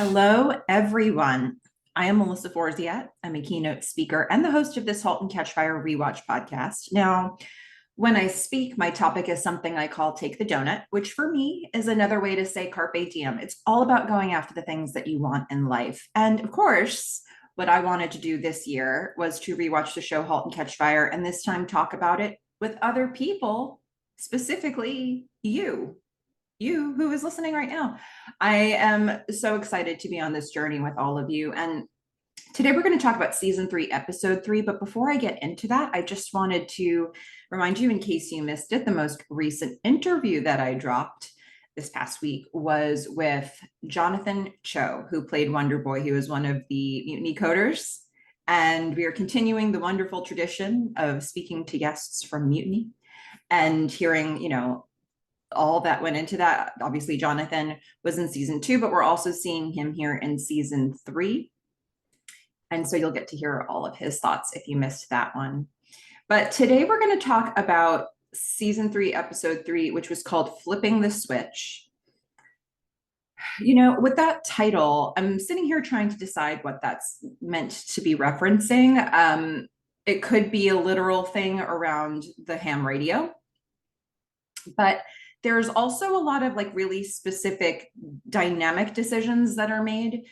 Hello, everyone. I am Melissa Forziat. I'm a keynote speaker and the host of this Halt and Catch Fire rewatch podcast. Now, when I speak, my topic is something I call Take the Doughnut, which for me is another way to say Carpe Diem. It's all about going after the things that you want in life. And of course, what I wanted to do this year was to rewatch the show Halt and Catch Fire, and this time talk about it with other people, specifically you who is listening right now. I am so excited to be on this journey with all of you. And today we're going to talk about season 3, episode 3. But before I get into that, I just wanted to remind you, in case you missed it, the most recent interview that I dropped this past week was with Jonathan Cho, who played Wonder Boy. He was one of the Mutiny coders. And we are continuing the wonderful tradition of speaking to guests from Mutiny and hearing, all that went into that. Obviously, Jonathan was in season 2, but we're also seeing him here in season 3. And so you'll get to hear all of his thoughts if you missed that one. But today we're going to talk about season 3, episode 3, which was called Flipping the Switch. With that title, I'm sitting here trying to decide what that's meant to be referencing. It could be a literal thing around the ham radio, but there's also a lot of really specific dynamic decisions that are made.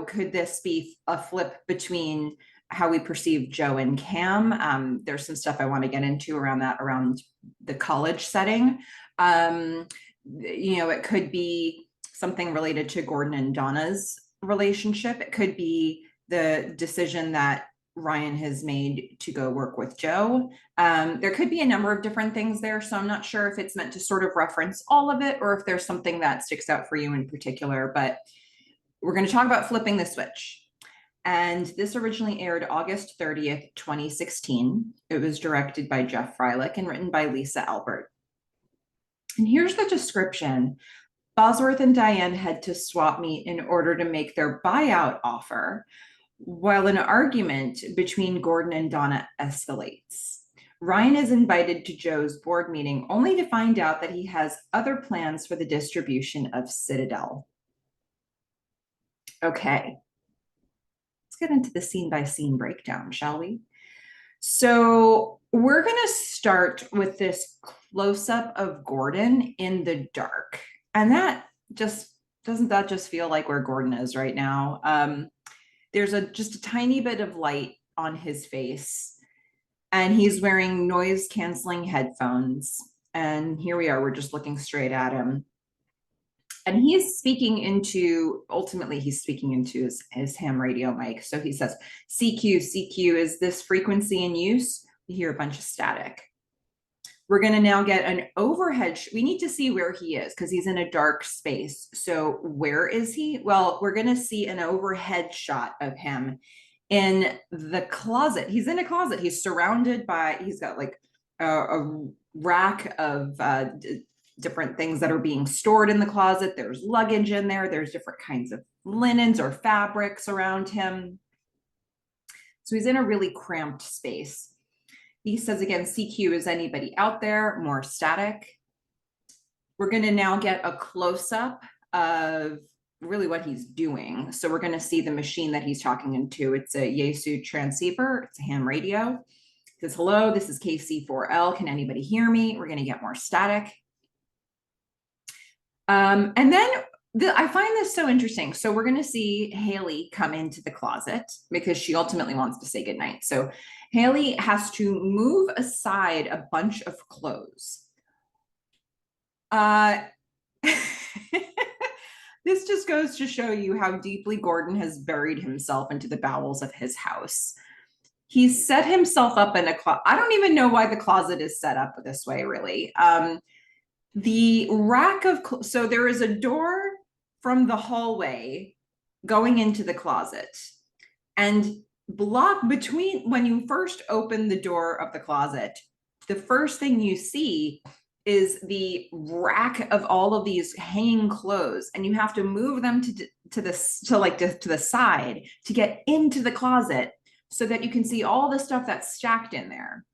Could this be a flip between how we perceive Joe and Cam? There's some stuff I want to get into around the college setting. It could be something related to Gordon and Donna's relationship. It could be the decision that Ryan has made to go work with Joe. There could be a number of different things there, so I'm not sure if it's meant to sort of reference all of it or if there's something that sticks out for you in particular, but we're going to talk about Flipping the Switch. And this originally aired August 30th, 2016. It was directed by Jeff Freilich and written by Lisa Albert. And here's the description. Bosworth and Diane head to swap meet in order to make their buyout offer, while an argument between Gordon and Donna escalates. Ryan is invited to Joe's board meeting only to find out that he has other plans for the distribution of Citadel. Okay, let's get into the scene-by-scene breakdown, shall we? So we're going to start with this close-up of Gordon in the dark. And doesn't that just feel like where Gordon is right now? There's just a tiny bit of light on his face, and he's wearing noise-canceling headphones. And here we are, we're just looking straight at him. And ultimately he's speaking into his ham radio mic. So he says, CQ, CQ, is this frequency in use? We hear a bunch of static. We're going to now get an overhead. We need to see where he is because he's in a dark space. So where is he? Well, we're going to see an overhead shot of him in the closet. He's in a closet. He's got a rack of different things that are being stored in the closet. There's luggage in there. There's different kinds of linens or fabrics around him. So he's in a really cramped space. He says again, CQ, is anybody out there? More static. We're going to now get a close-up of really what he's doing. So we're going to see the machine that he's talking into. It's a Yaesu transceiver. It's a ham radio. It says, hello, this is KC4L. Can anybody hear me? We're going to get more static. And then I find this so interesting. So we're going to see Haley come into the closet because she ultimately wants to say goodnight. So Haley has to move aside a bunch of clothes. This just goes to show you how deeply Gordon has buried himself into the bowels of his house. He's set himself up in a closet. I don't even know why the closet is set up this way, really. The rack of so there is a door from the hallway going into the closet, and block between, when you first open the door of the closet, the first thing you see is the rack of all of these hanging clothes, and you have to move them to the side to get into the closet so that you can see all the stuff that's stacked in there.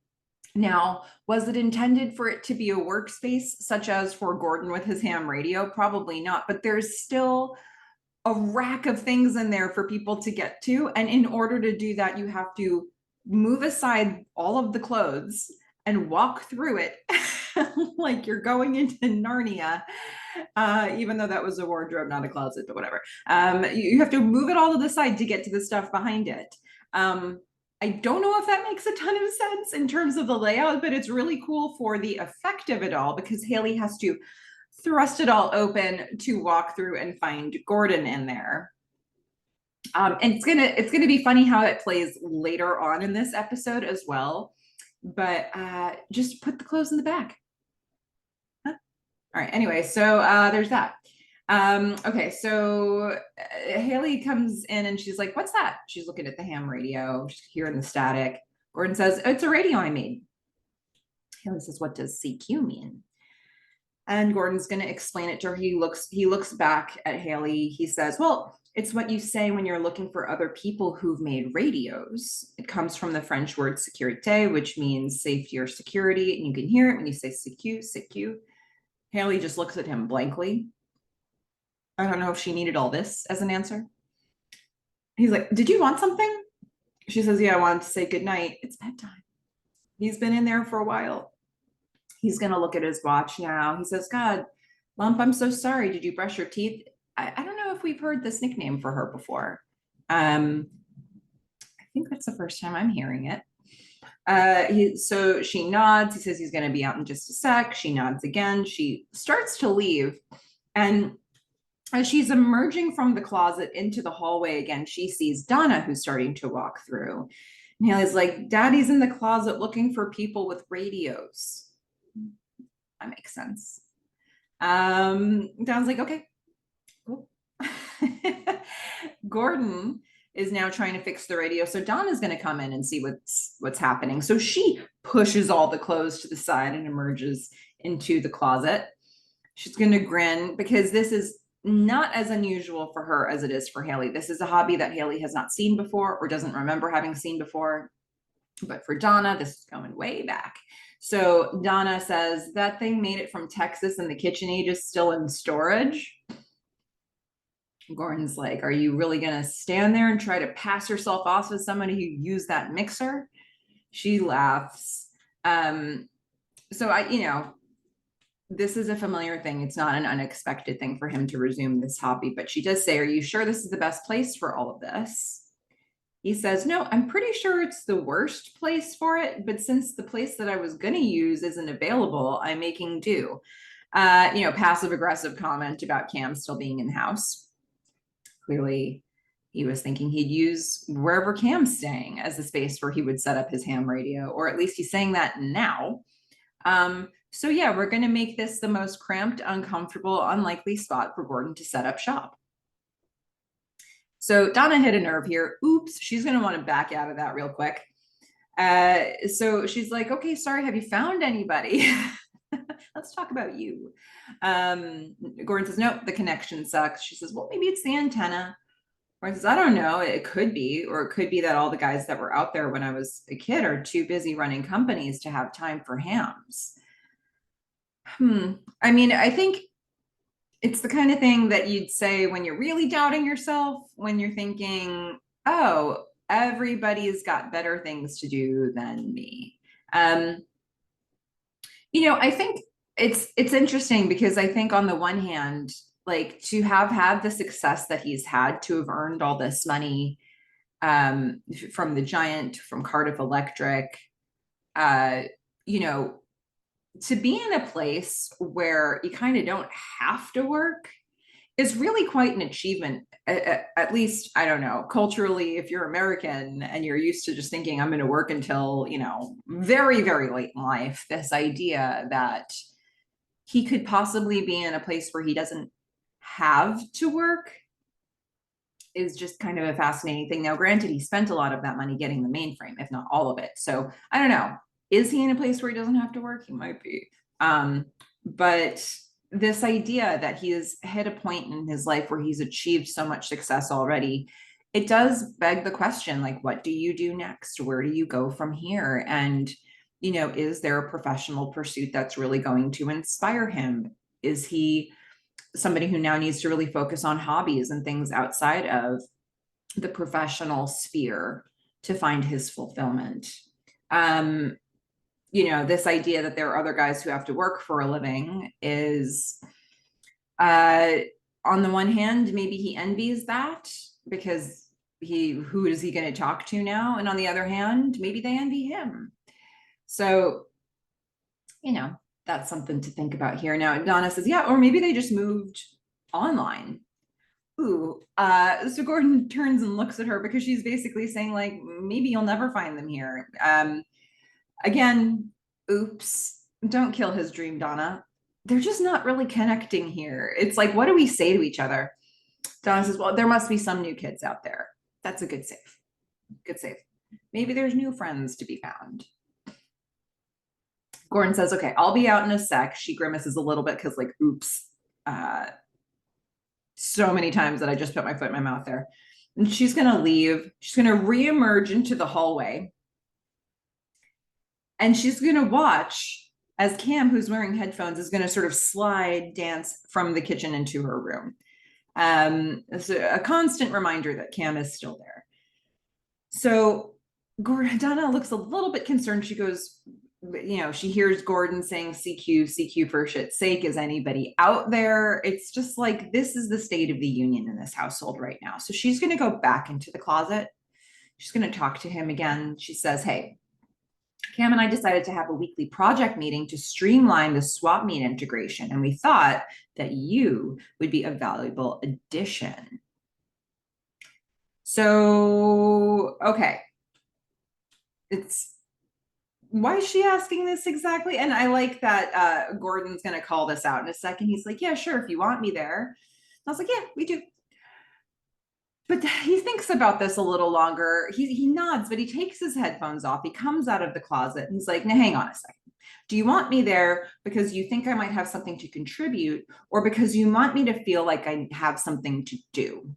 Now, was it intended for it to be a workspace such as for Gordon with his ham radio? Probably not, but there's still a rack of things in there for people to get to. And in order to do that, you have to move aside all of the clothes and walk through it like you're going into Narnia. Even though that was a wardrobe, not a closet, but whatever. You have to move it all to the side to get to the stuff behind it. I don't know if that makes a ton of sense in terms of the layout, but it's really cool for the effect of it all because Haley has to thrust it all open to walk through and find Gordon in there. And it's gonna be funny how it plays later on in this episode as well. But just put the clothes in the back. Huh? All right. Anyway, so there's that. Okay, so Haley comes in and she's like, "What's that?" She's looking at the ham radio, she's hearing the static. Gordon says, "It's a radio I made." Haley says, "What does CQ mean?" And Gordon's going to explain it to her. He looks back at Haley. He says, "Well, it's what you say when you're looking for other people who've made radios. It comes from the French word sécurité, which means safety or security. And you can hear it when you say CQ, CQ." Haley just looks at him blankly. I don't know if she needed all this as an answer. He's like, "Did you want something?" She says, "Yeah, I wanted to say goodnight. It's bedtime." He's been in there for a while. He's going to look at his watch now. He says, "God, Lump, I'm so sorry. Did you brush your teeth?" I don't know if we've heard this nickname for her before. I think that's the first time I'm hearing it. So she nods. He says he's going to be out in just a sec. She nods again. She starts to leave. And as she's emerging from the closet into the hallway again, she sees Donna, who's starting to walk through. And Haley's like, "Daddy's in the closet looking for people with radios." That makes sense. Donna's like, "Okay, cool." Gordon is now trying to fix the radio. So Donna's going to come in and see what's happening. So she pushes all the clothes to the side and emerges into the closet. She's going to grin because this is not as unusual for her as it is for Haley. This is a hobby that Haley has not seen before or doesn't remember having seen before. But for Donna, this is going way back. So Donna says, "That thing made it from Texas and the KitchenAid is still in storage." Gordon's like, "Are you really going to stand there and try to pass yourself off as somebody who used that mixer?" She laughs. So this is a familiar thing. It's not an unexpected thing for him to resume this hobby, but she does say, "Are you sure this is the best place for all of this?" He says, "No, I'm pretty sure it's the worst place for it, but since the place that I was going to use isn't available, I'm making do." Passive aggressive comment about Cam still being in the house. Clearly, he was thinking he'd use wherever Cam's staying as a space where he would set up his ham radio, or at least he's saying that now. So yeah, we're going to make this the most cramped, uncomfortable, unlikely spot for Gordon to set up shop. So Donna hit a nerve here. Oops, she's going to want to back out of that real quick. So she's like, "Okay, sorry, have you found anybody?" Let's talk about you. Gordon says, "Nope, the connection sucks." She says, "Well, maybe it's the antenna." Gordon says, "I don't know. It could be, or it could be that all the guys that were out there when I was a kid are too busy running companies to have time for hams." I mean, I think it's the kind of thing that you'd say when you're really doubting yourself, when you're thinking, "Oh, everybody's got better things to do than me." I think it's interesting because I think on the one hand, like to have had the success that he's had, to have earned all this money from the Giant, from Cardiff Electric, to be in a place where you kind of don't have to work is really quite an achievement. At least, I don't know, culturally, if you're American and you're used to just thinking I'm going to work until, very, very late in life, this idea that he could possibly be in a place where he doesn't have to work is just kind of a fascinating thing. Now, granted, he spent a lot of that money getting the mainframe, if not all of it. So I don't know. Is he in a place where he doesn't have to work? He might be. But this idea that he has hit a point in his life where he's achieved so much success already, it does beg the question, like, what do you do next? Where do you go from here? And, is there a professional pursuit that's really going to inspire him? Is he somebody who now needs to really focus on hobbies and things outside of the professional sphere to find his fulfillment. This idea that there are other guys who have to work for a living is, on the one hand, maybe he envies that because who is he going to talk to now? And on the other hand, maybe they envy him. So, that's something to think about here. Now, Donna says, yeah, or maybe they just moved online. Ooh, so Gordon turns and looks at her because she's basically saying, like, maybe you'll never find them here. Again, oops, don't kill his dream, Donna. They're just not really connecting here. It's like, what do we say to each other? Donna says, well, there must be some new kids out there. That's a good save. Good save. Maybe there's new friends to be found. Gordon says, okay, I'll be out in a sec. She grimaces a little bit because, like, oops. So many times that I just put my foot in my mouth there. And she's going to leave. She's going to reemerge into the hallway. And she's going to watch as Cam, who's wearing headphones, is going to sort of slide dance from the kitchen into her room. It's a constant reminder that Cam is still there. So Donna looks a little bit concerned. She goes, she hears Gordon saying CQ for shit's sake. Is anybody out there? It's just like, this is the state of the union in this household right now. So she's going to go back into the closet. She's going to talk to him again. She says, hey, Cam and I decided to have a weekly project meeting to streamline the swap meet integration. And we thought that you would be a valuable addition. So, okay. Why is she asking this exactly? And I like that Gordon's going to call this out in a second. He's like, yeah, sure, if you want me there. And I was like, yeah, we do. But he thinks about this a little longer. He nods, but he takes his headphones off. He comes out of the closet. And he's like, now hang on a second. Do you want me there because you think I might have something to contribute, or because you want me to feel like I have something to do?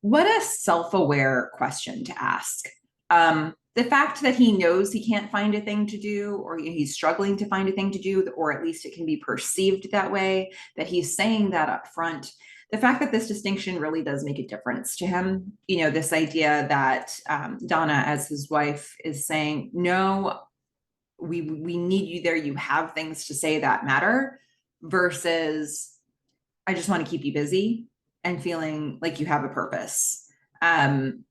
What a self-aware question to ask. The fact that he knows he can't find a thing to do, or he's struggling to find a thing to do, or at least it can be perceived that way, that he's saying that up front. The fact that this distinction really does make a difference to him. This idea that Donna, as his wife, is saying, no, we need you there. You have things to say that matter, versus I just want to keep you busy and feeling like you have a purpose. And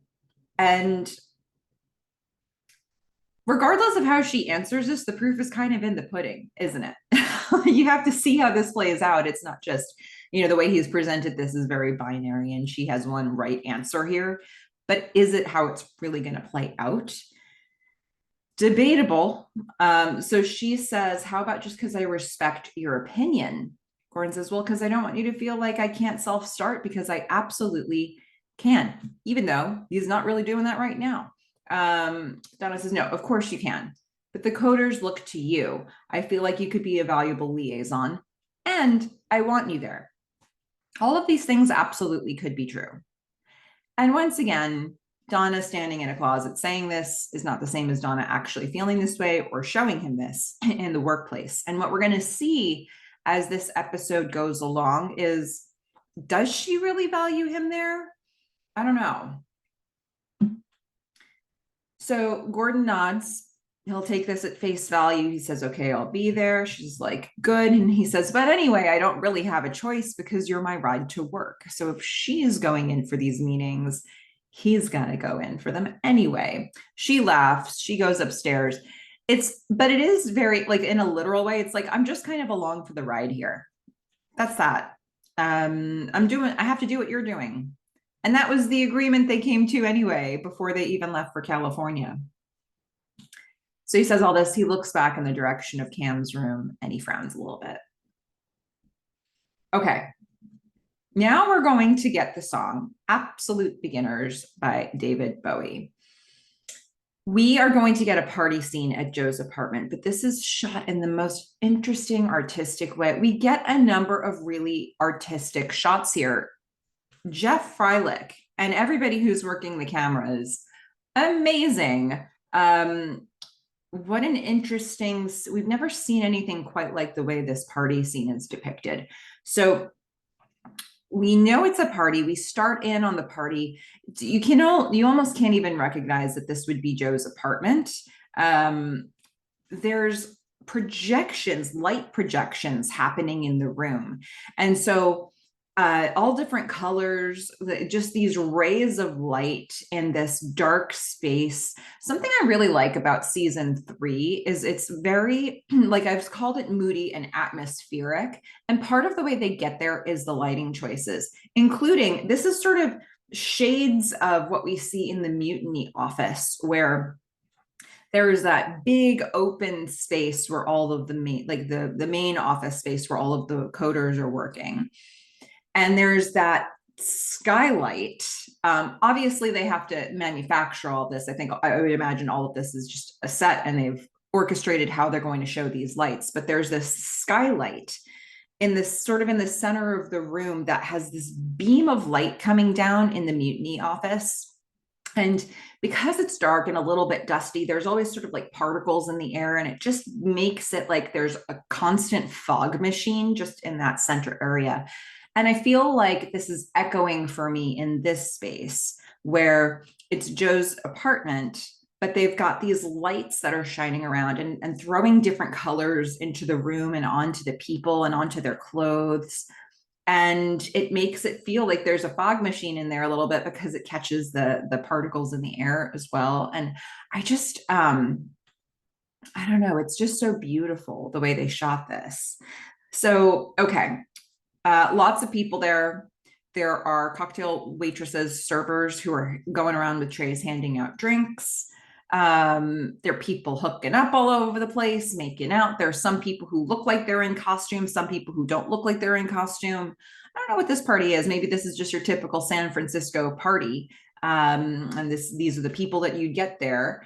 regardless of how she answers this, the proof is kind of in the pudding, isn't it? You have to see how this plays out. It's not just, the way he's presented this is very binary and she has one right answer here. But is it how it's really going to play out? Debatable. So she says, how about just because I respect your opinion? Gordon says, well, because I don't want you to feel like I can't self-start, because I absolutely can, even though he's not really doing that right now. Donna says, no, of course you can. But the coders look to you. I feel like you could be a valuable liaison, and I want you there. All of these things absolutely could be true. And once again, Donna standing in a closet saying this is not the same as Donna actually feeling this way or showing him this in the workplace. And what we're going to see as this episode goes along is, does she really value him there? I don't know. So Gordon nods. He'll take this at face value. He says, okay, I'll be there. She's like, good. And he says, but anyway, I don't really have a choice because you're my ride to work. So if she's going in for these meetings, he's going to go in for them anyway. She laughs. She goes upstairs. But it is very, like, in a literal way, it's like, I'm just kind of along for the ride here. That's that. I have to do what you're doing. And that was the agreement they came to anyway, before they even left for California. So he says all this, he looks back in the direction of Cam's room and he frowns a little bit. Okay. Now we're going to get the song Absolute Beginners by David Bowie. We are going to get a party scene at Joe's apartment, but this is shot in the most interesting artistic way. We get a number of really artistic shots here. Jeff Freilich and everybody who's working the cameras, amazing. what an interesting, we've never seen anything quite like the way this party scene is depicted. So we know it's a party. We start in on the party. You almost can't even recognize that this would be Joe's apartment. There's projections, light projections happening in the room. And so all different colors, just these rays of light in this dark space. Something I really like about season 3 is it's very, like I've called it moody and atmospheric. And part of the way they get there is the lighting choices, including this is sort of shades of what we see in the Mutiny office, where there's that big open space where all of the main, like the main office space where all of the coders are working. And there's that skylight. Obviously, they have to manufacture all this. I would imagine all of this is just a set and they've orchestrated how they're going to show these lights. But there's this skylight in this sort of in the center of the room that has this beam of light coming down in the Mutiny office. And because it's dark and a little bit dusty, there's always sort of like particles in the air, and it just makes it like there's a constant fog machine just in that center area. And I feel like this is echoing for me in this space where it's Joe's apartment, but they've got these lights that are shining around and throwing different colors into the room and onto the people and onto their clothes. And it makes it feel like there's a fog machine in there a little bit because it catches the particles in the air as well. And I just I don't know, it's just so beautiful the way they shot this. So okay, lots of people there. There are cocktail waitresses, servers who are going around with trays handing out drinks. There are people hooking up all over the place, making out. There are some people who look like they're in costume, some people who don't look like they're in costume. I don't know what this party is. Maybe this is just your typical San Francisco party. And these are the people that you get there.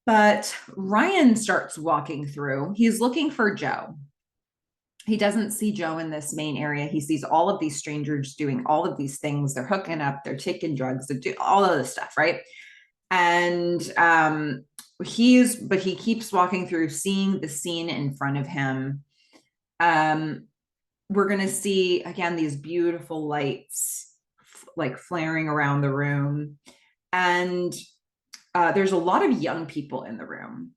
But Ryan starts walking through. He's looking for Joe. He doesn't see Joe in this main area. He sees all of these strangers doing all of these things. They're hooking up, they're taking drugs, they do all of this stuff, right? And he keeps walking through, seeing the scene in front of him. We're going to see again these beautiful lights like flaring around the room. And there's a lot of young people in the room,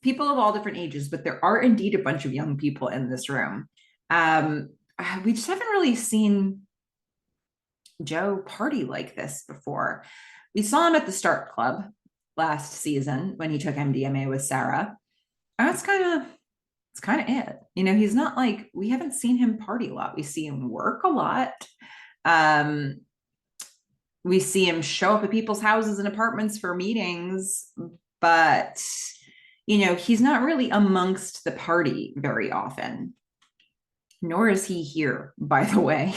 people of all different ages, but there are indeed a bunch of young people in this room. We just haven't really seen Joe party like this before. We saw him at the Start Club last season when he took MDMA with Sarah. And it's kind of it. You know, he's not like, we haven't seen him party a lot. We see him work a lot. We see him show up at people's houses and apartments for meetings, but you know, he's not really amongst the party very often, nor is he here, by the way.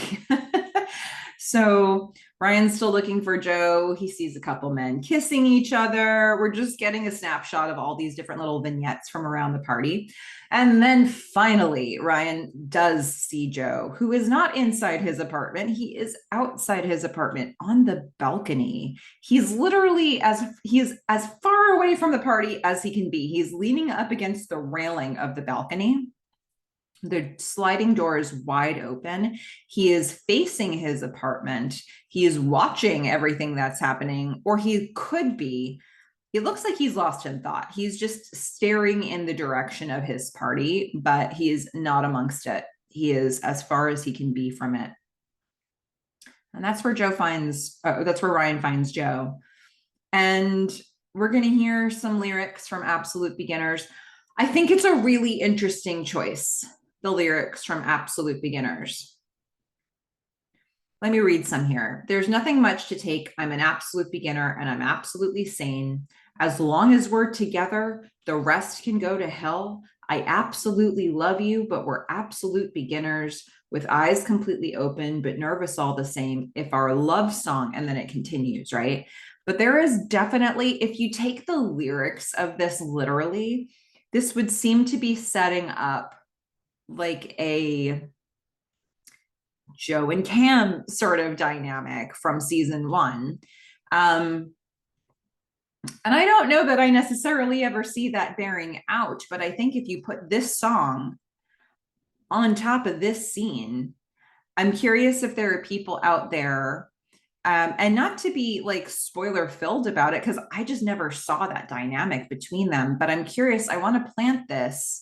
So Ryan's still looking for Joe. He sees a couple men kissing each other. We're just getting a snapshot of all these different little vignettes from around the party. And then finally, Ryan does see Joe, who is not inside his apartment. He is outside his apartment on the balcony. He's as far away from the party as he can be. He's leaning up against the railing of the balcony. The sliding door is wide open. He is facing his apartment. He is watching everything that's happening, or he could be. It looks like he's lost in thought. He's just staring in the direction of his party, but he is not amongst it. He is as far as he can be from it. And that's where Ryan finds Joe. And we're going to hear some lyrics from Absolute Beginners. I think it's a really interesting choice, the lyrics from Absolute Beginners. Let me read some here. There's nothing much to take. I'm an absolute beginner and I'm absolutely sane. As long as we're together, the rest can go to hell. I absolutely love you, but we're absolute beginners with eyes completely open, but nervous all the same. If our love song, and then it continues, right? But there is definitely, if you take the lyrics of this literally, this would seem to be setting up like a Joe and Cam sort of dynamic from season 1. And I don't know that I necessarily ever see that bearing out, but I think if you put this song on top of this scene, I'm curious if there are people out there, and not to be like spoiler filled about it, because I just never saw that dynamic between them. But I'm curious, I want to plant this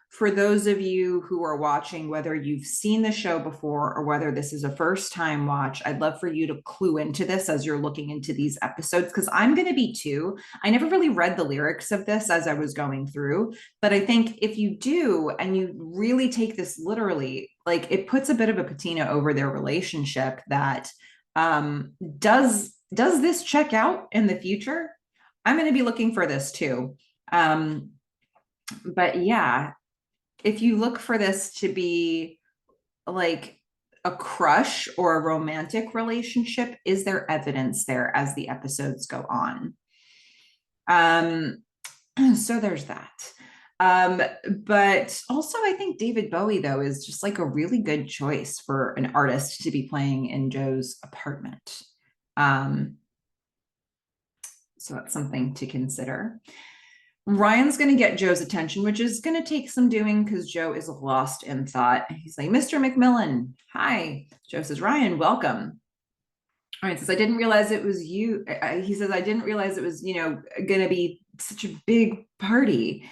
for those of you who are watching, whether you've seen the show before or whether this is a first time watch. I'd love for you to clue into this as you're looking into these episodes, because I'm going to be too. I never really read the lyrics of this as I was going through, but I think if you do and you really take this literally, like it puts a bit of a patina over their relationship that does this check out in the future? I'm going to be looking for this too. But yeah, if you look for this to be like a crush or a romantic relationship, is there evidence there as the episodes go on? So there's that. But also I think David Bowie though is just like a really good choice for an artist to be playing in Joe's apartment. So that's something to consider. Ryan's going to get Joe's attention, which is going to take some doing because Joe is lost in thought. He's like, Mr. McMillan, hi. Joe says, Ryan, welcome. Ryan says, I didn't realize it was you. He says, I didn't realize it was, going to be such a big party.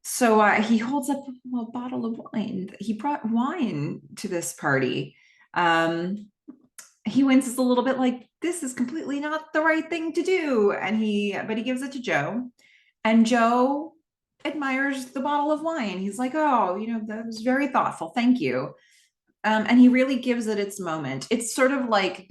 So he holds up a bottle of wine. He brought wine to this party. He winces a little bit like, this is completely not the right thing to do. But he gives it to Joe. And Joe admires the bottle of wine. He's like, oh, that was very thoughtful. Thank you. And he really gives it its moment. It's sort of like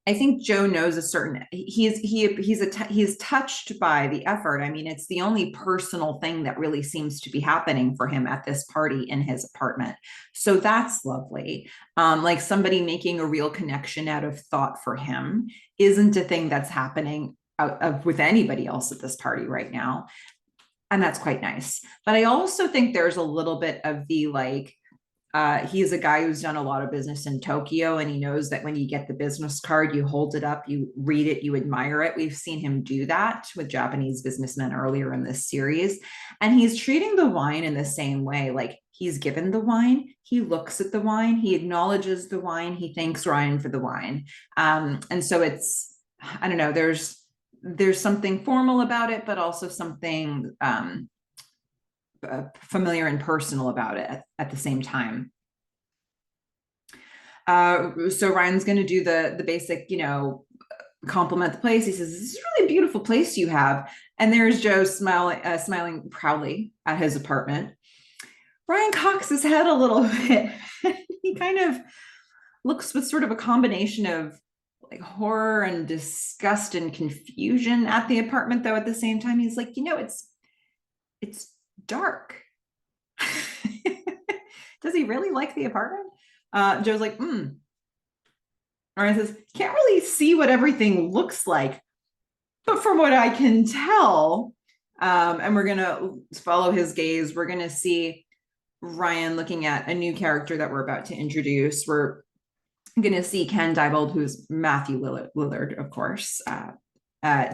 I think Joe knows a certain, he's touched by the effort. I mean, it's the only personal thing that really seems to be happening for him at this party in his apartment. So that's lovely. Like somebody making a real connection out of thought for him isn't a thing that's happening with anybody else at this party right now. And that's quite nice. But I also think there's a little bit of the like, he's a guy who's done a lot of business in Tokyo, and he knows that when you get the business card, you hold it up, you read it, you admire it. We've seen him do that with Japanese businessmen earlier in this series. And he's treating the wine in the same way. Like he's given the wine, he looks at the wine, he acknowledges the wine, he thanks Ryan for the wine. And so it's, I don't know, there's something formal about it, but also something familiar and personal about it at the same time. So Ryan's going to do the basic, compliment the place. He says, "This is a really beautiful place you have." And there's Joe smiling proudly at his apartment. Ryan cocks his head a little bit. He kind of looks with sort of a combination of like horror and disgust and confusion at the apartment, though at the same time he's like, it's dark. Does he really like the apartment? Joe's like, Ryan says, can't really see what everything looks like, but from what I can tell, and we're gonna follow his gaze, we're gonna see Ryan looking at a new character that we're about to introduce. We're gonna see Ken Diebold, who's Matthew Lillard, of course,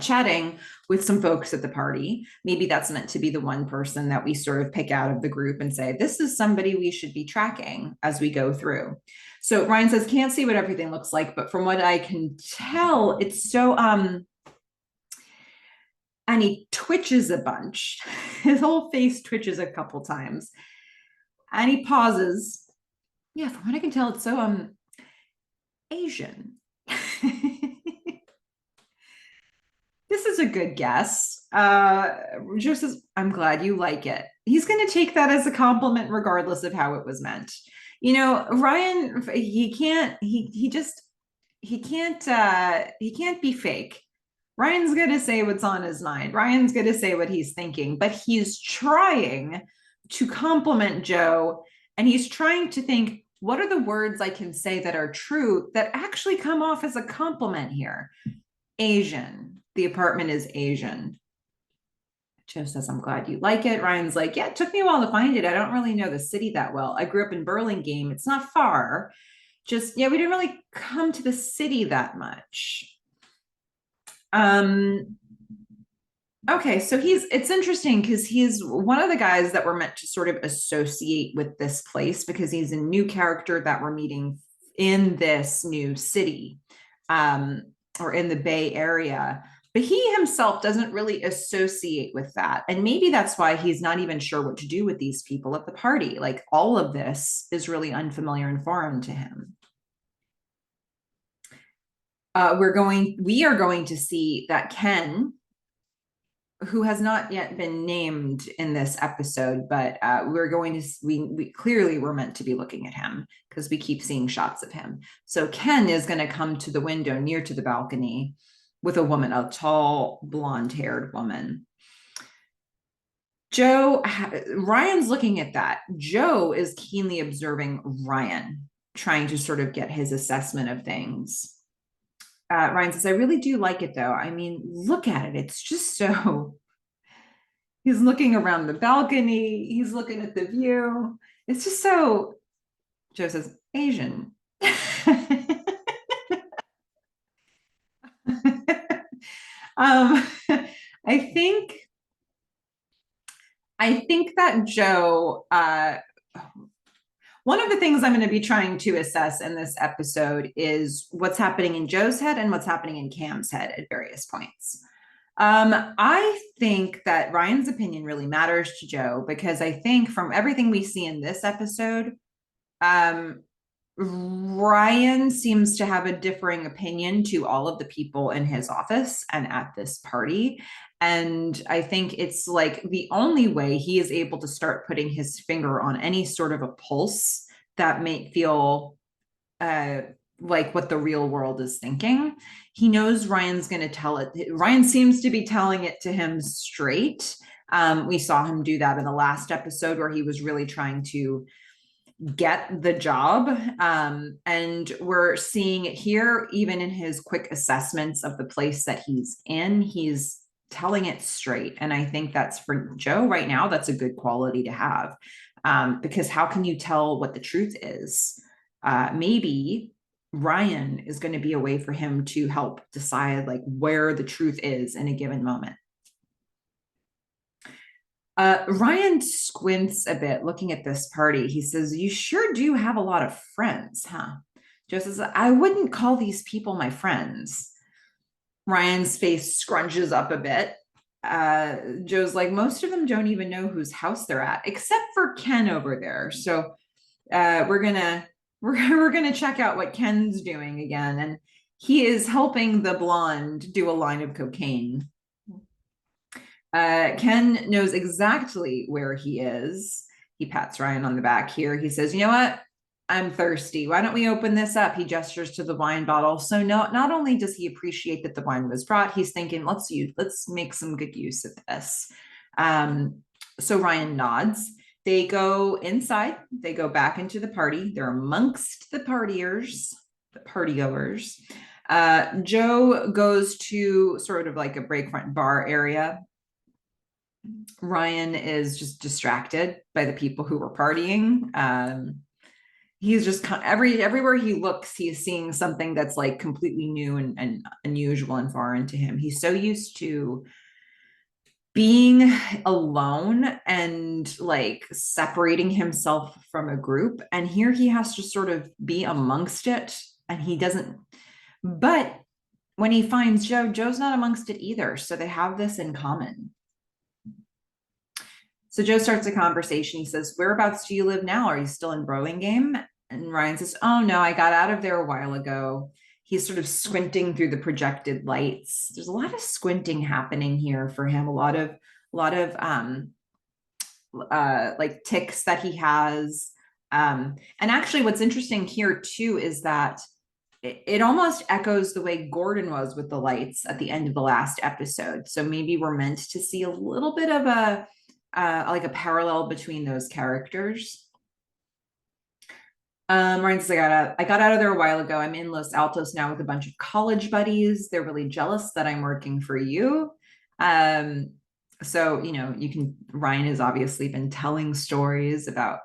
chatting with some folks at the party. Maybe that's meant to be the one person that we sort of pick out of the group and say, this is somebody we should be tracking as we go through. So Ryan says, can't see what everything looks like, but from what I can tell, it's so, and he twitches a bunch. His whole face twitches a couple times. And he pauses. Yeah, from what I can tell, it's so Asian. This is a good guess. Joe says, I'm glad you like it. He's going to take that as a compliment, regardless of how it was meant. Ryan, he can't be fake. Ryan's going to say what's on his mind. Ryan's going to say what he's thinking, but he's trying to compliment Joe, and he's trying to think, what are the words I can say that are true that actually come off as a compliment here? Asian. The apartment is Asian. Joe says, I'm glad you like it. Ryan's like, yeah, it took me a while to find it. I don't really know the city that well. I grew up in Burlingame. It's not far. We didn't really come to the city that much. Um, okay, so it's interesting because he's one of the guys that we're meant to sort of associate with this place because he's a new character that we're meeting in this new city, um, or in the Bay Area. But he himself doesn't really associate with that. And maybe that's why he's not even sure what to do with these people at the party. Like all of this is really unfamiliar and foreign to him. We are going to see that Ken, who has not yet been named in this episode, but we're going to we clearly were meant to be looking at him because we keep seeing shots of him. So Ken is going to come to the window near to the balcony with a woman, a tall, blonde-haired woman. Ryan's looking at that. Joe is keenly observing Ryan, trying to sort of get his assessment of things. Ryan says, I really do like it though. I mean, look at it. It's just so, he's looking around the balcony, he's looking at the view. It's just so, Joe says, Asian. um, I think that Joe, one of the things I'm going to be trying to assess in this episode is what's happening in Joe's head and what's happening in Cam's head at various points. I think that Ryan's opinion really matters to Joe because I think from everything we see in this episode, Ryan seems to have a differing opinion to all of the people in his office and at this party. And I think it's like the only way he is able to start putting his finger on any sort of a pulse that may feel like what the real world is thinking. He knows Ryan's going to tell it. Ryan seems to be telling it to him straight. We saw him do that in the last episode where he was really trying to get the job. And we're seeing it here, even in his quick assessments of the place that he's in, he's telling it straight. And I think that's for Joe right now, that's a good quality to have. Because how can you tell what the truth is? Maybe Ryan is going to be a way for him to help decide like where the truth is in a given moment. Ryan squints a bit looking at this party. He says, you sure do have a lot of friends, huh? Joe says, I wouldn't call these people my friends. Ryan's face scrunches up a bit. Joe's like, most of them don't even know whose house they're at, except for Ken over there. So we're gonna check out what Ken's doing again. And he is helping the blonde do a line of cocaine. Ken knows exactly where he is. He pats Ryan on the back here. He says, you know what? I'm thirsty. Why don't we open this up? He gestures to the wine bottle. So not only does he appreciate that the wine was brought, he's thinking, let's make some good use of this. So Ryan nods. They go inside. They go back into the party. They're amongst the partiers, the partygoers. Joe goes to sort of like a breakfront bar area. Ryan is just distracted by the people who were partying. He's just everywhere he looks, he's seeing something that's like completely new and unusual and foreign to him. He's so used to being alone and like separating himself from a group. And here he has to sort of be amongst it. And he doesn't, but when he finds Joe's not amongst it either. So they have this in common. So Joe starts a conversation. He says, whereabouts do you live now? Are you still in Burlingame? And Ryan says, oh no, I got out of there a while ago. He's sort of squinting through the projected lights. There's a lot of squinting happening here for him. A lot of like tics that he has. And actually what's interesting here too is that it almost echoes the way Gordon was with the lights at the end of the last episode. So maybe we're meant to see a little bit of a like a parallel between those characters. Ryan says, I got out of there a while ago. I'm in Los Altos now with a bunch of college buddies. They're really jealous that I'm working for you. So, you know, Ryan has obviously been telling stories about,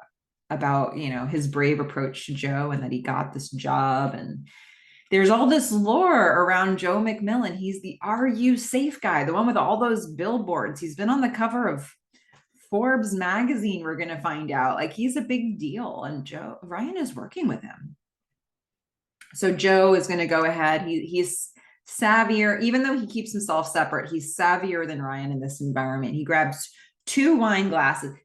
you know, his brave approach to Joe and that he got this job. And there's all this lore around Joe McMillan. He's the Are You Safe guy, the one with all those billboards. He's been on the cover of Forbes magazine, we're going to find out. Like, he's a big deal. And Ryan is working with him. So Joe is going to go ahead. He's savvier, even though he keeps himself separate, he's savvier than Ryan in this environment. He grabs 2 wine glasses.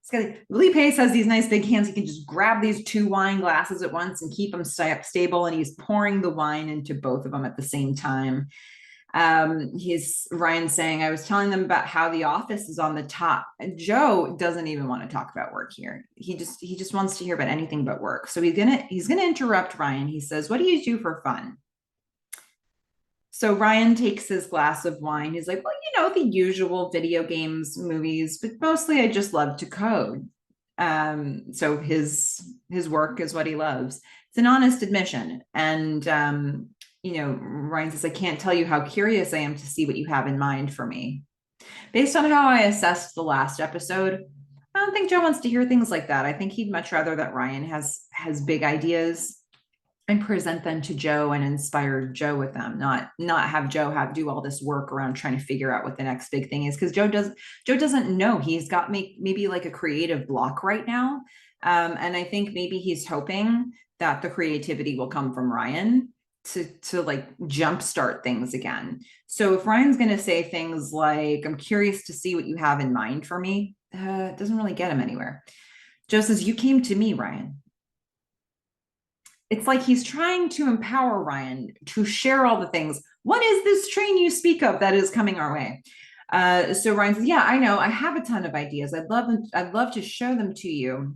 Lee Pace has these nice big hands. He can just grab these 2 wine glasses at once and keep them stable. And he's pouring the wine into both of them at the same time. Ryan saying, I was telling them about how the office is on the top. And Joe doesn't even want to talk about work here. He just wants to hear about anything but work. So he's gonna interrupt Ryan. He says, what do you do for fun? So Ryan takes his glass of wine. He's like, well, the usual video games, movies, but mostly I just love to code. So his work is what he loves. It's an honest admission. And Ryan says, I can't tell you how curious I am to see what you have in mind for me. Based on how I assessed the last episode, I don't think Joe wants to hear things like that. I think he'd much rather that Ryan has big ideas and present them to Joe and inspire Joe with them, not have Joe do all this work around trying to figure out what the next big thing is. Because Joe doesn't know. He's got maybe like a creative block right now. And I think maybe he's hoping that the creativity will come from Ryan to like jumpstart things again. So if Ryan's going to say things like, I'm curious to see what you have in mind for me, it doesn't really get him anywhere. Joe says, you came to me, Ryan. It's like he's trying to empower Ryan to share all the things. What is this train you speak of that is coming our way? So Ryan says, yeah, I know. I have a ton of ideas. I'd love to show them to you.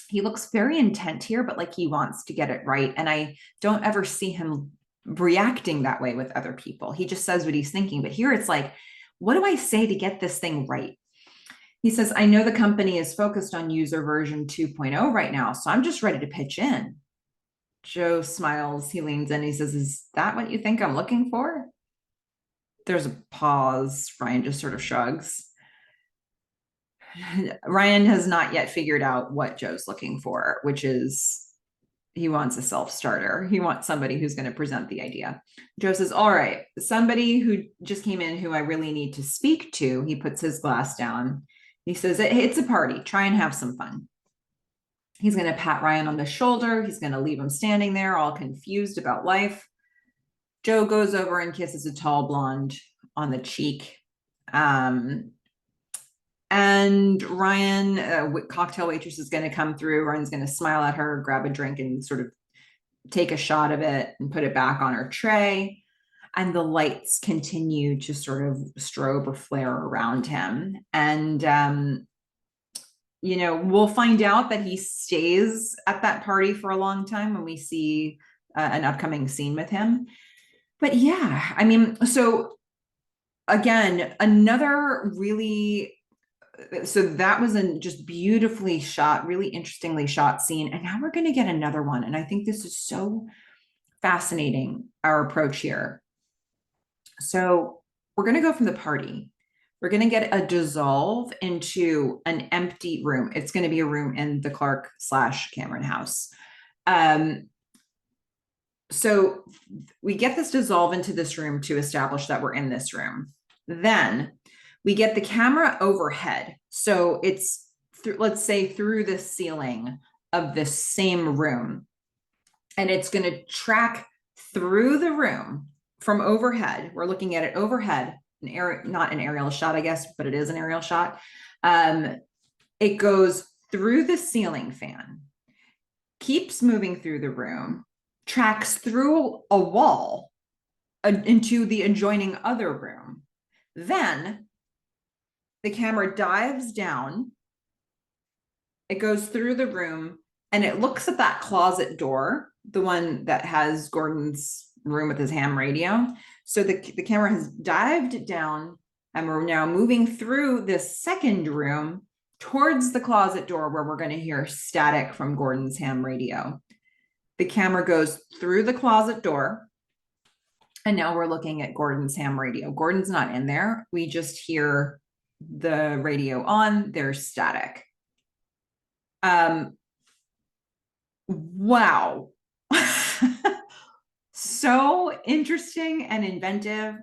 He looks very intent here, but like he wants to get it right. And I don't ever see him reacting that way with other people. He just says what he's thinking. But here it's like, what do I say to get this thing right? He says, I know the company is focused on user version 2.0 right now, so I'm just ready to pitch in. Joe smiles. He leans in. He says, is that what you think I'm looking for? There's a pause. Ryan just sort of shrugs. Ryan has not yet figured out what Joe's looking for, which is he wants a self-starter. He wants somebody who's going to present the idea. Joe says, all right, somebody who just came in who I really need to speak to. He puts his glass down. He says, it's a party. Try and have some fun. He's going to pat Ryan on the shoulder. He's going to leave him standing there all confused about life. Joe goes over and kisses a tall blonde on the cheek. And Ryan, cocktail waitress, is going to come through. Ryan's going to smile at her, grab a drink, and sort of take a shot of it and put it back on her tray. And the lights continue to sort of strobe or flare around him. And, we'll find out that he stays at that party for a long time when we see an upcoming scene with him. But yeah, I mean, so again, another really, so that was a just beautifully shot, really interestingly shot scene. And now we're going to get another one. And I think this is so fascinating, our approach here. So we're going to go from the party. We're going to get a dissolve into an empty room. It's going to be a room in the Clark/Cameron house. So we get this dissolve into this room to establish that we're in this room. Then we get the camera overhead. So it's, let's say, through the ceiling of this same room. And it's going to track through the room from overhead. We're looking at it overhead. Not an aerial shot, I guess, but it is an aerial shot. It goes through the ceiling fan, keeps moving through the room, tracks through a wall into the adjoining other room. Then the camera dives down, it goes through the room, and it looks at that closet door, the one that has Gordon's room with his ham radio. So the camera has dived down, and we're now moving through this second room towards the closet door where we're going to hear static from Gordon's ham radio. The camera goes through the closet door, and now we're looking at Gordon's ham radio. Gordon's not in there. We just hear the radio on. There's static. Wow. So interesting and inventive.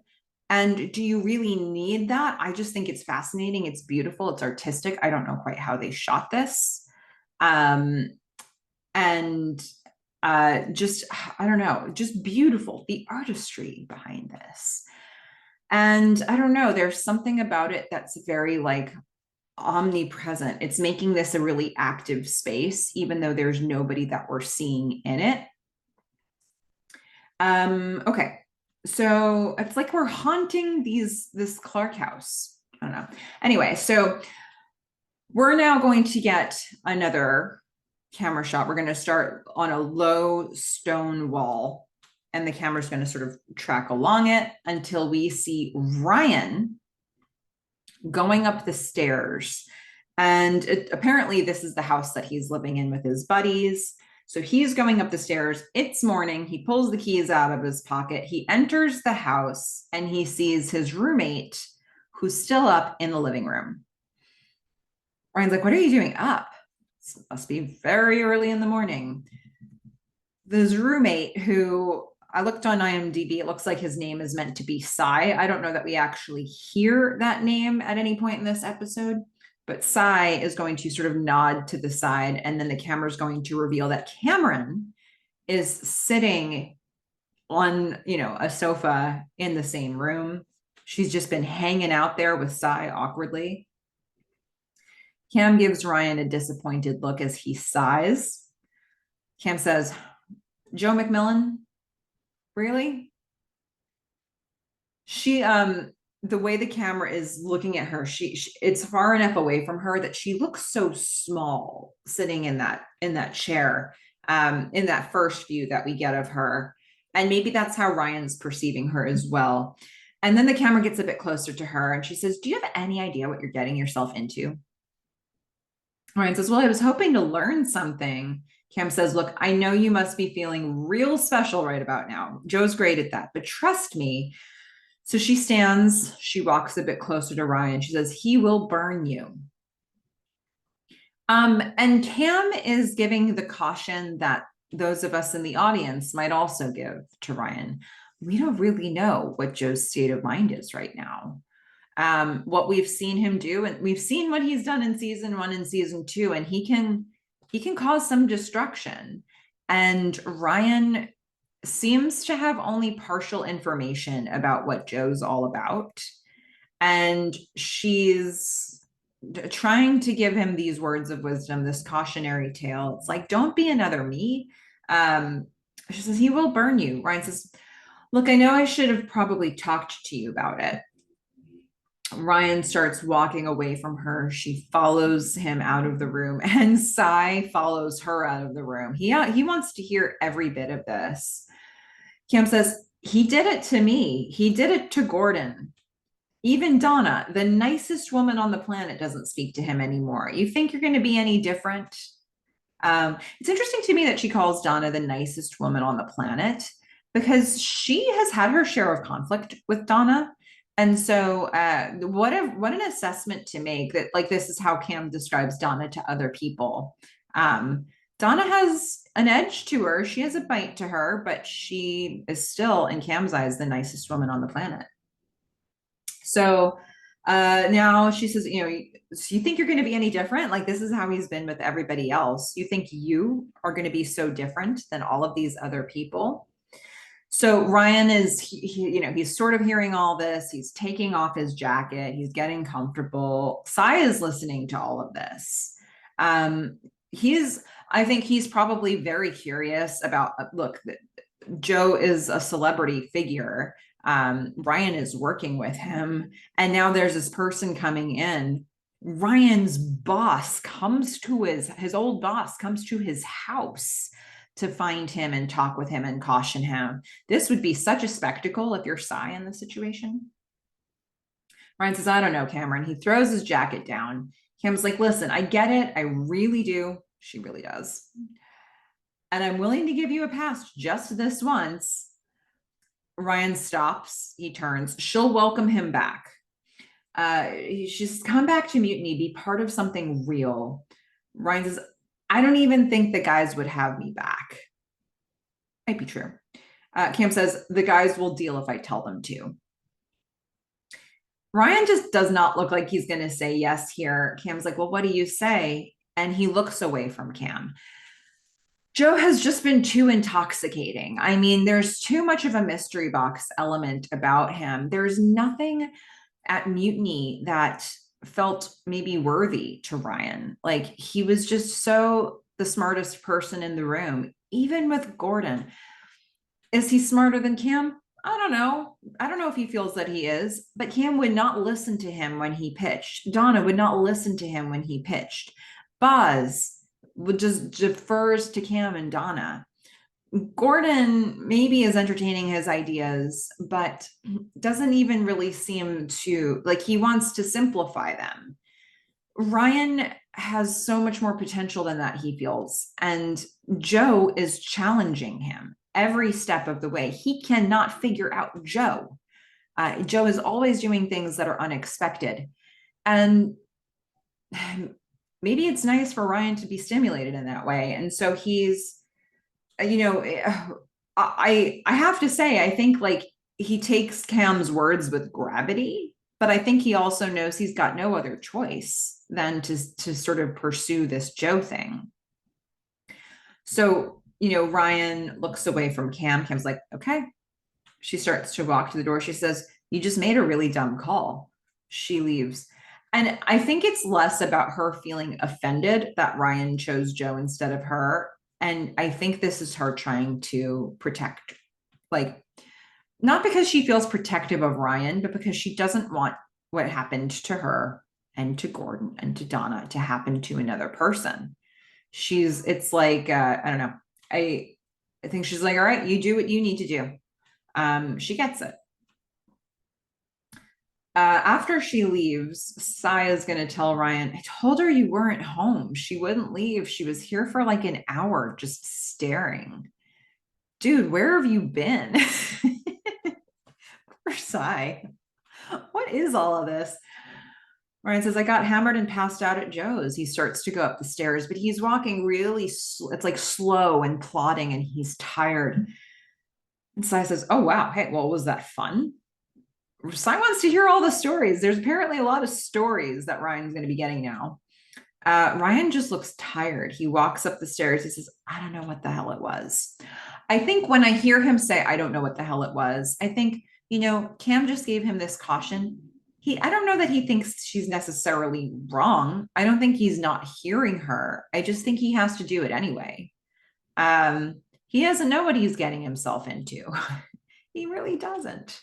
And do you really need that? I just think it's fascinating. It's beautiful. It's artistic. I don't know quite how they shot this. Um, and just, I don't know, just beautiful. The artistry behind this. And I don't know, there's something about it that's very like omnipresent. It's making this a really active space, even though there's nobody that we're seeing in it. Okay. So it's like we're haunting this Clark house. I don't know. Anyway, so we're now going to get another camera shot. We're going to start on a low stone wall, and the camera's going to sort of track along it until we see Ryan going up the stairs. And apparently, this is the house that he's living in with his buddies. So he's going up the stairs. It's morning. He pulls the keys out of his pocket. He enters the house and he sees his roommate, who's still up in the living room. Ryan's like, "What are you doing up? It must be very early in the morning." This roommate, who I looked on IMDb, it looks like his name is meant to be Cy. I don't know that we actually hear that name at any point in this episode, but Cy is going to sort of nod to the side, and then the camera is going to reveal that Cameron is sitting on, a sofa in the same room. She's just been hanging out there with Cy awkwardly. Cam gives Ryan a disappointed look as he sighs. Cam says, "Joe McMillan, really?" She the way the camera is looking at her, she it's far enough away from her that she looks so small sitting in that chair, in that first view that we get of her. And maybe that's how Ryan's perceiving her as well. And then the camera gets a bit closer to her and she says, "Do you have any idea what you're getting yourself into?" Ryan says, "Well, I was hoping to learn something." Cam says, "Look, I know you must be feeling real special right about now. Joe's great at that, but trust me." So she stands, she walks a bit closer to Ryan. She says, "He will burn you." And Cam is giving the caution that those of us in the audience might also give to Ryan. We don't really know what Joe's state of mind is right now. What we've seen him do, and we've seen what he's done in season 1 and season 2, and he can cause some destruction. And Ryan seems to have only partial information about what Joe's all about. And she's trying to give him these words of wisdom, this cautionary tale. It's like, don't be another me. She says, "He will burn you." Ryan says, "Look, I know I should have probably talked to you about it." Ryan starts walking away from her. She follows him out of the room, and Cy follows her out of the room. He wants to hear every bit of this. Cam says, "He did it to me. He did it to Gordon. Even Donna, the nicest woman on the planet, doesn't speak to him anymore. You think you're going to be any different?" It's interesting to me that she calls Donna the nicest woman on the planet, because she has had her share of conflict with Donna. And so what an assessment to make, that like this is how Cam describes Donna to other people. Donna has an edge to her. She has a bite to her, but she is still, in Cam's eyes, the nicest woman on the planet. So now she says, "So you think you're going to be any different? Like, this is how he's been with everybody else. You think you are going to be so different than all of these other people?" So Ryan is, he's sort of hearing all this. He's taking off his jacket. He's getting comfortable. Cy is listening to all of this. I think he's probably very curious about, look, Joe is a celebrity figure. Ryan is working with him, and now there's this person coming in. Ryan's boss comes to his old boss comes to his house to find him and talk with him and caution him. This would be such a spectacle if you're Cy in the situation. Ryan says, "I don't know, Cameron." He throws his jacket down. Cam's like, "Listen, I get it. I really do." She really does. "And I'm willing to give you a pass just this once." Ryan stops. He turns. She'll welcome him back. She's come back to Mutiny, be part of something real. Ryan says, "I don't even think the guys would have me back." Might be true. Cam says, the guys will deal if I tell them to. Ryan just does not look like he's going to say yes here. Cam's like, well, what do you say? And he looks away from Cam. Joe has just been too intoxicating. I mean, there's too much of a mystery box element about him. There's nothing at Mutiny that felt maybe worthy to Ryan. Like he was just so the smartest person in the room, even with Gordon. Is he smarter than Cam? I don't know. I don't know if he feels that he is, but Cam would not listen to him when he pitched. Donna would not listen to him when he pitched. Buzz would just defers to Cam and Donna. Gordon maybe is entertaining his ideas, but doesn't even really seem to like he wants to simplify them. Ryan has so much more potential than that, he feels. And Joe is challenging him every step of the way. He cannot figure out Joe. Joe is always doing things that are unexpected. And maybe it's nice for Ryan to be stimulated in that way. And so he's, I have to say, I think like he takes Cam's words with gravity, but I think he also knows he's got no other choice than to sort of pursue this Joe thing. So, Ryan looks away from Cam. Cam's like, okay. She starts to walk to the door. She says, you just made a really dumb call. She leaves. And I think it's less about her feeling offended that Ryan chose Joe instead of her. And I think this is her trying to protect, like, not because she feels protective of Ryan, but because she doesn't want what happened to her and to Gordon and to Donna to happen to another person. It's like, I don't know. I think she's like, all right, you do what you need to do. She gets it. After she leaves, Sai is going to tell Ryan, I told her you weren't home. She wouldn't leave. She was here for like an hour just staring. Dude, where have you been? Poor Sai. What is all of this? Ryan says, I got hammered and passed out at Joe's. He starts to go up the stairs, but he's walking really, it's like slow and plodding, and he's tired. And Sai says, oh, wow. Hey, well, was that fun? Sai wants to hear all the stories. There's apparently a lot of stories that Ryan's going to be getting now. Ryan just looks tired. He walks up the stairs. He says, I don't know what the hell it was. I think when I hear him say, I don't know what the hell it was, I think, Cam just gave him this caution. I don't know that he thinks she's necessarily wrong. I don't think he's not hearing her. I just think he has to do it anyway. He doesn't know what he's getting himself into. He really doesn't.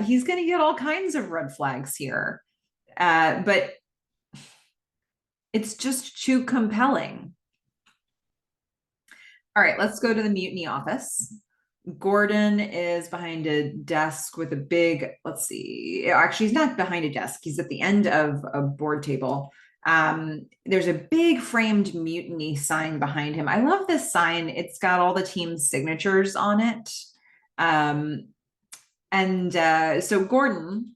He's going to get all kinds of red flags here. But it's just too compelling. All right, let's go to the mutiny office. Gordon is behind a desk with a big, let's see, actually, he's not behind a desk. He's at the end of a board table. There's a big framed mutiny sign behind him. I love this sign. It's got all the team's signatures on it. So Gordon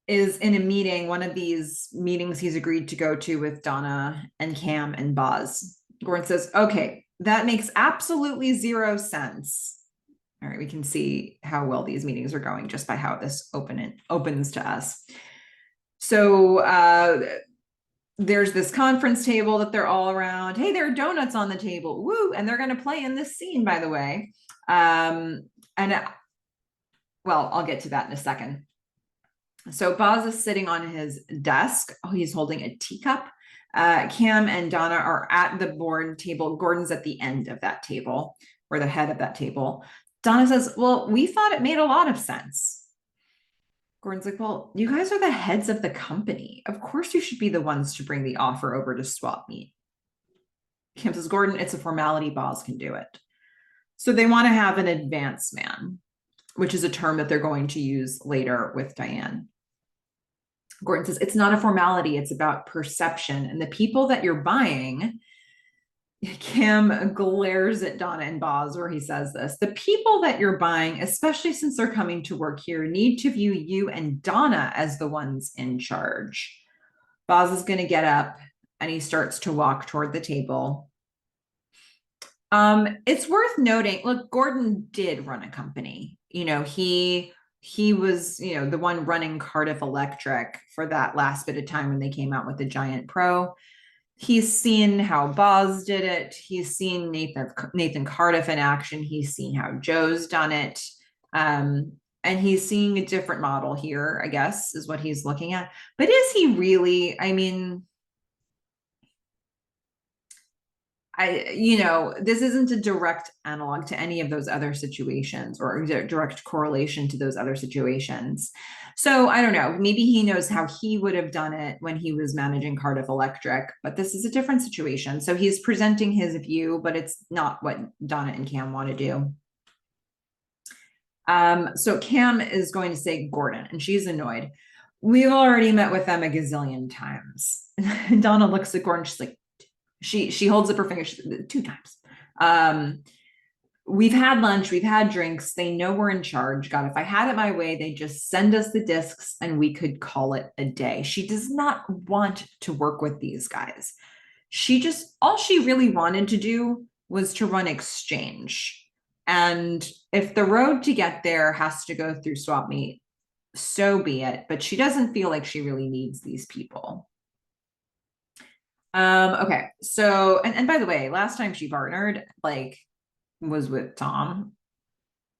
is in a meeting, one of these meetings he's agreed to go to with Donna and Cam and Boz. Gordon says, okay, that makes absolutely zero sense. All right, we can see how well these meetings are going just by how this opens to us. So there's this conference table that they're all around. Hey, there are donuts on the table. Woo! And they're going to play in this scene, by the way. Well, I'll get to that in a second. So Boz is sitting on his desk. Oh, he's holding a teacup. Cam and Donna are at the board table. Gordon's at the end of that table, or the head of that table. Donna says, well, we thought it made a lot of sense. Gordon's like, well, you guys are the heads of the company. Of course you should be the ones to bring the offer over to swap meet. Cam says, Gordon, it's a formality. Boz can do it. So they want to have an advance man, which is a term that they're going to use later with Diane. Gordon says, it's not a formality. It's about perception. And the people that you're buying, Cam glares at Donna and Boz where he says this. The people that you're buying, especially since they're coming to work here, need to view you and Donna as the ones in charge. Boz is going to get up and he starts to walk toward the table. It's worth noting, look, Gordon did run a company. He was, the one running Cardiff Electric for that last bit of time when they came out with the Giant Pro. He's seen how Boz did it. He's seen Nathan Cardiff in action. He's seen how Joe's done it. And he's seeing a different model here, I guess, is what he's looking at. But is he really? I mean, this isn't a direct analog to any of those other situations or a direct correlation to those other situations. So I don't know, maybe he knows how he would have done it when he was managing Cardiff Electric, but this is a different situation. So he's presenting his view, but it's not what Donna and Cam want to do. So Cam is going to say Gordon, and she's annoyed. We've already met with them a gazillion times. Donna looks at Gordon, she's like, she holds up her finger 2 times. We've had lunch, we've had drinks. They know we're in charge. God, if I had it my way, they'd just send us the discs and we could call it a day. She does not want to work with these guys. All she really wanted to do was to run exchange. And if the road to get there has to go through swap meet, so be it. But she doesn't feel like she really needs these people. Okay, so and by the way, last time she partnered was with Tom,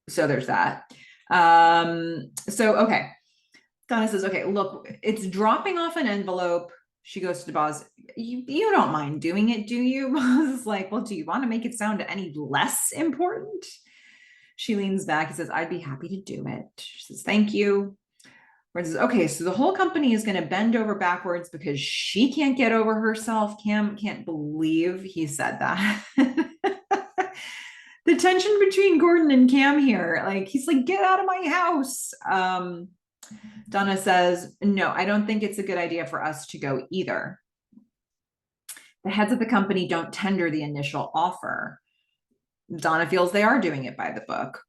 so there's that. So okay, Donna says, okay, look, it's dropping off an envelope. She goes to the boss. You don't mind doing it, do you? Boss is like, well, do you want to make it sound any less important? She leans back and says, I'd be happy to do it. She says, thank you. Where it says, okay, so the whole company is going to bend over backwards because she can't get over herself. Cam can't believe he said that. The tension between Gordon and Cam here, he's like, get out of my house. Donna says, no, I don't think it's a good idea for us to go either. The heads of the company don't tender the initial offer. Donna feels they are doing it by the book.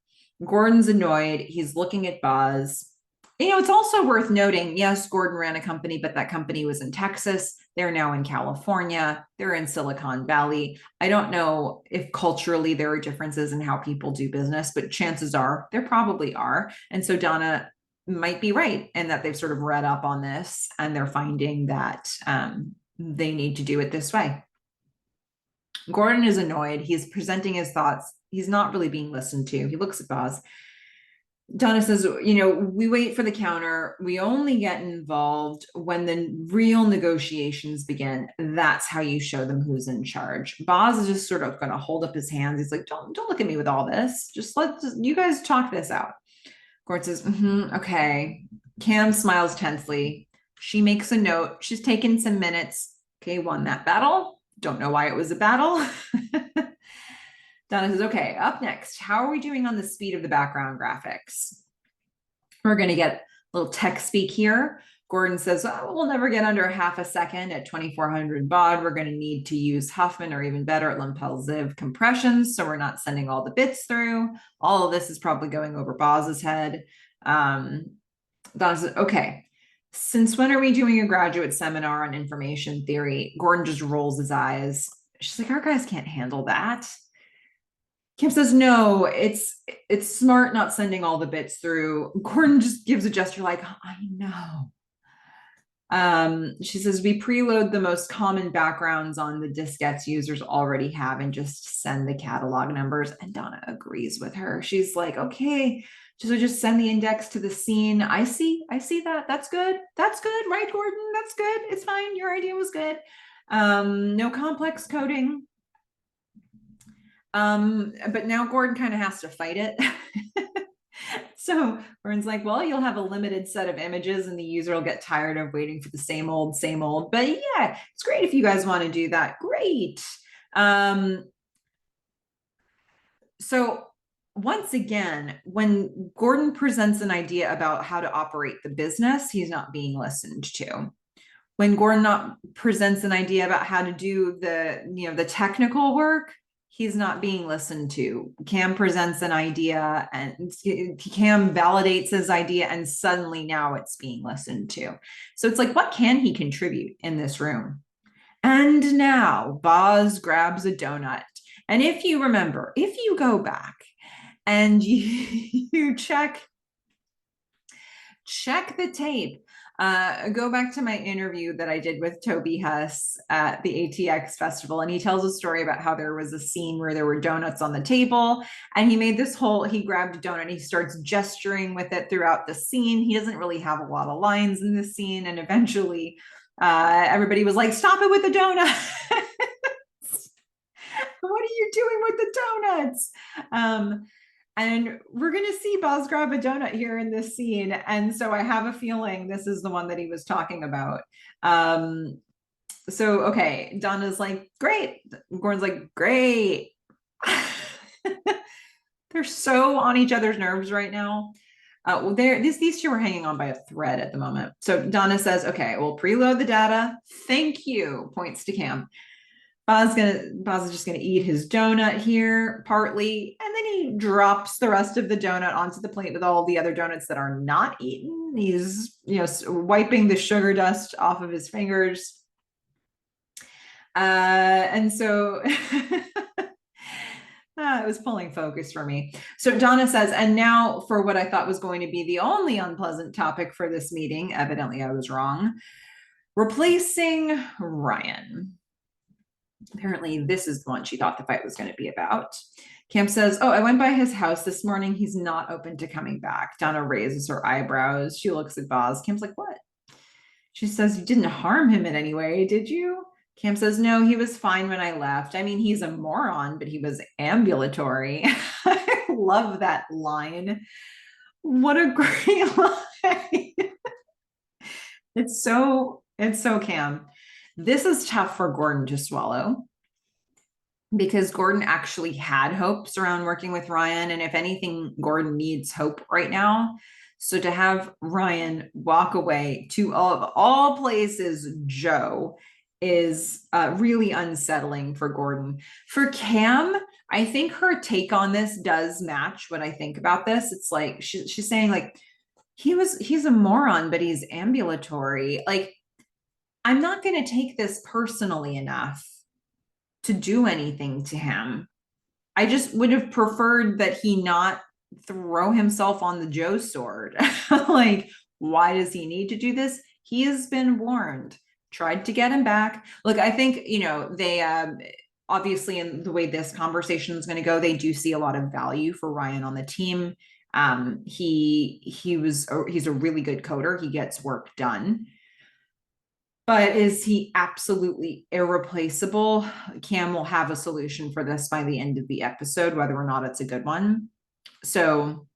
Gordon's annoyed. He's looking at Boz. It's also worth noting, yes, Gordon ran a company, but that company was in Texas. They're now in California. They're in Silicon Valley. I don't know if culturally there are differences in how people do business, but chances are there probably are. And so Donna might be right in that they've sort of read up on this and they're finding that they need to do it this way. Gordon is annoyed. He's presenting his thoughts. He's not really being listened to. He looks at Boz. Donna says, we wait for the counter. We only get involved when the real negotiations begin. That's how you show them who's in charge. Boz is just sort of going to hold up his hands. He's like, don't look at me with all this. Just you guys talk this out. Gordon says, okay. Cam smiles tensely. She makes a note. She's taken some minutes. Okay, won that battle. Don't know why it was a battle. Donna says, okay, up next, how are we doing on the speed of the background graphics? We're going to get a little tech speak here. Gordon says, we'll never get under half a second at 2400 baud. We're going to need to use Huffman or even better at Lempel Ziv compressions, so we're not sending all the bits through. All of this is probably going over Boz's head. Donna says, okay, since when are we doing a graduate seminar on information theory? Gordon just rolls his eyes. She's like, our guys can't handle that. Kim says, no, it's smart not sending all the bits through. Gordon just gives a gesture like, I know. She says, we preload the most common backgrounds on the diskettes users already have and just send the catalog numbers. And Donna agrees with her. She's like, okay, so just send the index to the scene. I see that. That's good. That's good, right, Gordon? That's good. It's fine. Your idea was good. No complex coding. But now Gordon kind of has to fight it. So Gordon's like, well, you'll have a limited set of images and the user will get tired of waiting for the same old. But yeah, it's great if you guys want to do that. Great. So once again, when Gordon presents an idea about how to operate the business, he's not being listened to. When Gordon presents an idea about how to do the technical work, he's not being listened to. Cam presents an idea and Cam validates his idea and suddenly now it's being listened to. So it's like, what can he contribute in this room? And now Boz grabs a donut And if you remember, if you go back and you check the tape, go back to my interview that I did with Toby Huss at the ATX festival, and he tells a story about how there was a scene where there were donuts on the table, and he grabbed a donut and he starts gesturing with it throughout the scene. He doesn't really have a lot of lines in this scene, and eventually everybody was like, stop it with the donut. What are you doing with the donuts? And we're going to see Boz grab a donut here in this scene. And so I have a feeling this is the one that he was talking about. So, okay, Donna's like, great. Gordon's like, great. They're so on each other's nerves right now. Well, these two are hanging on by a thread at the moment. So Donna says, okay, we'll preload the data. Thank you, points to Cam. Boz is just gonna eat his donut here partly, and then he drops the rest of the donut onto the plate with all the other donuts that are not eaten. He's wiping the sugar dust off of his fingers. And so it was pulling focus for me. So Donna says, and now for what I thought was going to be the only unpleasant topic for this meeting, evidently I was wrong, replacing Ryan. Apparently this is the one she thought the fight was going to be about. Cam says, oh, I went by his house this morning. He's not open to coming back. Donna raises her eyebrows. She looks at Boz. Cam's like, what? She says, you didn't harm him in any way, did you? Cam says, no, he was fine when I left. I mean, he's a moron, but he was ambulatory. I love that line. What a great line. It's so Cam. This is tough for Gordon to swallow because Gordon actually had hopes around working with Ryan. And if anything, Gordon needs hope right now. So to have Ryan walk away to, of all places, Joe, is really unsettling for Gordon. For Cam, I think her take on this does match what I think about this. It's like she's saying, like, he's a moron, but he's ambulatory. Like, I'm not going to take this personally enough to do anything to him. I just would have preferred that he not throw himself on the Joe sword. Like, why does he need to do this? He has been warned. Tried to get him back. Look, I think, they obviously, in the way this conversation is going to go, they do see a lot of value for Ryan on the team. He's a really good coder. He gets work done. But is he absolutely irreplaceable? Cam will have a solution for this by the end of the episode, whether or not it's a good one. So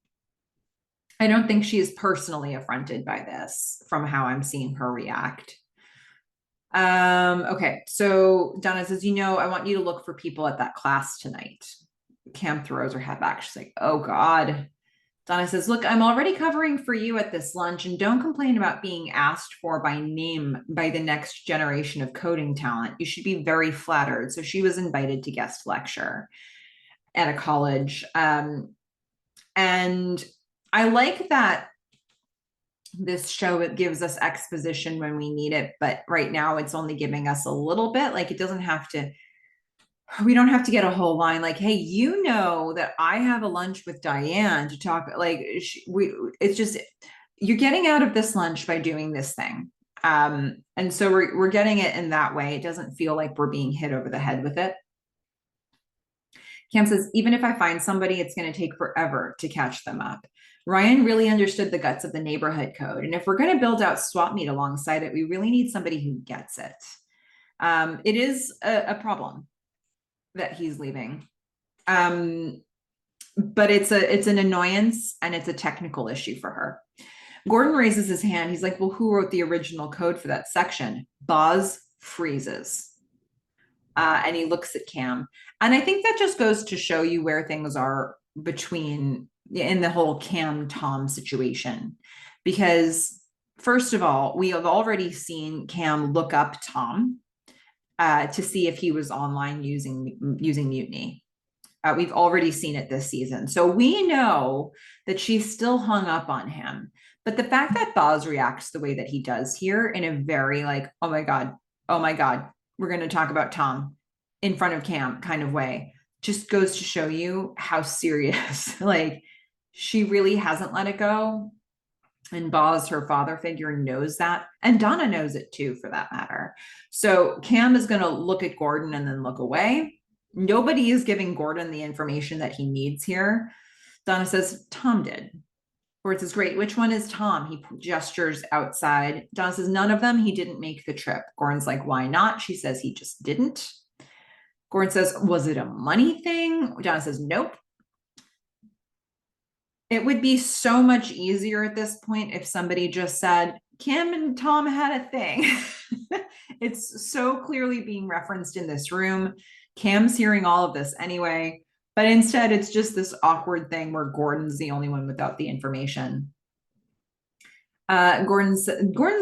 I don't think she is personally affronted by this from how I'm seeing her react. Okay, so Donna says, I want you to look for people at that class tonight. Cam throws her head back. She's like, oh God. Donna says, look, I'm already covering for you at this lunch, and don't complain about being asked for by name by the next generation of coding talent. You should be very flattered. So she was invited to guest lecture at a college. And I like that this show, it gives us exposition when we need it, but right now it's only giving us a little bit. Like, it doesn't have to, we don't have to get a whole line like, hey, that I have a lunch with Diane to talk, like, it's just, you're getting out of this lunch by doing this thing. And so we're getting it in that way. It doesn't feel like we're being hit over the head with it. Cam says, even if I find somebody, it's going to take forever to catch them up. Ryan really understood the guts of the neighborhood code. And if we're going to build out swap meet alongside it, we really need somebody who gets it. It is a problem that he's leaving. But it's an annoyance, and it's a technical issue for her. Gordon raises his hand. He's like, well, who wrote the original code for that section? Boz freezes. And he looks at Cam. And I think that just goes to show you where things are in the whole Cam-Tom situation. Because first of all, we have already seen Cam look up Tom to see if he was online using Mutiny. We've already seen it this season. So we know that she's still hung up on him. But the fact that Boz reacts the way that he does here, in a very like, oh my God, we're going to talk about Tom in front of Cam kind of way, just goes to show you how serious, like, she really hasn't let it go. And Boz, her father figure, knows that. And Donna knows it too, for that matter. So Cam is going to look at Gordon and then look away. Nobody is giving Gordon the information that he needs here. Donna says, Tom did. Gordon says, great. Which one is Tom? He gestures outside. Donna says, none of them. He didn't make the trip. Gordon's like, why not? She says, he just didn't. Gordon says, was it a money thing? Donna says, nope. It would be so much easier at this point if somebody just said, Kim and Tom had a thing. It's so clearly being referenced in this room. Cam's hearing all of this anyway, but instead it's just this awkward thing where Gordon's the only one without the information. Gordon's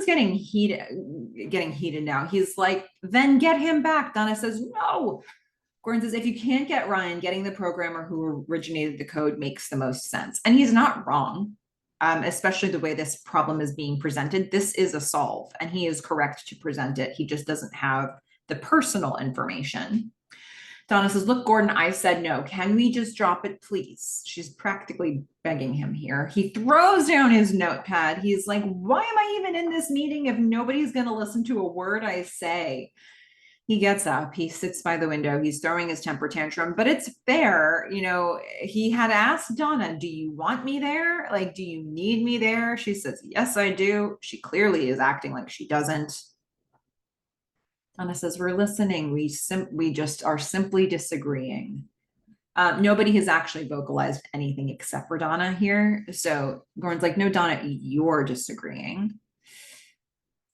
getting heated now. He's like, then get him back. Donna says, no. Gordon says, if you can't get Ryan, getting the programmer who originated the code makes the most sense. And he's not wrong, especially the way this problem is being presented. This is a solve, and he is correct to present it. He just doesn't have the personal information. Donna says, look, Gordon, I said no. Can we just drop it, please? She's practically begging him here. He throws down his notepad. He's like, why am I even in this meeting if nobody's going to listen to a word I say? He gets up, he sits by the window, he's throwing his temper tantrum, but it's fair. You know, he had asked Donna, do you want me there? Like, do you need me there? She says, yes, I do. She clearly is acting like she doesn't. Donna says, we're listening. We just are simply disagreeing. Nobody has actually vocalized anything except for Donna here. So Gordon's like, no, Donna, you're disagreeing.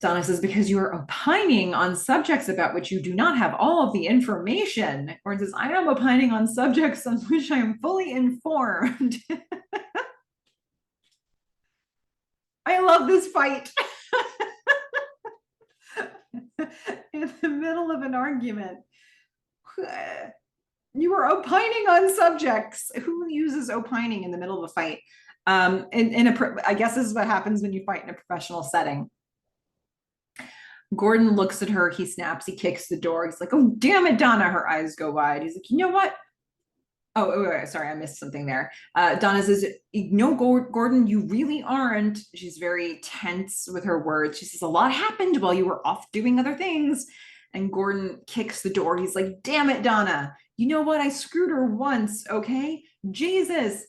Donna says, because you are opining on subjects about which you do not have all of the information. Gordon says, I am opining on subjects on which I am fully informed. I love this fight. In the middle of an argument. You are opining on subjects. Who uses opining in the middle of a fight? I guess this is what happens when you fight in a professional setting. Gordon looks at her, he snaps, he kicks the door. He's like, oh, damn it, Donna. Her eyes go wide. He's like, you know what? Oh, wait, sorry, I missed something there. Donna says, no, Gordon, you really aren't. She's very tense with her words. She says, a lot happened while you were off doing other things. And Gordon kicks the door. He's like, damn it, Donna. You know what? I screwed her once, okay? Jesus.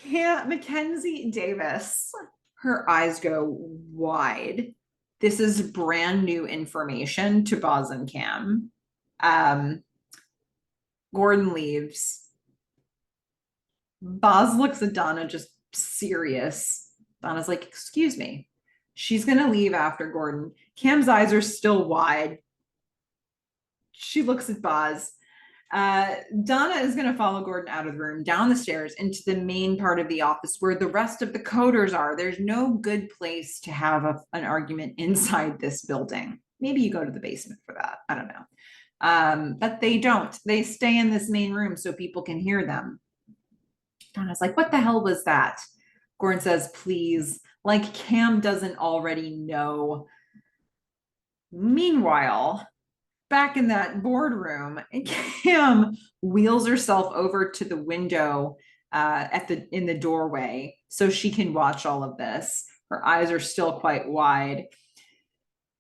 Can't Mackenzie Davis. Her eyes go wide. This is brand new information to Boz and Cam. Gordon leaves. Boz looks at Donna, just serious. Donna's like, excuse me. She's going to leave after Gordon. Cam's eyes are still wide. She looks at Boz. Donna is going to follow Gordon out of the room, down the stairs, into the main part of the office where the rest of the coders are. There's no good place to have an argument inside this building. Maybe you go to the basement for that. I don't know. But they don't. They stay in this main room so people can hear them. Donna's like, what the hell was that? Gordon says, please, like Cam doesn't already know. Meanwhile, back in that boardroom, Cam wheels herself over to the window in the doorway so she can watch all of this. Her eyes are still quite wide.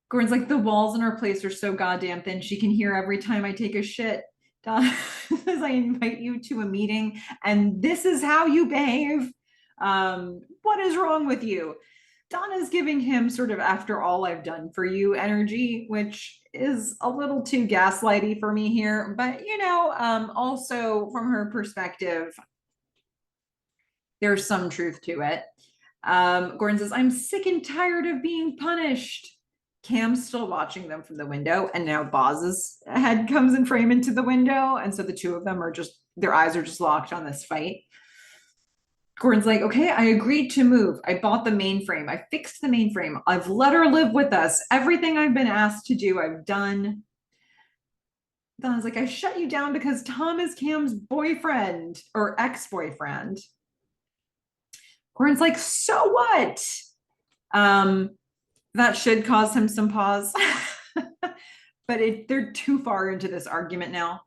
Gordon's like, the walls in her place are so goddamn thin. She can hear every time I take a shit. Donna says, I invite you to a meeting and this is how you behave. What is wrong with you? Donna's giving him sort of after all I've done for you energy, which is a little too gaslighty for me here. But, you know, also from her perspective, there's some truth to it. Gordon says, I'm sick and tired of being punished. Cam's still watching them from the window. And now Boz's head comes in frame into the window. And so the two of them are just, their eyes are just locked on this fight. Gordon's like, okay, I agreed to move. I bought the mainframe. I fixed the mainframe. I've let her live with us. Everything I've been asked to do, I've done. Donna's like, I shut you down because Tom is Cam's boyfriend or ex-boyfriend. Gordon's like, so what? That should cause him some pause. But they're too far into this argument now.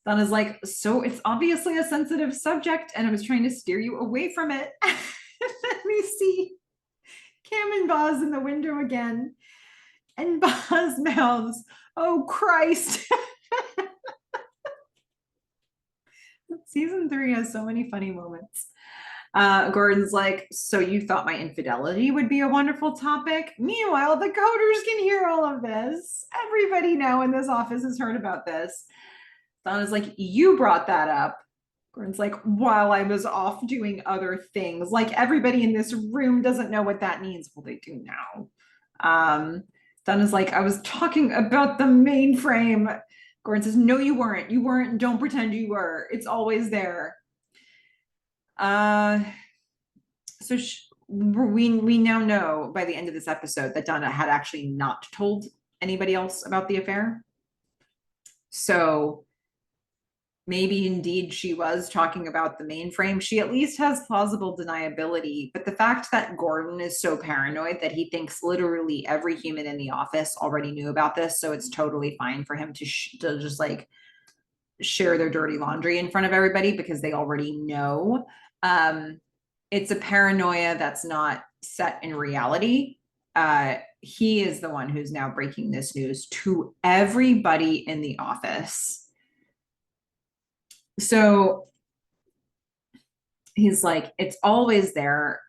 Donna's like, so it's obviously a sensitive subject, and I was trying to steer you away from it. And then we see Cam and Boz in the window again. And Boz mouths, oh Christ. Season 3 has so many funny moments. Gordon's like, so you thought my infidelity would be a wonderful topic? Meanwhile, the coders can hear all of this. Everybody now in this office has heard about this. Donna's like, you brought that up. Gordon's like, while I was off doing other things. Like, everybody in this room doesn't know what that means. Well, they do now. Donna's like, I was talking about the mainframe. Gordon says, no, you weren't. You weren't. Don't pretend you were. It's always there. So we now know by the end of this episode that Donna had actually not told anybody else about the affair. So maybe indeed she was talking about the mainframe. She at least has plausible deniability. But the fact that Gordon is so paranoid that he thinks literally every human in the office already knew about this, so it's totally fine for him to just like share their dirty laundry in front of everybody because they already know. It's a paranoia that's not set in reality. He is the one who's now breaking this news to everybody in the office. So he's like, it's always there.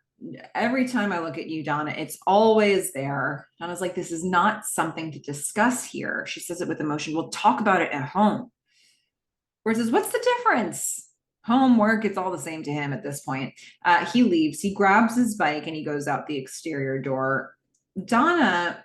Every time I look at you, Donna, it's always there. Donna's like, this is not something to discuss here. She says it with emotion. We'll talk about it at home. Where it says, what's the difference? Homework, it's all the same to him at this point. He leaves, he grabs his bike and he goes out the exterior door. Donna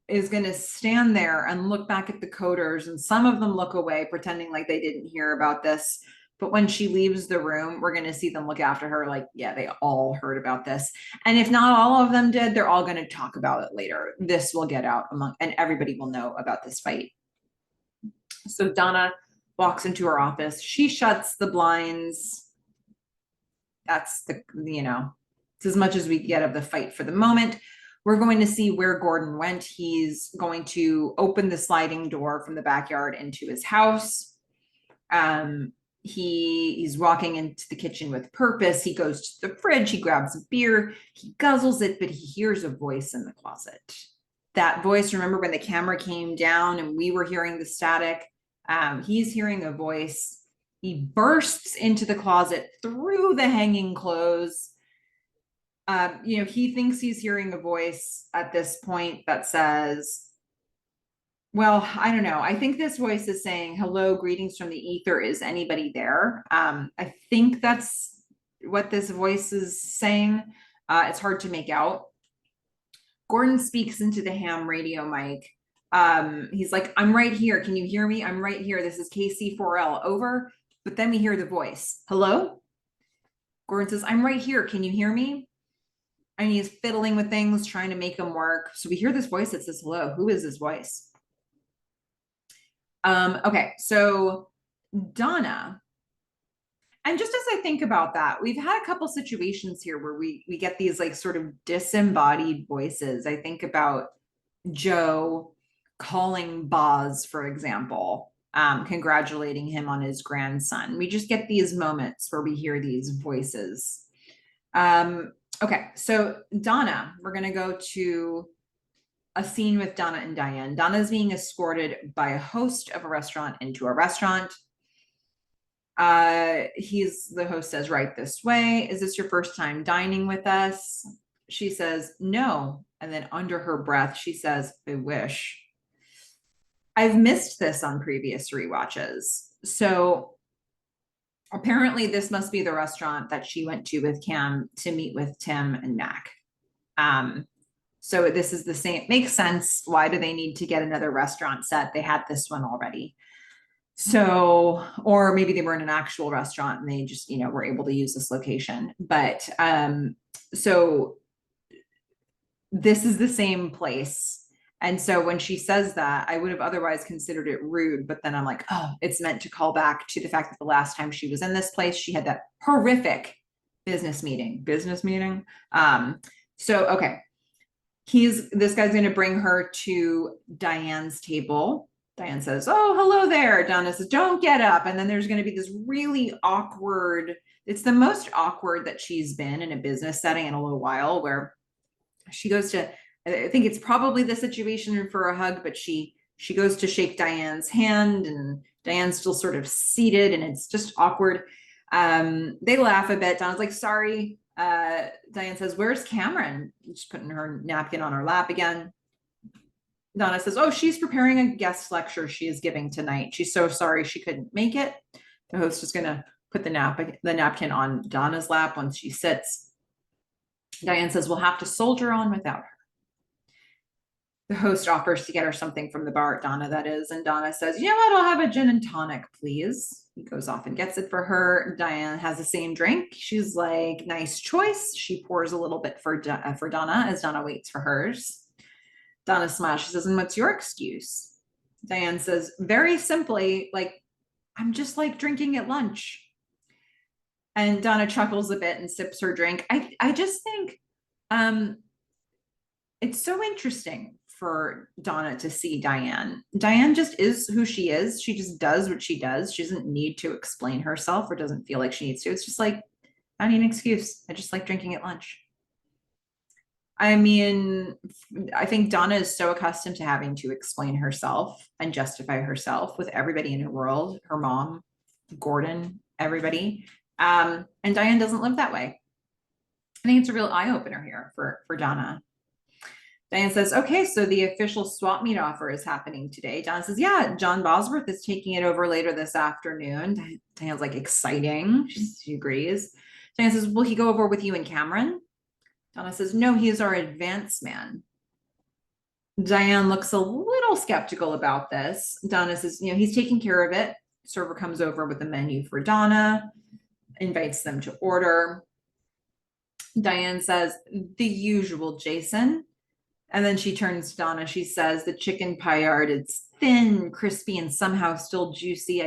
is going to stand there and look back at the coders, and some of them look away, pretending like they didn't hear about this. But when she leaves the room, we're going to see them look after her like, yeah, they all heard about this. And if not all of them did, they're all going to talk about it later. This will get out and everybody will know about this fight. So Donna walks into her office. She shuts the blinds. That's it's as much as we get of the fight for the moment. We're going to see where Gordon went. He's going to open the sliding door from the backyard into his house. He's walking into the kitchen with purpose. He goes to the fridge, he grabs a beer, he guzzles it, but he hears a voice in the closet. That voice, remember when the camera came down and we were hearing the static? He's hearing a voice. He bursts into the closet through the hanging clothes. He thinks he's hearing a voice at this point that says, well, I don't know. I think this voice is saying, hello, greetings from the ether. Is anybody there? I think that's what this voice is saying. It's hard to make out. Gordon speaks into the ham radio mic. He's like, I'm right here. Can you hear me? I'm right here. This is KC4L. Over. But then we hear the voice. Hello? Gordon says, I'm right here. Can you hear me? And he's fiddling with things, trying to make them work. So we hear this voice that says, hello. Who is this voice? Okay, so Donna, and just as I think about that, we've had a couple situations here where we get these like sort of disembodied voices. I think about Joe calling Boz, for example, congratulating him on his grandson. We just get these moments where we hear these voices. Okay, so Donna, we're going to go to a scene with Donna and Diane. Donna's being escorted by a host of a restaurant into a restaurant. The host says, right this way. Is this your first time dining with us? She says, no. And then under her breath, she says, I wish. I've missed this on previous rewatches. So apparently this must be the restaurant that she went to with Cam to meet with Tim and Mac. So this is the same. It makes sense. Why do they need to get another restaurant set? They had this one already. So, or maybe they were in an actual restaurant and they just, were able to use this location. But so this is the same place. And so when she says that, I would have otherwise considered it rude. But then I'm like, oh, it's meant to call back to the fact that the last time she was in this place, she had that horrific business meeting. So, okay. This guy's going to bring her to Diane's table. Diane says, "Oh, hello there." Donna says, "Don't get up." And then there's going to be this really awkward, it's the most awkward that she's been in a business setting in a little while, where she goes to, I think it's probably the situation for a hug, but she goes to shake Diane's hand, and Diane's still sort of seated, and it's just awkward. They laugh a bit. Donna's like, "Sorry." Diane says, "Where's Cameron?" She's putting her napkin on her lap again. Donna says, "Oh, she's preparing a guest lecture she is giving tonight. She's so sorry she couldn't make it." The host is going to put the napkin on Donna's lap once she sits. Diane says, "We'll have to soldier on without her." The host offers to get her something from the bar, Donna, that is, and Donna says, "You know what? I'll have a gin and tonic, please." He goes off and gets it for her. Diane has the same drink. She's like, "Nice choice." She pours a little bit for Donna as Donna waits for hers. Donna smiles. She says, "And what's your excuse?" Diane says, very simply, like, "I'm just like drinking at lunch." And Donna chuckles a bit and sips her drink. I just think it's so interesting for Donna to see Diane. Diane just is who she is. She just does what she does. She doesn't need to explain herself, or doesn't feel like she needs to. It's just like, I need an excuse. I just like drinking at lunch. I mean, I think Donna is so accustomed to having to explain herself and justify herself with everybody in her world, her mom, Gordon, everybody. And Diane doesn't live that way. I think it's a real eye opener here for Donna. Diane says, "Okay, so the official swap meet offer is happening today." Donna says, "Yeah, John Bosworth is taking it over later this afternoon." Diane's like, "Exciting." She agrees. Diane says, "Will he go over with you and Cameron?" Donna says, "No, he is our advance man." Diane looks a little skeptical about this. Donna says, "He's taking care of it." Server comes over with a menu for Donna, invites them to order. Diane says, "The usual, Jason." And then she turns to Donna. She says, "The chicken paillard, it's thin, crispy, and somehow still juicy.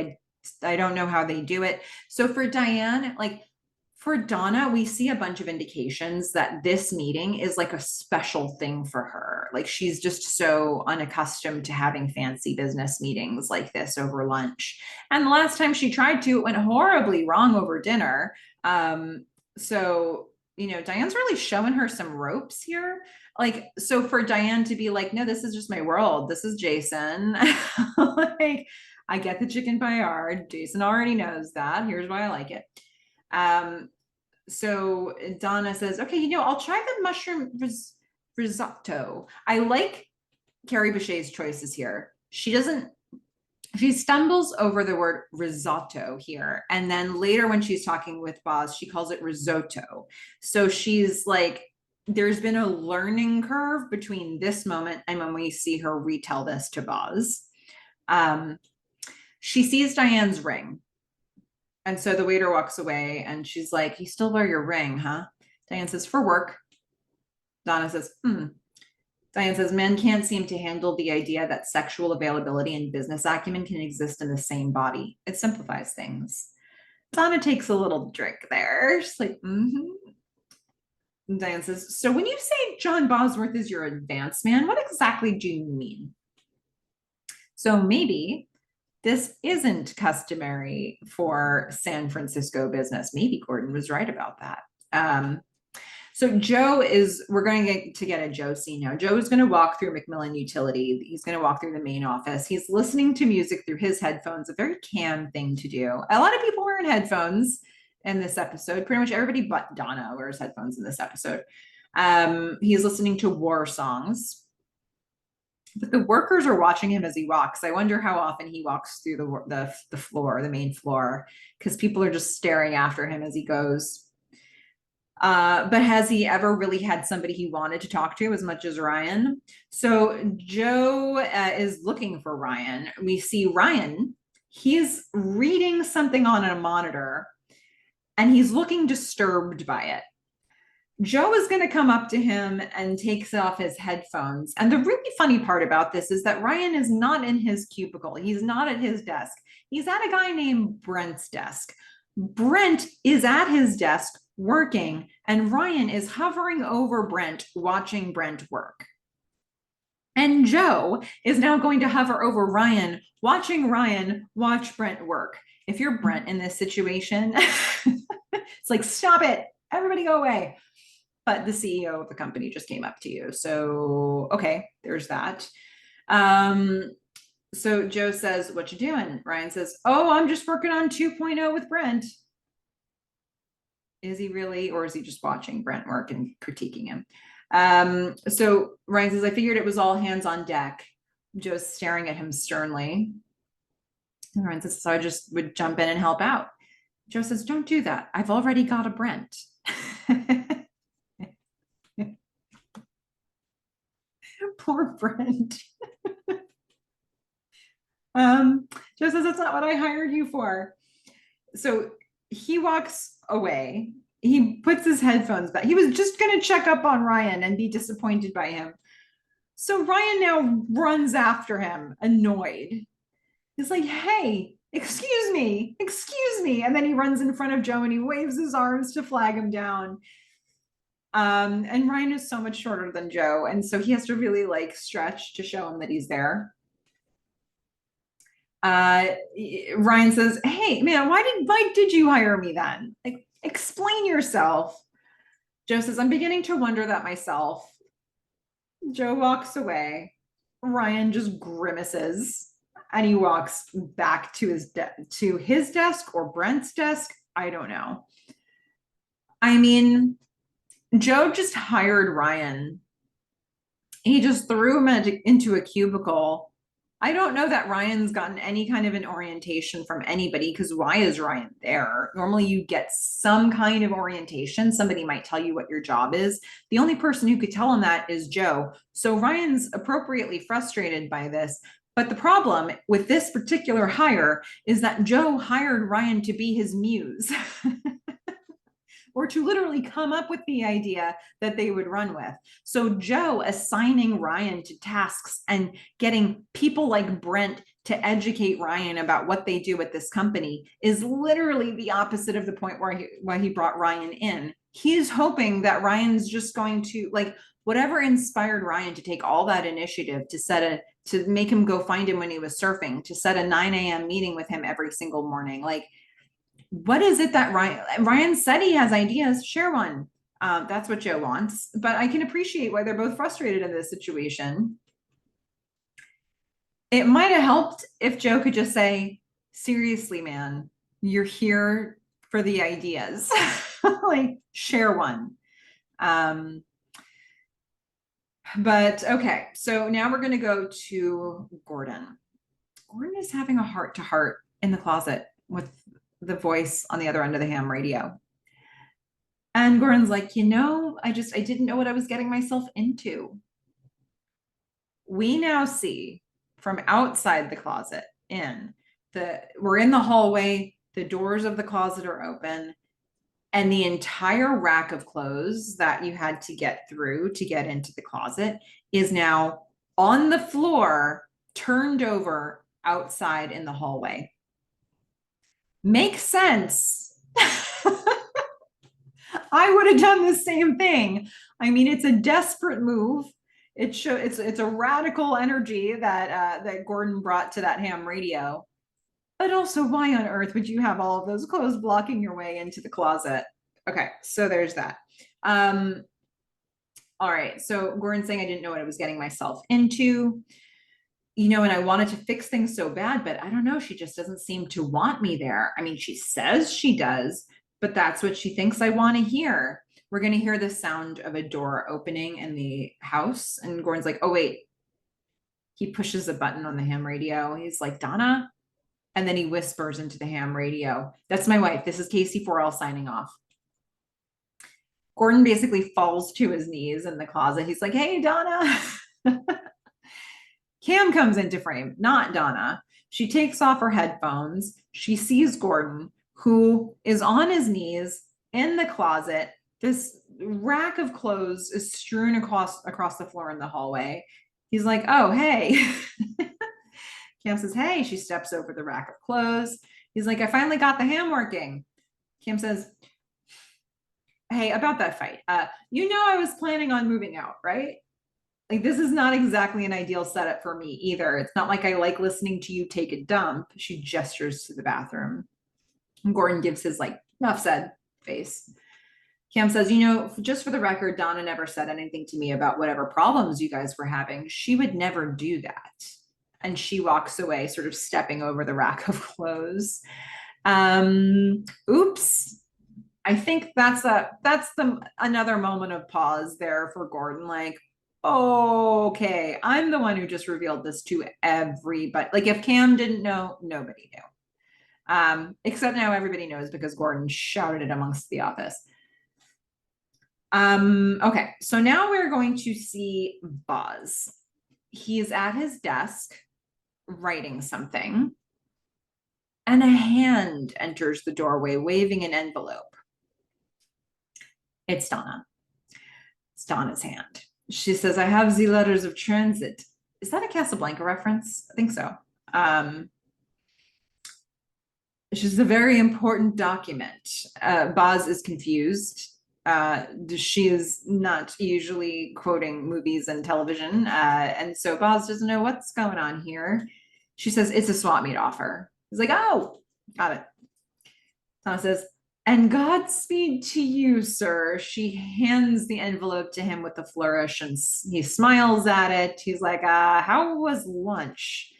I don't know how they do it." So for Diane, like, for Donna, we see a bunch of indications that this meeting is like a special thing for her. Like, she's just so unaccustomed to having fancy business meetings like this over lunch. And the last time she tried to, it went horribly wrong over dinner. So, Diane's really showing her some ropes here. Like, so for Diane to be like, "No, this is just my world. This is Jason." Like, "I get the chicken paillard. Jason already knows that. Here's why I like it." So Donna says, "Okay, I'll try the mushroom risotto." I like Carrie Bechet's choices here. She stumbles over the word risotto here. And then later when she's talking with Boz, she calls it risotto. So she's like, there's been a learning curve between this moment and when we see her retell this to Boz. She sees Diane's ring. And so the waiter walks away and she's like, "You still wear your ring, huh?" Diane says, "For work." Donna says, Diane says, "Men can't seem to handle the idea that sexual availability and business acumen can exist in the same body. It simplifies things." Donna takes a little drink there. She's like, Diane says, "So when you say John Bosworth is your advance man, what exactly do you mean?" So maybe this isn't customary for San Francisco business. Maybe Gordon was right about that. So we're going to get a Joe scene now. Joe is going to walk through Macmillan Utility. He's going to walk through the main office. He's listening to music through his headphones, a very Cam thing to do. A lot of people wearing headphones in this episode. Pretty much everybody but Donna wears headphones in this episode. He's listening to war songs. But the workers are watching him as he walks. I wonder how often he walks through the floor, the main floor, because people are just staring after him as he goes. But has he ever really had somebody he wanted to talk to as much as Ryan? So Joe is looking for Ryan. We see Ryan. He's reading something on a monitor, and he's looking disturbed by it. Joe is going to come up to him and takes off his headphones. And the really funny part about this is that Ryan is not in his cubicle. He's not at his desk. He's at a guy named Brent's desk. Brent is at his desk working, and Ryan is hovering over Brent, watching Brent work. And Joe is now going to hover over Ryan, watching Ryan watch Brent work. If you're Brent in this situation, it's like, stop it, everybody go away. But the CEO of the company just came up to you. So, okay, there's that. So Joe says, what you doing? Ryan says, oh, I'm just working on 2.0 with Brent. Is he really, or is he just watching Brent work and critiquing him? So Ryan says, I figured it was all hands on deck. Joe's staring at him sternly. And Ryan says, so I just would jump in and help out. Joe says, don't do that. I've already got a Brent. Poor Brent. Joe says, that's not what I hired you for. So he walks away. He puts his headphones back. He was just going to check up on Ryan and be disappointed by him. So Ryan now runs after him, annoyed. He's like, hey, excuse me. And then he runs in front of Joe and he waves his arms to flag him down. And Ryan is so much shorter than Joe. And so he has to really like stretch to show him that he's there. Ryan says, hey man, why did you hire me then? Like, explain yourself. Joe says, I'm beginning to wonder that myself. Joe walks away. Ryan just grimaces and he walks back to his desk or Brent's desk. I don't know. I mean, Joe just hired Ryan. He just threw him into a cubicle. I don't know that Ryan's gotten any kind of an orientation from anybody, because why is Ryan there? Normally you get some kind of orientation. Somebody might tell you what your job is. The only person who could tell him that is Joe. So Ryan's appropriately frustrated by this. But the problem with this particular hire is that Joe hired Ryan to be his muse. Or to literally come up with the idea that they would run with. So Joe assigning Ryan to tasks and getting people like Brent to educate Ryan about what they do at this company is literally the opposite of the point why he brought Ryan in. He's hoping that Ryan's just going to, like, whatever inspired Ryan to take all that initiative to make him go find him when he was surfing, to set a 9 a.m. meeting with him every single morning. Like, what is it that Ryan said he has ideas? Share one. That's what Joe wants, but I can appreciate why they're both frustrated in this situation. It might have helped if Joe could just say, seriously, man, you're here for the ideas. Like, share one. But okay, so now we're going to go to Gordon. Gordon is having a heart-to-heart in the closet with the voice on the other end of the ham radio. And Gordon's like, I didn't know what I was getting myself into. We now see from outside the closet we're in the hallway, the doors of the closet are open, and the entire rack of clothes that you had to get through to get into the closet is now on the floor, turned over outside in the hallway. Makes sense. I would have done the same thing. I mean, it's a desperate move. It's a radical energy that Gordon brought to that ham radio. But also, why on earth would you have all of those clothes blocking your way into the closet? Okay, so there's that. All right, so Gordon's saying I didn't know what I was getting myself into. And I wanted to fix things so bad, but I don't know. She just doesn't seem to want me there. I mean, she says she does, but that's what she thinks I want to hear. We're going to hear the sound of a door opening in the house. And Gordon's like, oh, wait. He pushes a button on the ham radio. He's like, Donna. And then he whispers into the ham radio, that's my wife. This is Casey Forel signing off. Gordon basically falls to his knees in the closet. He's like, hey, Donna. Cam comes into frame, not Donna. She takes off her headphones. She sees Gordon, who is on his knees in the closet. This rack of clothes is strewn across the floor in the hallway. He's like, oh, hey. Cam says, hey. She steps over the rack of clothes. He's like, I finally got the ham working. Cam says, hey, about that fight. I was planning on moving out, right? Like, this is not exactly an ideal setup for me either. It's not like I like listening to you take a dump. She gestures to the bathroom. And Gordon gives his like, enough said face. Cam says, just for the record, Donna never said anything to me about whatever problems you guys were having. She would never do that. And she walks away, sort of stepping over the rack of clothes. Oops. I think that's another moment of pause there for Gordon. Like, okay, I'm the one who just revealed this to everybody. Like, if Cam didn't know, nobody knew. Except now everybody knows because Gordon shouted it amongst the office. Okay, so now we're going to see Boz. He's at his desk writing something, and a hand enters the doorway waving an envelope. It's Donna. It's Donna's hand. She says, I have the letters of transit. Is that a Casablanca reference? I think so. She's a very important document. Boz is confused. She is not usually quoting movies and television. And so Boz doesn't know what's going on here. She says, it's a swap meet offer. He's like, oh, got it. Donna says, and Godspeed to you, sir. She hands the envelope to him with a flourish and he smiles at it. He's like, how was lunch?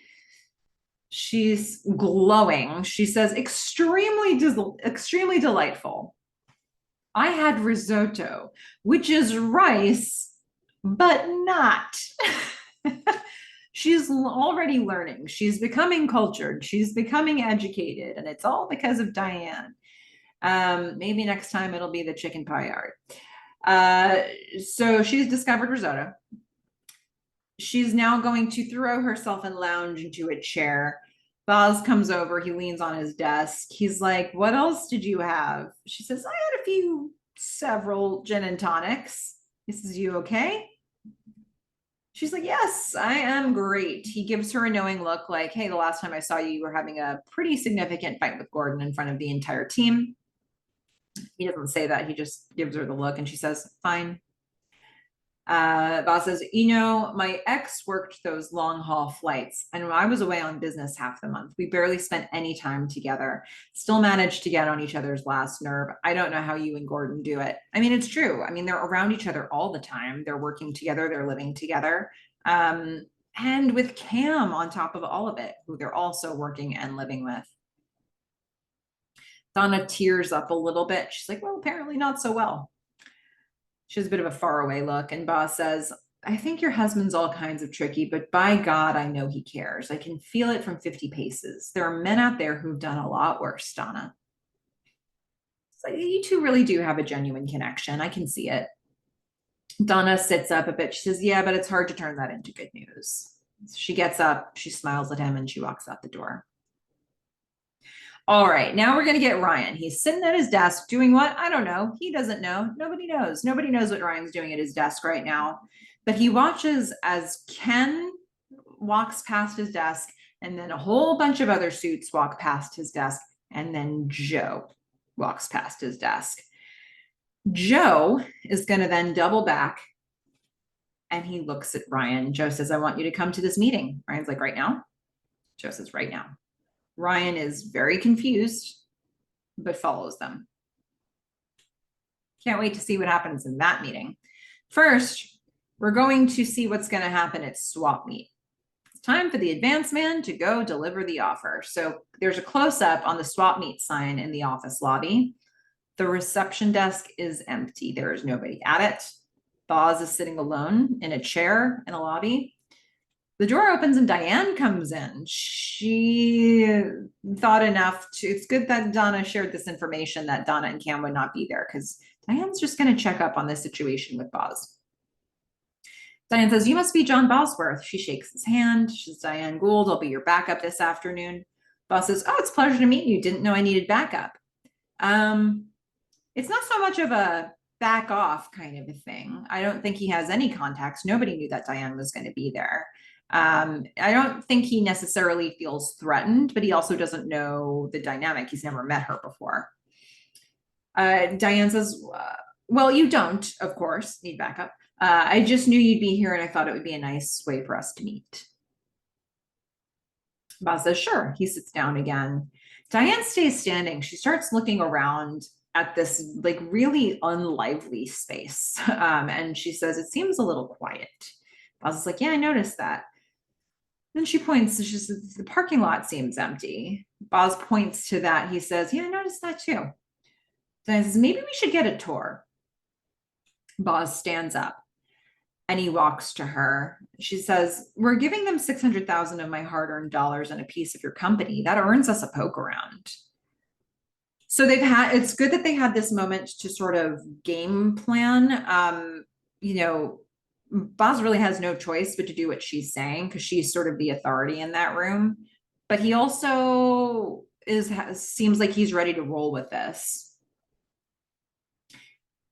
She's glowing. She says, extremely delightful. I had risotto, which is rice, but not. She's already learning. She's becoming cultured. She's becoming educated. And it's all because of Diane. Maybe next time it'll be the chicken pie art. So she's discovered risotto. She's now going to throw herself and lounge into a chair. Boz comes over. He leans on his desk. He's like, what else did you have? She says, I had several gin and tonics. He says, you okay? She's like, yes, I am great. He gives her a knowing look like, hey, the last time I saw you, you were having a pretty significant fight with Gordon in front of the entire team. He doesn't say that. He just gives her the look and she says, fine. Boz says, my ex worked those long haul flights and I was away on business half the month. We barely spent any time together, still managed to get on each other's last nerve. I don't know how you and Gordon do it. I mean, it's true. I mean, they're around each other all the time. They're working together. They're living together. And with Cam on top of all of it, who they're also working and living with. Donna tears up a little bit. She's like, well, apparently not so well. She has a bit of a faraway look, and Boz says, I think your husband's all kinds of tricky, but by God, I know he cares. I can feel it from 50 paces. There are men out there who've done a lot worse, Donna. So you two really do have a genuine connection. I can see it. Donna sits up a bit. She says, yeah, but it's hard to turn that into good news. She gets up, she smiles at him, and she walks out the door. All right, now we're going to get Ryan. He's sitting at his desk doing what? I don't know. He doesn't know. Nobody knows. Nobody knows what Ryan's doing at his desk right now. But he watches as Ken walks past his desk, and then a whole bunch of other suits walk past his desk, and then Joe walks past his desk. Joe is going to then double back, and he looks at Ryan. Joe says, I want you to come to this meeting. Ryan's like, right now? Joe says, right now. Ryan is very confused, but follows them. Can't wait to see what happens in that meeting. First, we're going to see what's going to happen at swap meet. It's time for the advance man to go deliver the offer. So there's a close-up on the swap meet sign in the office lobby. The reception desk is empty. There is nobody at it. Boz is sitting alone in a chair in a lobby. The door opens and Diane comes in. She thought enough to, it's good that Donna shared this information that Donna and Cam would not be there because Diane's just going to check up on this situation with Boz. Diane says, you must be John Bosworth. She shakes his hand. She's Diane Gould. I'll be your backup this afternoon. Boz says, oh, it's a pleasure to meet you. Didn't know I needed backup. It's not so much of a back off kind of a thing. I don't think he has any contacts. Nobody knew that Diane was going to be there. I don't think he necessarily feels threatened, but he also doesn't know the dynamic. He's never met her before. Diane says, well, you don't, of course, need backup. I just knew you'd be here and I thought it would be a nice way for us to meet. Boz says, sure. He sits down again. Diane stays standing. She starts looking around at this like really unlively space. And she says, it seems a little quiet. Boz is like, yeah, I noticed that. Then she points, she says, the parking lot seems empty. Boz points to that. He says, yeah, I noticed that too. Diane says, maybe we should get a tour. Boz stands up and he walks to her. She says, we're giving them 600,000 of my hard-earned dollars and a piece of your company. That earns us a poke around. So it's good that they had this moment to sort of game plan. Boz really has no choice but to do what she's saying because she's sort of the authority in that room. But he also seems like he's ready to roll with this.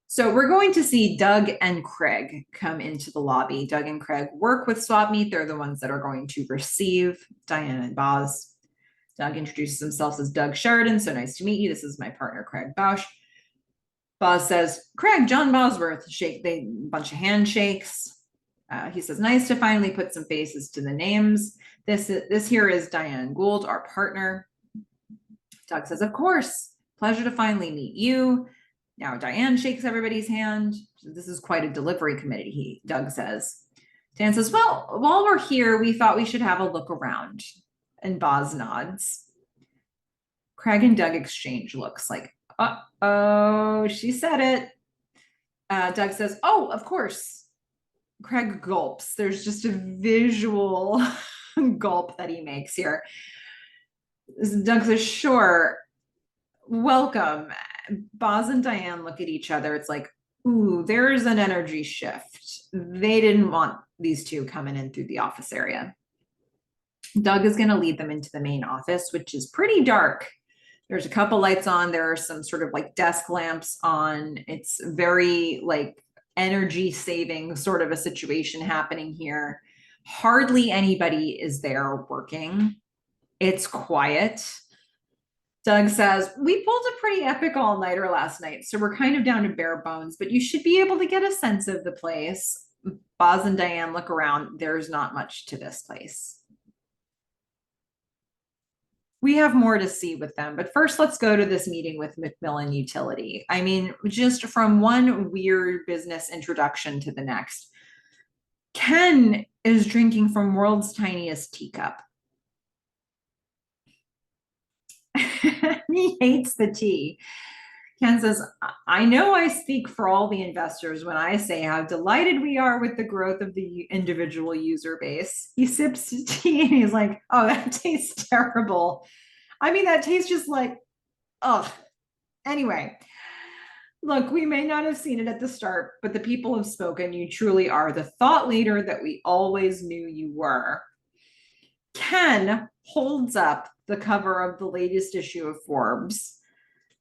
So we're going to see Doug and Craig come into the lobby. Doug and Craig work with Swap Meet. They're the ones that are going to receive Diane and Boz. Doug introduces himself as Doug Sheridan. So nice to meet you. This is my partner, Craig Bausch. Boz says, Craig, John Bosworth. A bunch of handshakes. He says, nice to finally put some faces to the names. This here is Diane Gould, our partner. Doug says, of course. Pleasure to finally meet you. Now Diane shakes everybody's hand. This is quite a delivery committee, Doug says. Dan says, well, while we're here, we thought we should have a look around. And Boz nods. Craig and Doug exchange looks like, uh-oh, she said it. Doug says, oh, of course. Craig gulps. There's just a visual gulp that he makes here. Doug says, sure, welcome. Boz and Diane look at each other. It's like, ooh, there's an energy shift. They didn't want these two coming in through the office area. Doug is going to lead them into the main office, which is pretty dark. There's a couple lights on. There are some sort of like desk lamps on. It's very like energy saving sort of a situation happening here. Hardly anybody is there working. It's quiet. Doug says, we pulled a pretty epic all-nighter last night, so we're kind of down to bare bones, but you should be able to get a sense of the place. Boz and Diane look around. There's not much to this place. We have more to see with them, but first let's go to this meeting with Macmillan Utility. I mean, just from one weird business introduction to the next. Ken is drinking from world's tiniest teacup. He hates the tea. Ken says, I know I speak for all the investors when I say how delighted we are with the growth of the individual user base. He sips tea and he's like, oh, that tastes terrible. I mean, that tastes just like, ugh. Anyway, look, we may not have seen it at the start, but the people have spoken. You truly are the thought leader that we always knew you were. Ken holds up the cover of the latest issue of Forbes,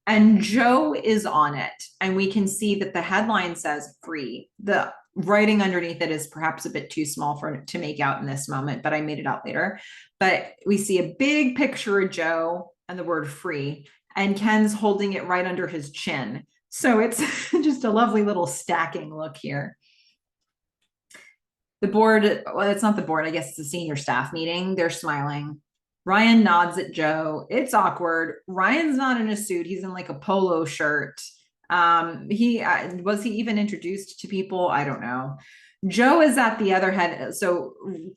and Joe is on it. And we can see that the headline says free. The writing underneath it is perhaps a bit too small to make out in this moment, but I made it out later. But we see a big picture of Joe and the word free, and Ken's holding it right under his chin. So it's just a lovely little stacking look here. The board, well, it's not the board, I guess it's a senior staff meeting. They're smiling. Ryan nods at Joe. It's awkward. Ryan's not in a suit. He's in like a polo shirt. Was he even introduced to people? I don't know. Joe is at the other head. So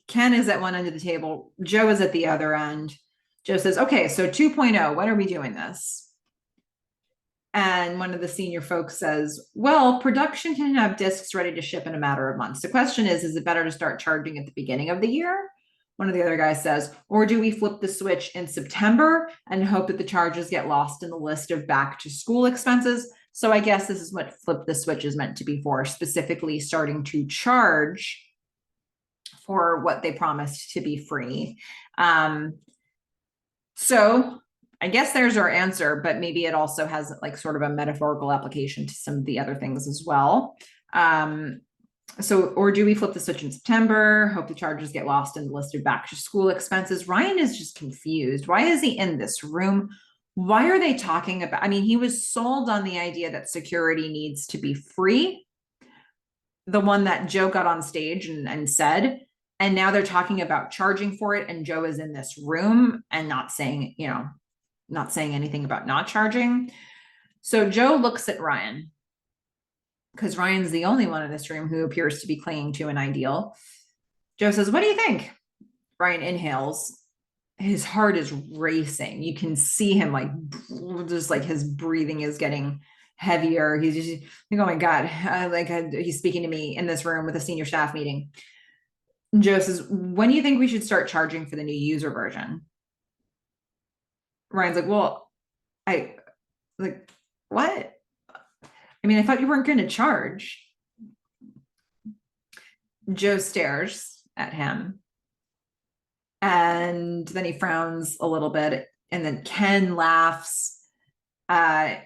Ken is at one end of the table. Joe is at the other end. Joe says, okay, so 2.0, when are we doing this? And one of the senior folks says, well, production can have discs ready to ship in a matter of months. The question is it better to start charging at the beginning of the year? One of the other guys says, or do we flip the switch in September and hope that the charges get lost in the list of back to school expenses? So I guess this is what flip the switch is meant to be for, specifically starting to charge for what they promised to be free. So I guess there's our answer, but maybe it also has like sort of a metaphorical application to some of the other things as well. Or do we flip the switch in September? Hope the charges get lost in the list of back to school expenses. Ryan is just confused. Why is he in this room? Why are they talking about, I mean, he was sold on the idea that security needs to be free. the one that Joe got on stage and said, and now they're talking about charging for it, and Joe is in this room and not saying, not saying anything about not charging. So Joe looks at Ryan, because Ryan's the only one in this room who appears to be clinging to an ideal. Joe says, "What do you think?" Ryan inhales. His heart is racing. You can see him like, just like his breathing is getting heavier. He's just like, oh my God, he's speaking to me in this room with a senior staff meeting. Joe says, "When do you think we should start charging for the new user version?" Ryan's like, "Well, what? I mean, I thought you weren't going to charge." Joe stares at him, and then he frowns a little bit, and then Ken laughs. I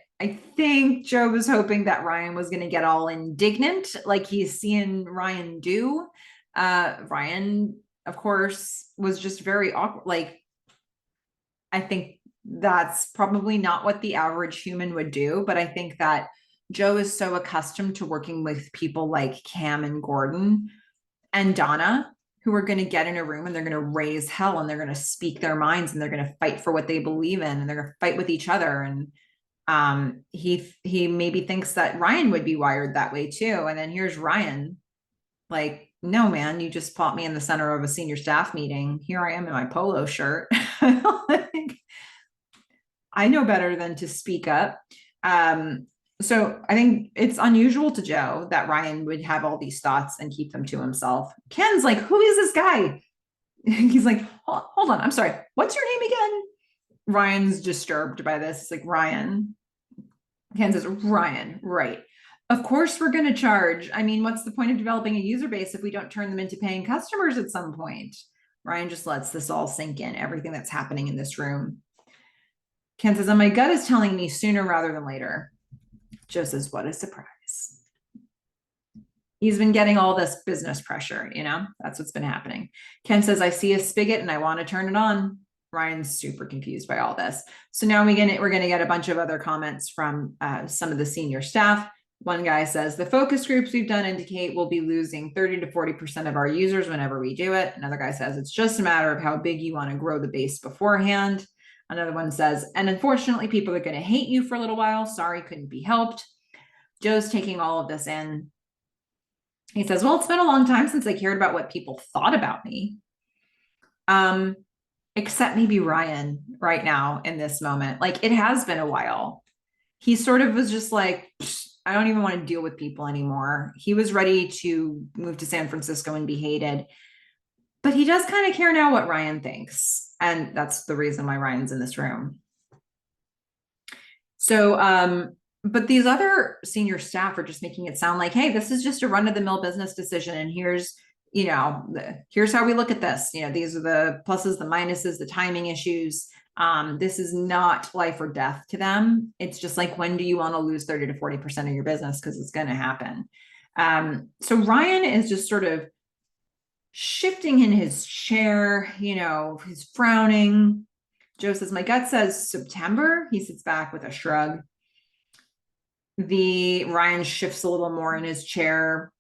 think Joe was hoping that Ryan was going to get all indignant, like he's seeing Ryan do. Ryan, of course, was just very awkward. Like, I think that's probably not what the average human would do, but I think that Joe is so accustomed to working with people like Cam and Gordon and Donna, who are going to get in a room and they're going to raise hell, and they're going to speak their minds, and they're going to fight for what they believe in, and they're going to fight with each other. And he maybe thinks that Ryan would be wired that way too. And then here's Ryan, like, "No, man, you just popped me in the center of a senior staff meeting. Here I am in my polo shirt." I know better than to speak up. So I think it's unusual to Joe that Ryan would have all these thoughts and keep them to himself. Ken's like, "Who is this guy?" He's like, hold on, I'm sorry, what's your name again?" Ryan's disturbed by this. It's like, "Ryan." Ken says, "Ryan, right. Of course we're going to charge. I mean, what's the point of developing a user base if we don't turn them into paying customers at some point?" Ryan just lets this all sink in, everything that's happening in this room. Ken says, "And my gut is telling me sooner rather than later." Joe says, "What a surprise." He's been getting all this business pressure, that's what's been happening. Ken says, "I see a spigot and I want to turn it on." Ryan's super confused by all this. So now we're going to get a bunch of other comments from some of the senior staff. One guy says, "The focus groups we've done indicate we'll be losing 30 to 40% of our users whenever we do it." Another guy says, "It's just a matter of how big you want to grow the base beforehand." Another one says, "And unfortunately, people are going to hate you for a little while. Sorry, couldn't be helped." Joe's taking all of this in. He says, "Well, it's been a long time since I cared about what people thought about me. Except maybe Ryan right now in this moment. Like, it has been a while. He sort of was just like, I don't even want to deal with people anymore." He was ready to move to San Francisco and be hated. But he does kind of care now what Ryan thinks. And that's the reason why Ryan's in this room. So, but these other senior staff are just making it sound like, hey, this is just a run-of-the-mill business decision. And here's how we look at this. These are the pluses, the minuses, the timing issues. This is not life or death to them. It's just like, when do you want to lose 30 to 40% of your business? Because it's going to happen. So Ryan is just sort of shifting in his chair, he's frowning. Joe says, "My gut says September." He sits back with a shrug. Ryan shifts a little more in his chair.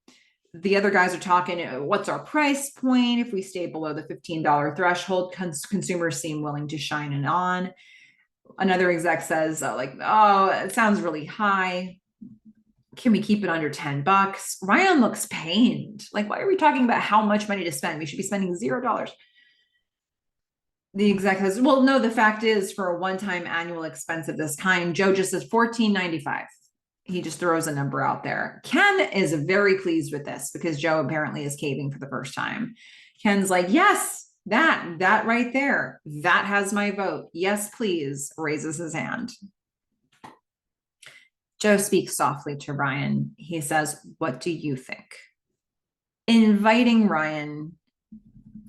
The other guys are talking, what's our price point? If we stay below the $15 threshold, consumers seem willing to shine it on. Another exec says, oh, it sounds really high. Can we keep it under $10? Ryan looks pained. Like, why are we talking about how much money to spend? We should be spending $0. The exec says, well, no, the fact is, for a one-time annual expense of this kind, Joe just says $14.95. He just throws a number out there. Ken is very pleased with this because Joe apparently is caving for the first time. Ken's like, yes, that right there, that has my vote. Yes, please, raises his hand. Joe speaks softly to Ryan. He says, what do you think? Inviting Ryan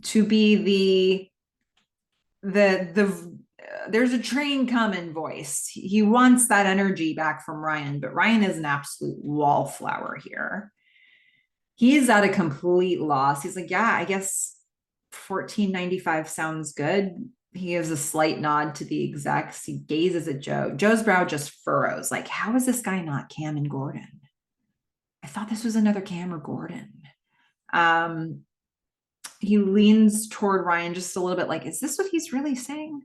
to be there's a train coming voice. He wants that energy back from Ryan, but Ryan is an absolute wallflower here. He's at a complete loss. He's like, yeah, I guess $14.95 sounds good. He gives a slight nod to the execs. He gazes at Joe. Joe's brow just furrows. Like, how is this guy not Cam and Gordon? I thought this was another Cam or Gordon. He leans toward Ryan just a little bit like, is this what he's really saying?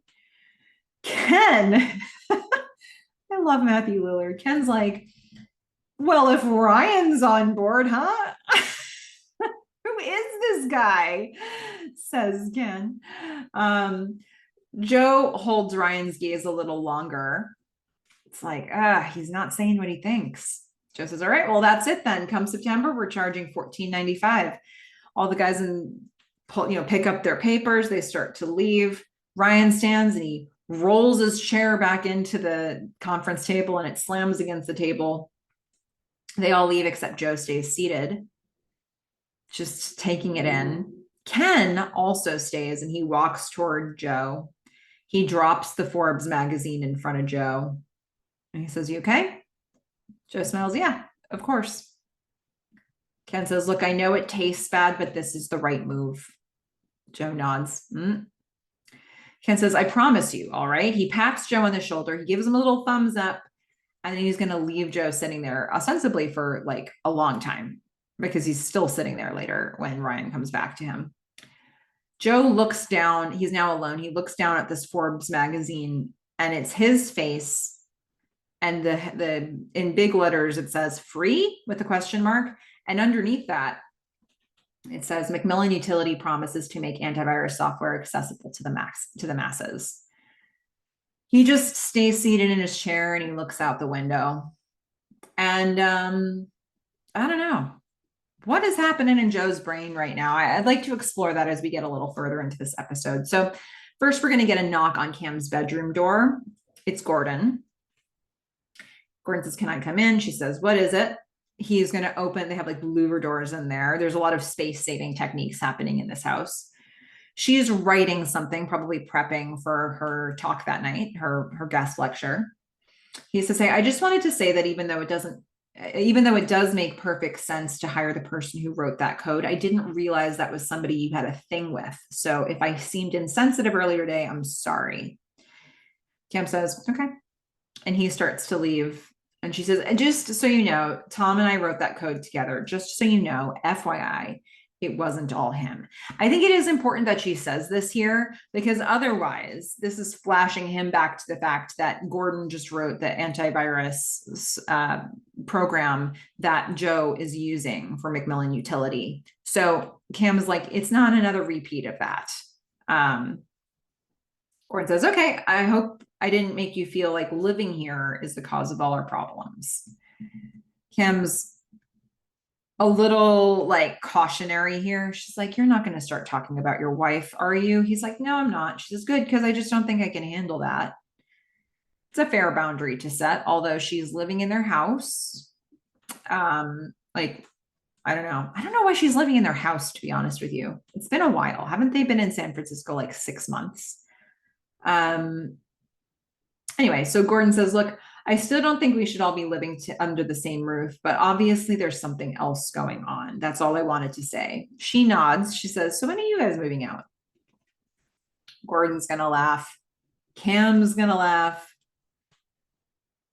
Ken, I love Matthew Lillard. Ken's like, well, if Ryan's on board, huh? Who is this guy? Says Ken. Joe holds Ryan's gaze a little longer. It's like, he's not saying what he thinks. Joe says, all right, well, that's it then. Come September, we're charging $14.95. All the guys pick up their papers. They start to leave. Ryan stands and he rolls his chair back into the conference table and it slams against the table. They all leave except Joe stays seated, just taking it in. Ken also stays and he walks toward Joe. He drops the Forbes magazine in front of Joe and he says, you okay? Joe smiles, yeah, of course. Ken says, look, I know it tastes bad, but this is the right move. Joe nods. Ken says, I promise you, all right? He pats Joe on the shoulder. He gives him a little thumbs up, and then he's going to leave Joe sitting there ostensibly for like a long time because he's still sitting there later when Ryan comes back to him. Joe looks down. He's now alone. He looks down at this Forbes magazine, and it's his face. And the in big letters, it says free with a question mark. And underneath that, it says Macmillan Utility promises to make antivirus software accessible to the masses. He just stays seated in his chair and he looks out the window. And I don't know. What is happening in Joe's brain right now? I'd like to explore that as we get a little further into this episode. So first, we're going to get a knock on Cam's bedroom door. It's Gordon. Gordon says, can I come in? She says, what is it? He's going to open. They have like louver doors in there. There's a lot of space saving techniques happening in this house. She's writing something, probably prepping for her talk that night, her guest lecture. He says, hey, I just wanted to say that even though it does make perfect sense to hire the person who wrote that code, I didn't realize that was somebody you had a thing with. So if I seemed insensitive earlier today, I'm sorry. Cam says, okay. And he starts to leave. And she says, just so you know, Tom and I wrote that code together. Just so you know, FYI, it wasn't all him. I think it is important that she says this here because otherwise this is flashing him back to the fact that Gordon just wrote the antivirus program that Joe is using for Macmillan Utility. So Cam is like, it's not another repeat of that. Gordon says, okay, I hope I didn't make you feel like living here is the cause of all our problems. Cam's a little like cautionary here. She's like, you're not going to start talking about your wife, are you? He's like, no, I'm not. She says, good, because I just don't think I can handle that. It's a fair boundary to set, although she's living in their house. Like, I don't know why she's living in their house, to be honest with you. It's been a while. Haven't they been in San Francisco like 6 months? Anyway, so Gordon says, look, I still don't think we should all be living under the same roof, but obviously there's something else going on. That's all I wanted to say. She nods. She says, so when are you guys moving out? Gordon's going to laugh. Cam's going to laugh.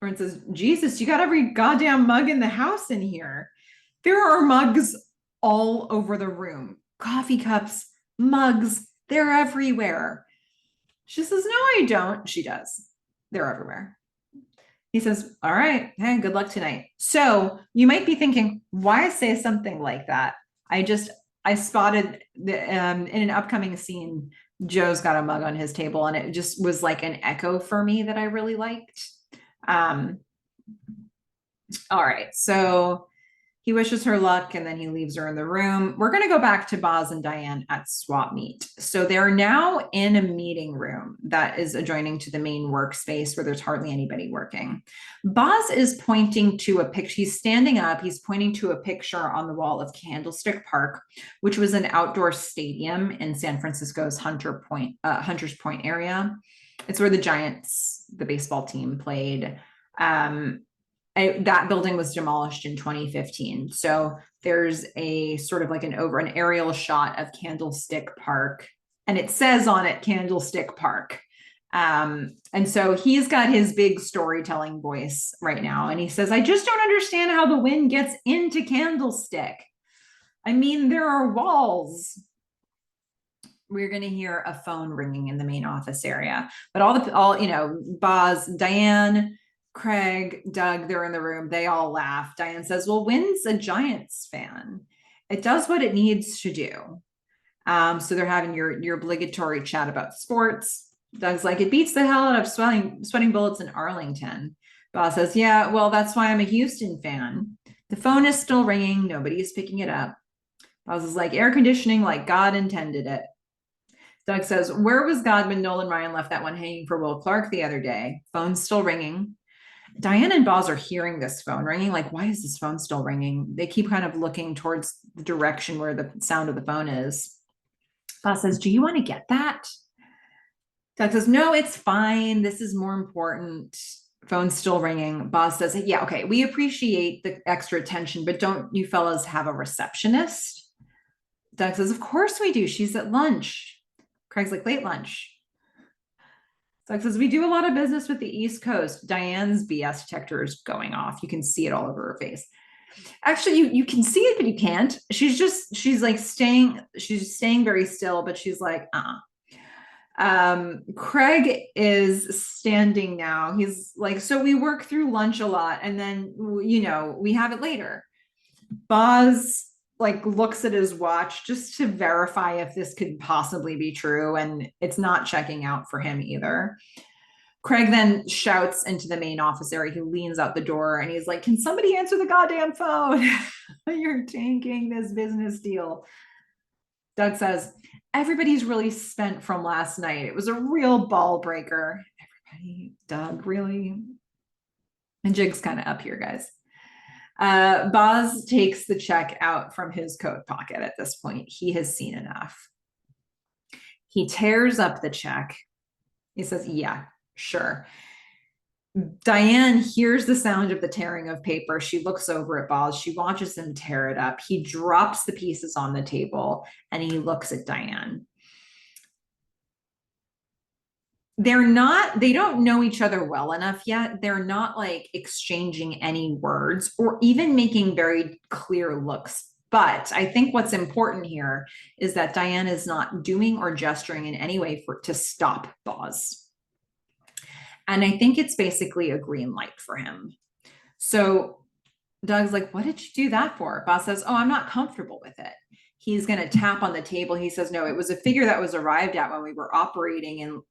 Gordon says, Jesus, you got every goddamn mug in the house in here. There are mugs all over the room. Coffee cups, mugs, they're everywhere. She says, no, I don't. She does. They're everywhere. He says, all right, hey, good luck tonight. So you might be thinking, why say something like that? I spotted in an upcoming scene, Joe's got a mug on his table and it just was like an echo for me that I really liked. All right, so he wishes her luck and then he leaves her in the room. We're going to go back to Boz and Diane at swap meet. So they're now in a meeting room that is adjoining to the main workspace where there's hardly anybody working. Boz is pointing to a picture. He's standing up. He's pointing to a picture on the wall of Candlestick Park, which was an outdoor stadium in San Francisco's Hunters Point area. It's where the Giants, the baseball team, played. That building was demolished in 2015. So there's a sort of like an aerial shot of Candlestick Park, and it says on it Candlestick Park. And so he's got his big storytelling voice right now. And he says, I just don't understand how the wind gets into Candlestick. I mean, there are walls. We're going to hear a phone ringing in the main office area, but Boz, Diane, Craig, Doug, they're in the room. They all laugh. Diane says, well, Wynn's a Giants fan. It does what it needs to do. So they're having your obligatory chat about sports. Doug's like, it beats the hell out of sweating bullets in Arlington. Boz says, yeah, well, that's why I'm a Houston fan. The phone is still ringing. Nobody's picking it up. Boz is like, air conditioning like God intended it. Doug says, where was God when Nolan Ryan left that one hanging for Will Clark the other day? Phone's still ringing. Diane and Boz are hearing this phone ringing. Like, why is this phone still ringing? They keep kind of looking towards the direction where the sound of the phone is. Boz says, do you want to get that? Doug says, no, it's fine. This is more important. Phone's still ringing. Boz says, yeah, okay, we appreciate the extra attention, but don't you fellas have a receptionist? Doug says, of course we do. She's at lunch. Craig's like, late lunch. Doug says, we do a lot of business with the East Coast. Diane's BS detector is going off. You can see it all over her face. Actually, you can see it, but you can't. She's staying very still, but she's like, Craig is standing now. He's like, so we work through lunch a lot, and then, we have it later. Boz looks at his watch just to verify if this could possibly be true, and it's not checking out for him either. Craig then shouts into the main office area. He leans out the door and he's like, can somebody answer the goddamn phone? You're tanking this business deal. Doug says, everybody's really spent from last night. It was a real ball breaker. Everybody, Doug, really? And Jig's kind of up here, guys. Boz takes the check out from his coat pocket at this point. He has seen enough. He tears up the check. He says, yeah, sure. Diane hears the sound of the tearing of paper. She looks over at Boz. She watches him tear it up. He drops the pieces on the table and he looks at Diane. They don't know each other well enough yet. They're not exchanging any words or even making very clear looks. But I think what's important here is that Diane is not doing or gesturing in any way to stop Boz. And I think it's basically a green light for him. So Doug's like, what did you do that for? Boz says, oh, I'm not comfortable with it. He's going to tap on the table. He says, no, it was a figure that was arrived at when we were operating in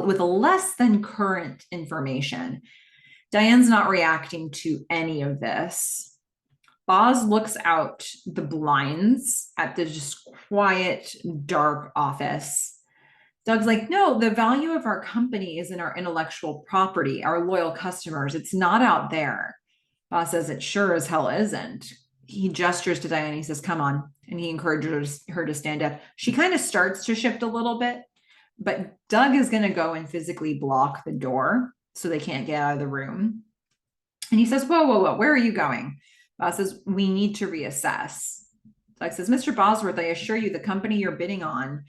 with less than current information. Diane's not reacting to any of this. Boz looks out the blinds at the just quiet, dark office. Doug's like, no, the value of our company is in our intellectual property, our loyal customers. It's not out there. Boz says, it sure as hell isn't. He gestures to Diane. He says, come on. And he encourages her to stand up. She kind of starts to shift a little bit. But Doug is going to go and physically block the door so they can't get out of the room. And he says, whoa, where are you going? Boz says, we need to reassess. Doug says, Mr. Bosworth, I assure you the company you're bidding on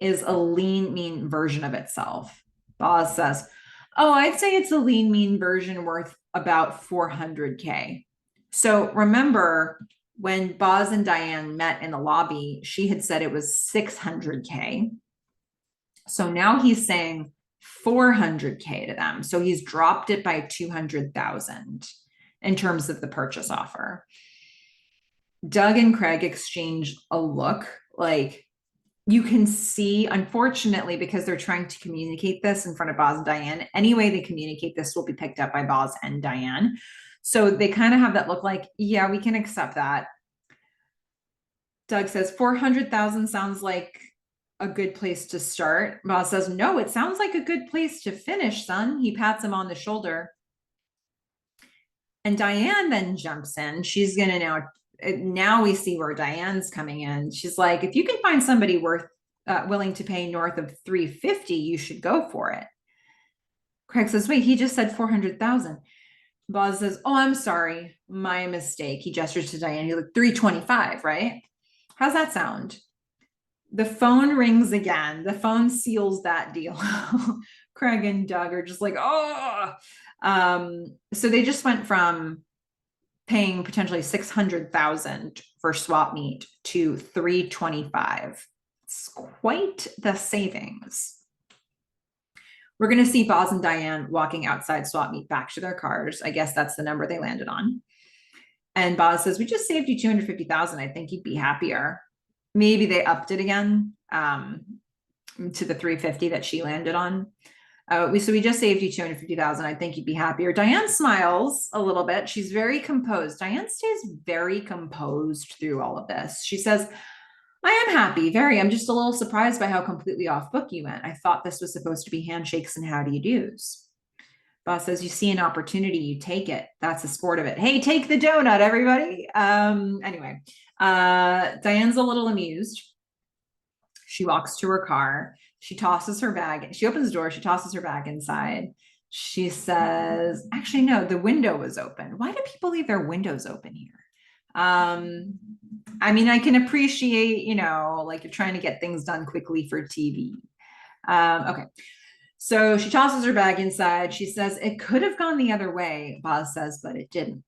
is a lean, mean version of itself. Boz says, oh, I'd say it's a lean, mean version worth about $400K. So remember when Boz and Diane met in the lobby, she had said it was $600K. So now he's saying $400K to them. So he's dropped it by $200,000 in terms of the purchase offer. Doug and Craig exchange a look. You can see, unfortunately, because they're trying to communicate this in front of Boz and Diane, any way they communicate this will be picked up by Boz and Diane. So they kind of have that look like, yeah, we can accept that. Doug says, 400,000 sounds like a good place to start. Boz says, no, it sounds like a good place to finish, son. He pats him on the shoulder. And Diane then jumps in. She's going to now we see where Diane's coming in. She's like, if you can find somebody willing to pay north of 350, you should go for it. Craig says, wait, he just said 400,000. Boz says, oh, I'm sorry. My mistake. He gestures to Diane. He's like, 325, right? How's that sound? The phone rings again. The phone seals that deal. Craig and Doug are just like, oh. So they just went from paying potentially $600,000 for swap meet to $325,000. It's quite the savings. We're going to see Boz and Diane walking outside swap meet back to their cars. I guess that's the number they landed on. And Boz says, "We just saved you $250,000. I think you'd be happier." Maybe they upped it again to the $350,000 that she landed on. So we just saved you $250,000. I think you'd be happier. Diane smiles a little bit. She's very composed. Diane stays very composed through all of this. She says, "I am happy, very. I'm just a little surprised by how completely off book you went. I thought this was supposed to be handshakes and how do you do's." Boss says, "You see an opportunity, you take it. That's the sport of it. Hey, take the donut, everybody." Anyway, Diane's a little amused. She walks to her car. She tosses her bag. She opens the door. She tosses her bag inside. She says, actually, no, the window was open. Why do people leave their windows open here? I mean, I can appreciate, like you're trying to get things done quickly for TV. Okay. So she tosses her bag inside. She says, "It could have gone the other way," Boz says, "but it didn't."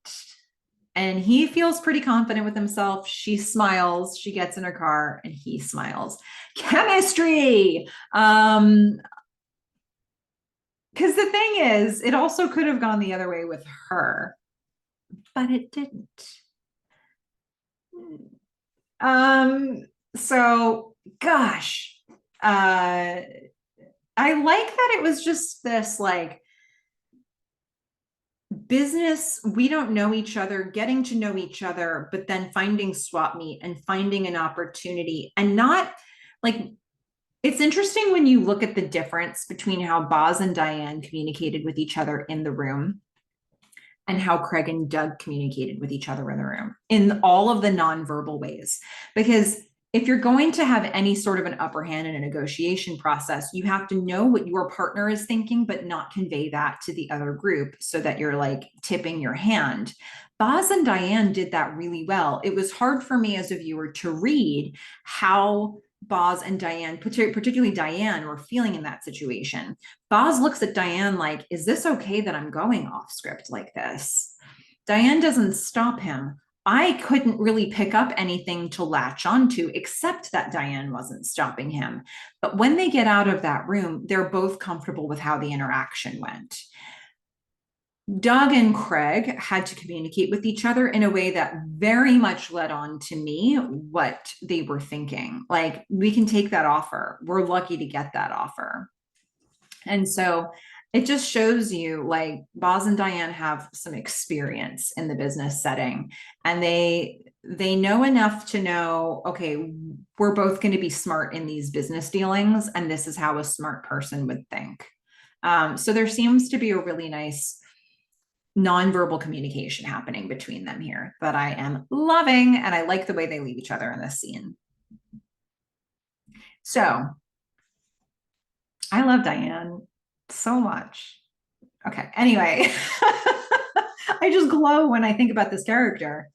And he feels pretty confident with himself. She smiles. She gets in her car and he smiles. Chemistry. Because the thing is, it also could have gone the other way with her, but it didn't. So gosh, I like that it was just this like business, we don't know each other, getting to know each other, but then finding swap meet and finding an opportunity. And not like, it's interesting when you look at the difference between how Boz and Diane communicated with each other in the room and how Craig and Doug communicated with each other in the room in all of the nonverbal ways. Because if you're going to have any sort of an upper hand in a negotiation process, you have to know what your partner is thinking, but not convey that to the other group so that you're like tipping your hand. Boz and Diane did that really well. It was hard for me as a viewer to read how Boz and Diane, particularly Diane, were feeling in that situation. Boz looks at Diane like, "Is this okay that I'm going off script like this?" Diane doesn't stop him. I couldn't really pick up anything to latch onto except that Diane wasn't stopping him. But when they get out of that room, they're both comfortable with how the interaction went. Doug and Craig had to communicate with each other in a way that very much led on to me what they were thinking. Like, we can take that offer. We're lucky to get that offer. And so it just shows you like Boz and Diane have some experience in the business setting, and they know enough to know, okay, we're both going to be smart in these business dealings, and this is how a smart person would think. So there seems to be a really nice nonverbal communication happening between them here that I am loving, and I like the way they leave each other in this scene. So I love Diane so much. Okay, anyway, I just glow when I think about this character.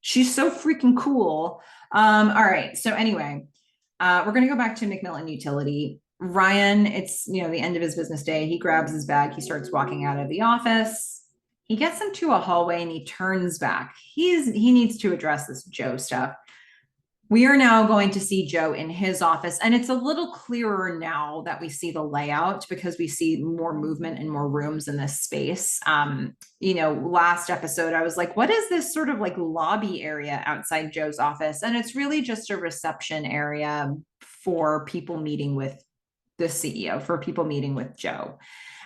She's so freaking cool. All right, so anyway, we're gonna go back to McMillan Utility. Ryan, it's the end of his business day. He grabs his bag, he starts walking out of the office. He gets into a hallway and he turns back. He needs to address this Joe stuff. We are now going to see Joe in his office, and it's a little clearer now that we see the layout because we see more movement and more rooms in this space. Last episode, I was like, what is this sort of like lobby area outside Joe's office? And it's really just a reception area for people meeting with the CEO, for people meeting with Joe.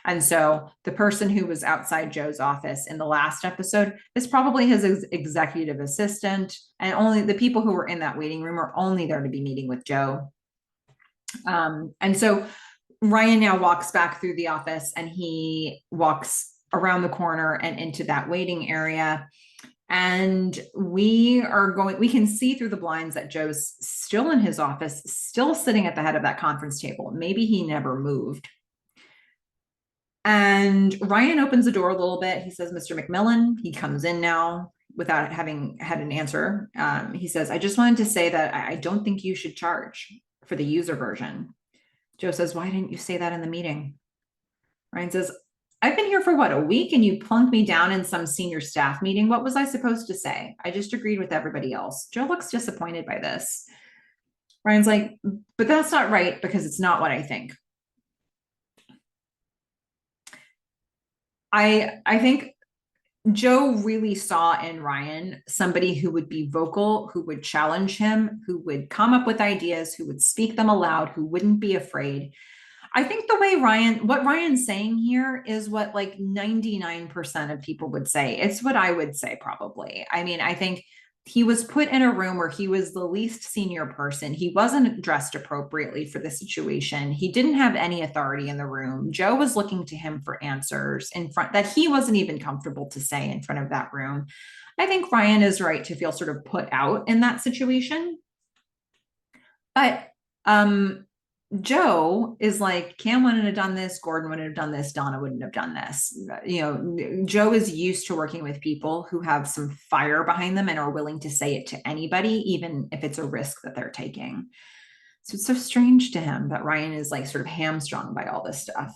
And so the person who was outside Joe's office in the last episode is probably his executive assistant. And only the people who were in that waiting room are only there to be meeting with Joe. And so Ryan now walks back through the office, and he walks around the corner and into that waiting area. And we can see through the blinds that Joe's still in his office, still sitting at the head of that conference table. Maybe he never moved. And Ryan opens the door a little bit. He says, "Mr. McMillan." He comes in now without having had an answer. He says, "I just wanted to say that I don't think you should charge for the user version." Joe says, "Why didn't you say that in the meeting?" Ryan says, I've been here for what, a week, and you plunked me down in some senior staff meeting. What was I supposed to say? I just agreed with everybody else. Joe looks disappointed by this. Ryan's like, but that's not right because it's not what I think. I think Joe really saw in Ryan somebody who would be vocal, who would challenge him, who would come up with ideas, who would speak them aloud, who wouldn't be afraid. I think the way what Ryan's saying here is what like 99% of people would say. It's what I would say probably. I mean, I think he was put in a room where he was the least senior person. He wasn't dressed appropriately for the situation. He didn't have any authority in the room. Joe was looking to him for answers in front that he wasn't even comfortable to say in front of that room. I think Ryan is right to feel sort of put out in that situation. But Joe is like, Cam wouldn't have done this, Gordon wouldn't have done this, Donna wouldn't have done this. You know, Joe is used to working with people who have some fire behind them and are willing to say it to anybody, even if it's a risk that they're taking. So it's so strange to him that Ryan is like sort of hamstrung by all this stuff.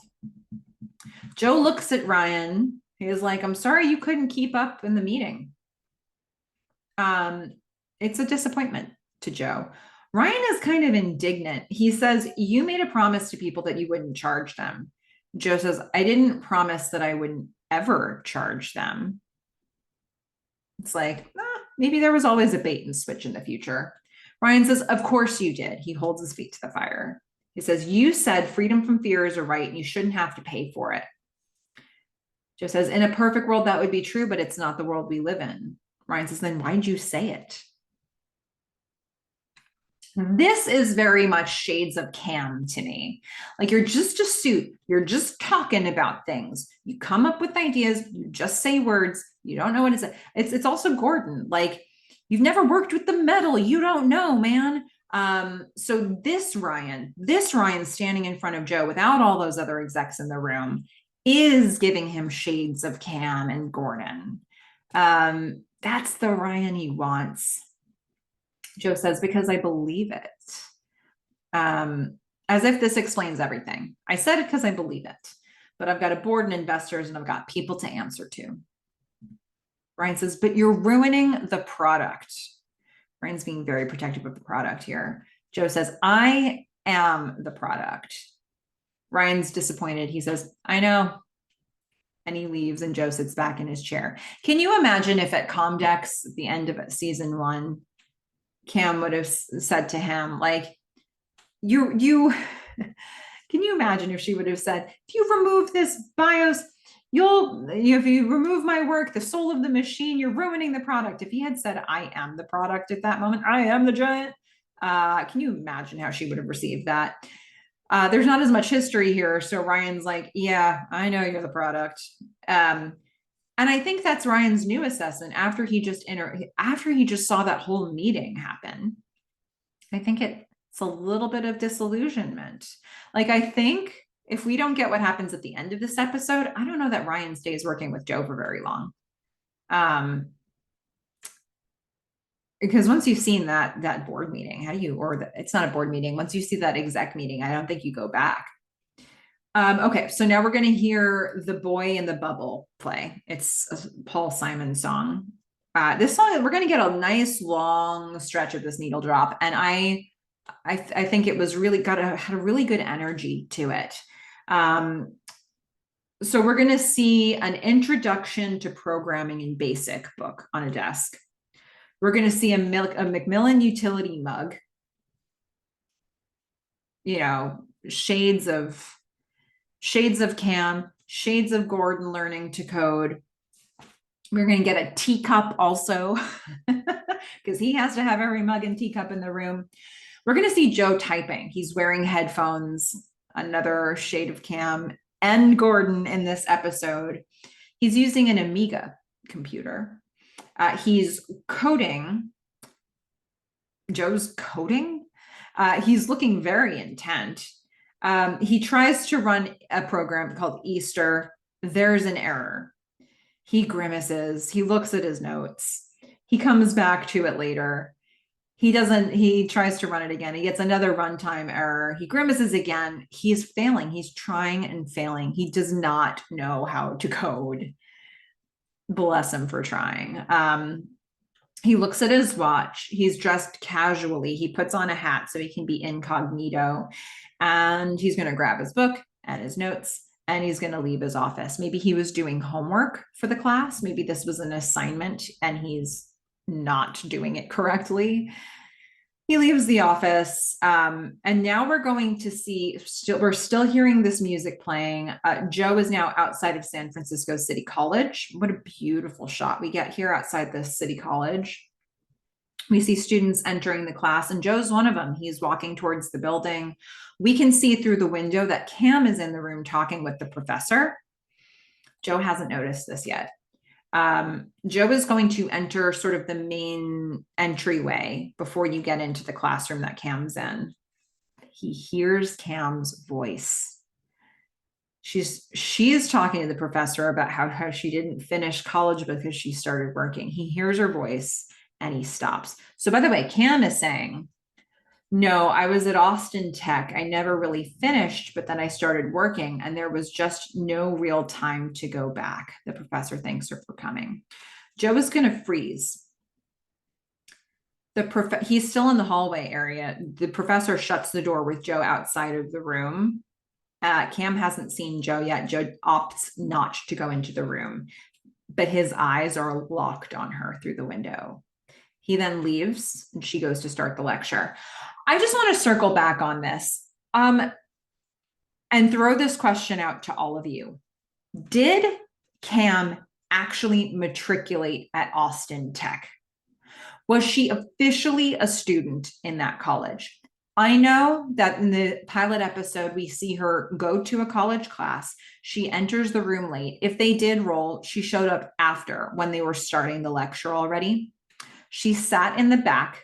Joe looks at Ryan. He is like, I'm sorry you couldn't keep up in the meeting. It's a disappointment to Joe. Ryan is kind of indignant. He says, you made a promise to people that you wouldn't charge them. Joe says, I didn't promise that I wouldn't ever charge them. It's like, maybe there was always a bait and switch in the future. Ryan says, of course you did. He holds his feet to the fire. He says, you said freedom from fear is a right and you shouldn't have to pay for it. Joe says, in a perfect world, that would be true, but it's not the world we live in. Ryan says, then why'd you say it? This is very much shades of Cam to me. Like, you're just a suit. You're just talking about things. You come up with ideas. You just say words. You don't know what it's also Gordon. Like, you've never worked with the metal. You don't know, man. So this Ryan standing in front of Joe without all those other execs in the room is giving him shades of Cam and Gordon. That's the Ryan he wants. Joe says, because I believe it. As if this explains everything. I said it because I believe it, but I've got a board and investors and I've got people to answer to. Ryan says, but you're ruining the product. Ryan's being very protective of the product here. Joe says, I am the product. Ryan's disappointed. He says, I know. And he leaves and Joe sits back in his chair. Can you imagine if at Comdex at the end of season 1, Cam would have said to him, like, you can you imagine if she would have said, if you remove this BIOS, if you remove my work, the soul of the machine, you're ruining the product. If he had said, I am the product at that moment, I am the giant. Can you imagine how she would have received that? There's not as much history here. So Ryan's like, yeah, I know you're the product. And I think that's Ryan's new assessment after he just saw that whole meeting happen. I think it's a little bit of disillusionment. Like, I think if we don't get what happens at the end of this episode, I don't know that Ryan stays working with Joe for very long. Because once you've seen that board meeting, it's not a board meeting. Once you see that exec meeting, I don't think you go back. Okay, so now we're going to hear The Boy in the Bubble play. It's a Paul Simon song. This song, we're going to get a nice long stretch of this needle drop. And I think it was really had a really good energy to it. So we're going to see an introduction to programming in BASIC book on a desk. We're going to see a Macmillan utility mug. You know, shades of Cam, shades of Gordon learning to code. We're going to get a teacup also because he has to have every mug and teacup in the room. We're going to see Joe typing. He's wearing headphones, another shade of Cam and Gordon in this episode. He's using an Amiga computer. He's coding. Joe's coding. He's looking very intent. He tries to run a program called Easter. There's an error. He grimaces. He looks at his notes. He comes back to it later. he tries to run it again. He gets another runtime error. He grimaces again. He's failing. He's trying and failing. He does not know how to code. Bless him for trying. He looks at his watch. He's dressed casually. He puts on a hat so he can be incognito. And he's going to grab his book and his notes and he's going to leave his office. Maybe he was doing homework for the class. Maybe this was an assignment and he's not doing it correctly. He leaves the office, and now we're going to see, we're still hearing this music playing. Joe is now outside of San Francisco City College. What a beautiful shot we get here outside the City College. We see students entering the class, and Joe's one of them. He's walking towards the building. We can see through the window that Cam is in the room talking with the professor. Joe hasn't noticed this yet. Joe is going to enter sort of the main entryway before you get into the classroom that Cam's in. He hears Cam's voice. She is talking to the professor about how she didn't finish college because she started working. He hears her voice and he stops. So by the way, Cam is saying, no, I was at Austin Tech. I never really finished, but then I started working and there was just no real time to go back. The professor thanks her for coming. Joe is going to freeze. He's still in the hallway area. The professor shuts the door with Joe outside of the room. Cam hasn't seen Joe yet. Joe opts not to go into the room, but his eyes are locked on her through the window. He then leaves and she goes to start the lecture. I just want to circle back on this and throw this question out to all of you. Did Cam actually matriculate at Austin Tech? Was she officially a student in that college? I know that in the pilot episode, we see her go to a college class. She enters the room late. If they did roll, she showed up after when they were starting the lecture already. She sat in the back.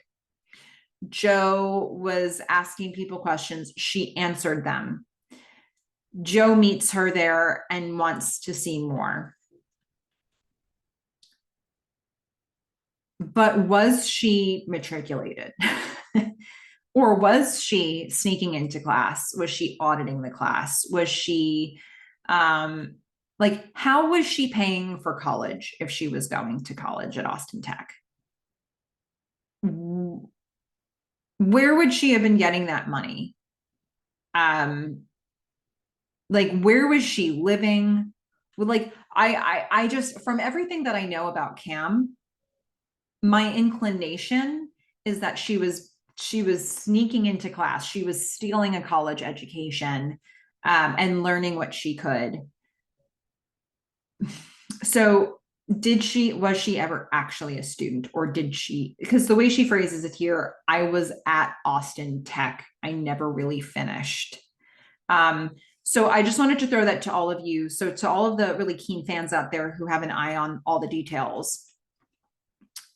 Joe was asking people questions. She answered them. Joe meets her there and wants to see more. But was she matriculated? Or was she sneaking into class? Was she auditing the class? Was she, like, how was she paying for college if she was going to college at Austin Tech? Where would she have been getting that money? Like, where was she living? Like, I just, from everything that I know about Cam, my inclination is that she was sneaking into class. She was stealing a college education, and learning what she could. So was she ever actually a student, or did she, because the way she phrases it here, I was at Austin Tech. I never really finished. So I just wanted to throw that to all of you. So to all of the really keen fans out there who have an eye on all the details,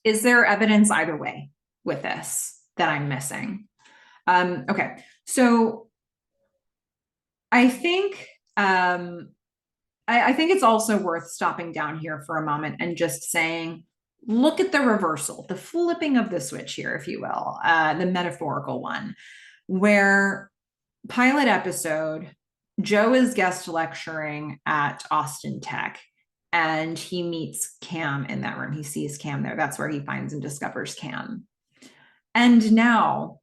is there evidence either way with this that I'm missing? Okay, so I think I think it's also worth stopping down here for a moment and just saying, look at the reversal, the flipping of the switch here, if you will, the metaphorical one, where pilot episode, Joe is guest lecturing at Austin Tech and he meets Cam in that room. He sees Cam there. That's where he finds and discovers Cam. And now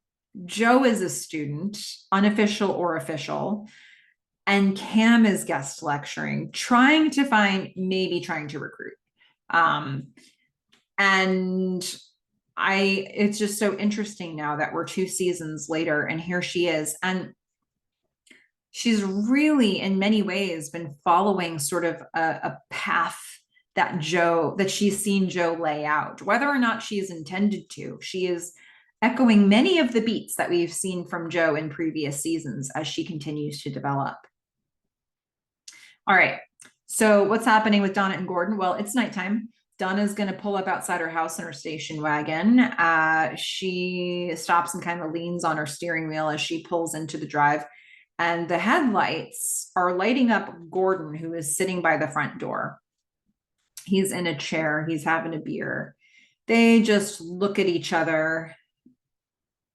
Joe is a student, unofficial or official, and Cam is guest lecturing, trying to recruit. And it's just so interesting now that we're 2 seasons later and here she is. And she's really, in many ways, been following sort of a path that she's seen Joe lay out. Whether or not she is intended to, she is echoing many of the beats that we've seen from Joe in previous seasons as she continues to develop. All right, so what's happening with Donna and Gordon? Well, it's nighttime. Donna's going to pull up outside her house in her station wagon. She stops and kind of leans on her steering wheel as she pulls into the drive. And the headlights are lighting up Gordon, who is sitting by the front door. He's in a chair. He's having a beer. They just look at each other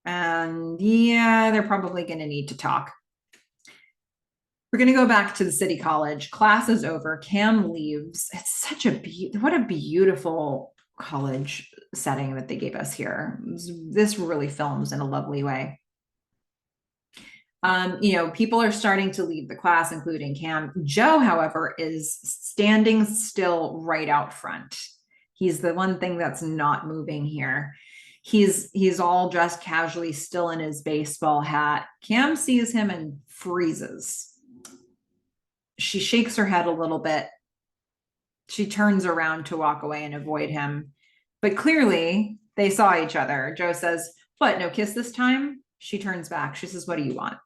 And yeah, they're probably going to need to talk. We're going to go back to the city college. Class is over. Cam leaves. It's such a what a beautiful college setting that they gave us here. This really films in a lovely way. People are starting to leave the class, including Cam. Joe, however, is standing still right out front. He's the one thing that's not moving here. He's all dressed casually, still in his baseball hat. Cam sees him and freezes. She shakes her head a little bit. She turns around to walk away and avoid him. But clearly, they saw each other. Joe says, "What, no kiss this time?" She turns back. She says, "What do you want?"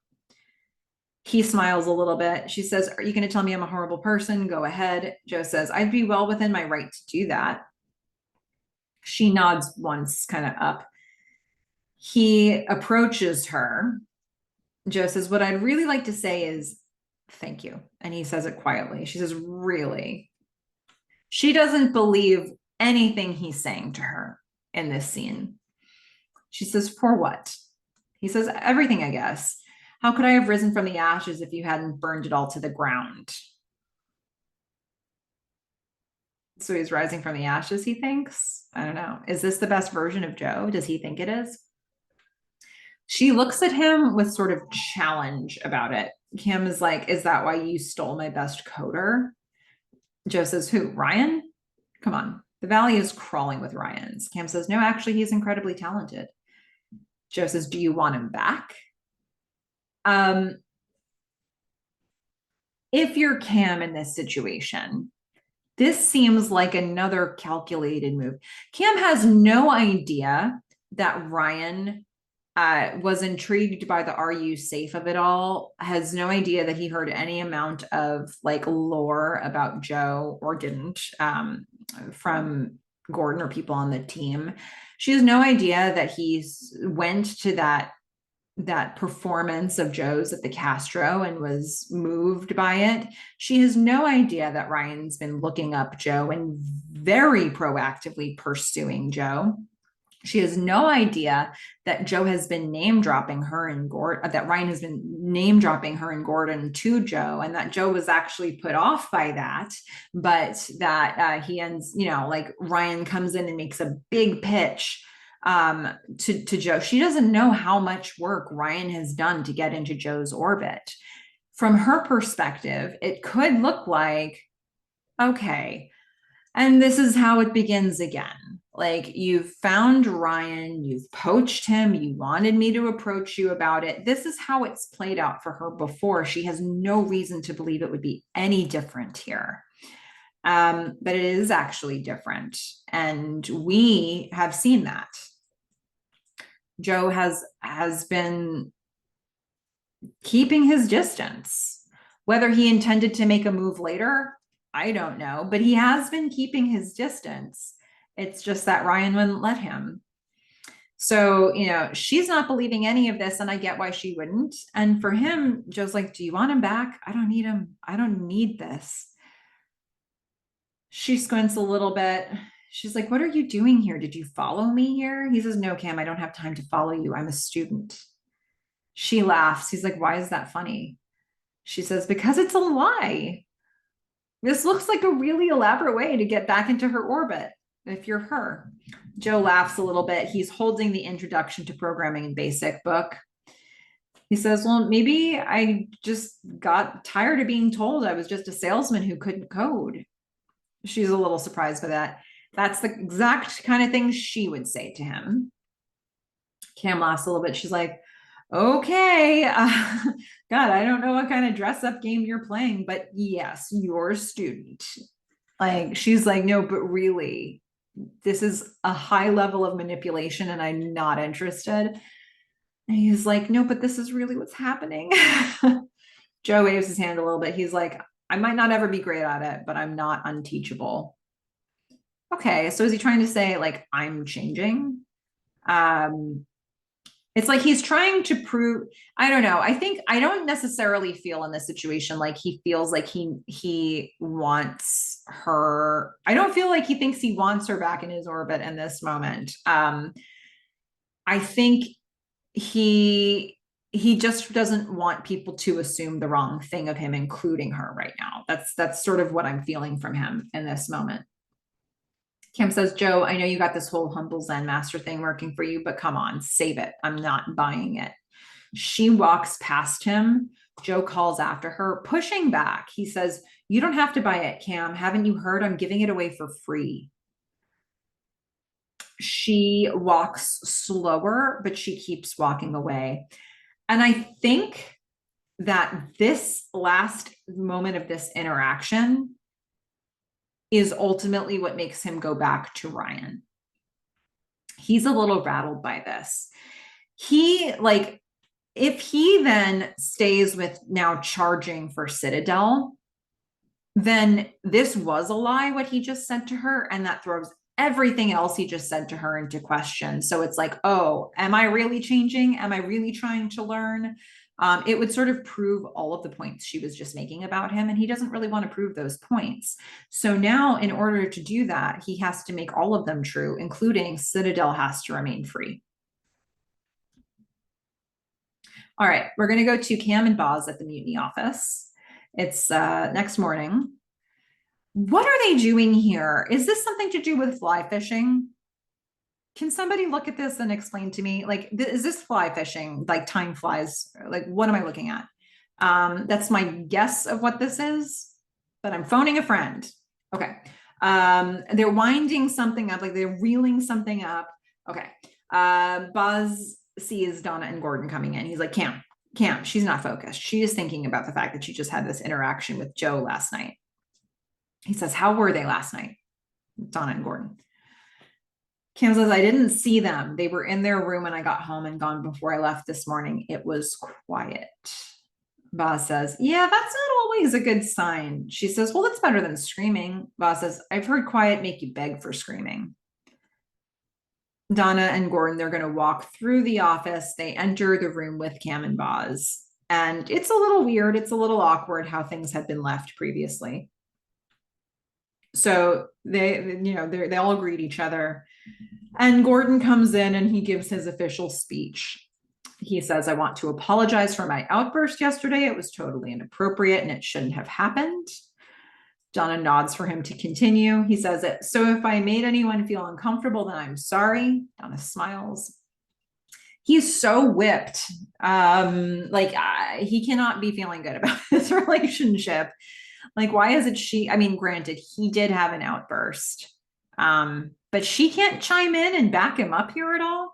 He smiles a little bit. She says, "Are you going to tell me I'm a horrible person? Go ahead." Joe says, "I'd be well within my right to do that." She nods once, kind of up. He approaches her. Joe says, "What I'd really like to say is thank you." And he says it quietly. She says, "Really?" She doesn't believe anything he's saying to her in this scene. She says, "For what?" He says, "Everything, I guess. How could I have risen from the ashes if you hadn't burned it all to the ground?" So he's rising from the ashes, he thinks. I don't know. Is this the best version of Joe? Does he think it is? She looks at him with sort of challenge about it. Kim is like, "Is that why you stole my best coder?" Joe says, "Who? Ryan? Come on. The valley is crawling with Ryans." Cam says, "No, actually, he's incredibly talented." Joe says, "Do you want him back?" Um, if you're Cam in this situation, this seems like another calculated move. Cam has no idea that Ryan was intrigued by the "are you safe" of it all, has no idea that he heard any amount of like lore about Joe or didn't from Gordon or people on the team. She has no idea that he's went to that performance of Joe's at the Castro and was moved by it. She has no idea that Ryan's been looking up Joe and very proactively pursuing Joe. She has no idea that Joe has been name dropping her and Gordon, that Ryan has been name dropping her and Gordon to Joe, and that Joe was actually put off by that, but that he ends, like Ryan comes in and makes a big pitch to Joe. She doesn't know how much work Ryan has done to get into Joe's orbit. From her perspective, it could look like, okay, and this is how it begins again. Like, you've found Ryan, you've poached him, you wanted me to approach you about it. This is how it's played out for her before. She has no reason to believe it would be any different here. But it is actually different. And we have seen that. Joe has been keeping his distance. Whether he intended to make a move later, I don't know, but he has been keeping his distance. It's just that Ryan wouldn't let him. So, she's not believing any of this, and I get why she wouldn't. And for him, Joe's like, "Do you want him back? I don't need him. I don't need this." She squints a little bit. She's like, "What are you doing here? Did you follow me here?" He says, "No, Cam, I don't have time to follow you. I'm a student." She laughs. He's like, "Why is that funny?" She says, "Because it's a lie. This looks like a really elaborate way to get back into her orbit if you're her." Joe laughs a little bit. He's holding the Introduction to Programming in Basic book. He says, "Well, maybe I just got tired of being told I was just a salesman who couldn't code." She's a little surprised by that. That's the exact kind of thing she would say to him. Cam laughs a little bit. She's like, "Okay, God, I don't know what kind of dress up game you're playing, but yes, you're a student." Like, she's like, "No, but really, this is a high level of manipulation and I'm not interested." And he's like, "No, but this is really what's happening." Joe waves his hand a little bit. He's like, "I might not ever be great at it, but I'm not unteachable." Okay, so is he trying to say, like, I'm changing? Um, it's like he's trying to prove, I don't know. I don't necessarily feel in this situation like he feels like he wants her. I don't feel like he thinks he wants her back in his orbit in this moment. I think he just doesn't want people to assume the wrong thing of him, including her right now. That's sort of what I'm feeling from him in this moment. Kim says, Joe, I know you got this whole humble Zen master thing working for you, but come on, save it. I'm not buying it. She walks past him. Joe calls after her, pushing back. He says, you don't have to buy it, Cam. Haven't you heard? I'm giving it away for free. She walks slower, but she keeps walking away. And I think that this last moment of this interaction is ultimately what makes him go back to Ryan. He's a little rattled by this. If he then stays with now charging for Citadel, then this was a lie, what he just said to her, and that throws everything else he just said to her into question. So it's like, oh, am I really changing? Am I really trying to learn? It would sort of prove all of the points she was just making about him, and he doesn't really want to prove those points. So now, in order to do that, he has to make all of them true, including Citadel has to remain free. All right, we're going to go to Cam and Boz at the mutiny office. It's next morning. What are they doing here? Is this something to do with fly fishing? Can somebody look at this and explain to me, like, is this fly fishing, like time flies? Like, what am I looking at? That's my guess of what this is, but I'm phoning a friend. Okay. They're winding something up, like they're reeling something up. Okay. Buzz sees Donna and Gordon coming in. He's like, Cam, she's not focused. She is thinking about the fact that she just had this interaction with Joe last night. He says, how were they last night? Donna and Gordon. Cam says, I didn't see them. They were in their room when I got home and gone before I left this morning. It was quiet. Boz says, yeah, that's not always a good sign. She says, well, that's better than screaming. Boz says, I've heard quiet make you beg for screaming. Donna and Gordon, they're going to walk through the office. They enter the room with Cam and Boz. And it's a little weird. It's a little awkward how things had been left previously. So they all greet each other. And Gordon comes in and he gives his official speech. He says, I want to apologize for my outburst yesterday. It was totally inappropriate and it shouldn't have happened. Donna nods for him to continue. He says it. So if I made anyone feel uncomfortable, then I'm sorry. Donna smiles. He's so whipped. He cannot be feeling good about this relationship. Like, why is it she? I mean, granted, he did have an outburst, but she can't chime in and back him up here at all.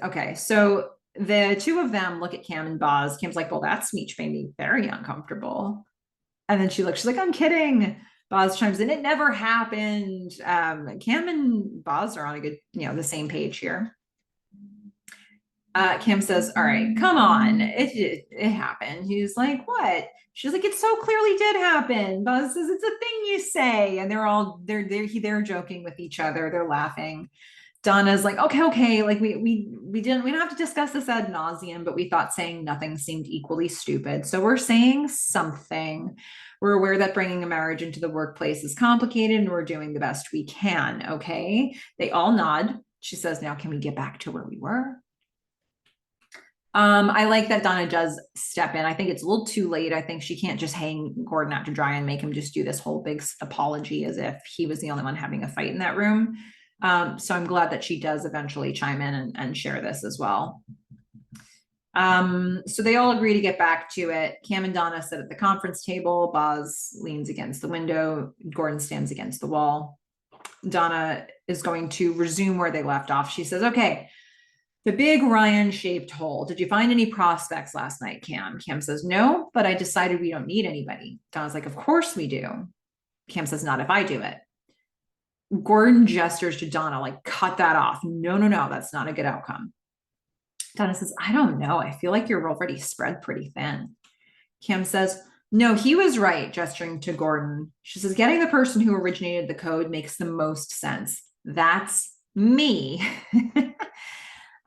Okay, so the two of them look at Cam and Boz. Cam's like, well, that speech made me very uncomfortable. And then she's like, I'm kidding. Boz chimes in, it never happened. Cam and Boz are on a good, the same page here. Cam says, all right, come on. It happened. He's like, what? She's like, it so clearly did happen. Boz says, it's a thing you say. And they're joking with each other. They're laughing. Donna's like, okay. Like we don't have to discuss this ad nauseum, but we thought saying nothing seemed equally stupid. So we're saying something. We're aware that bringing a marriage into the workplace is complicated and we're doing the best we can. Okay. They all nod. She says, now can we get back to where we were? I like that Donna does step in. I think it's a little too late. I think she can't just hang Gordon out to dry and make him just do this whole big apology as if he was the only one having a fight in that room. So I'm glad that she does eventually chime in and share this as well. So they all agree to get back to it. Cam and Donna sit at the conference table. Boz leans against the window. Gordon stands against the wall. Donna is going to resume where they left off. She says, okay, the big Ryan-shaped hole. Did you find any prospects last night, Cam? Cam says, no, but I decided we don't need anybody. Donna's like, of course we do. Cam says, not if I do it. Gordon gestures to Donna, like, cut that off. No, that's not a good outcome. Donna says, I don't know. I feel like you're already spread pretty thin. Cam says, no, he was right, gesturing to Gordon. She says, getting the person who originated the code makes the most sense. That's me.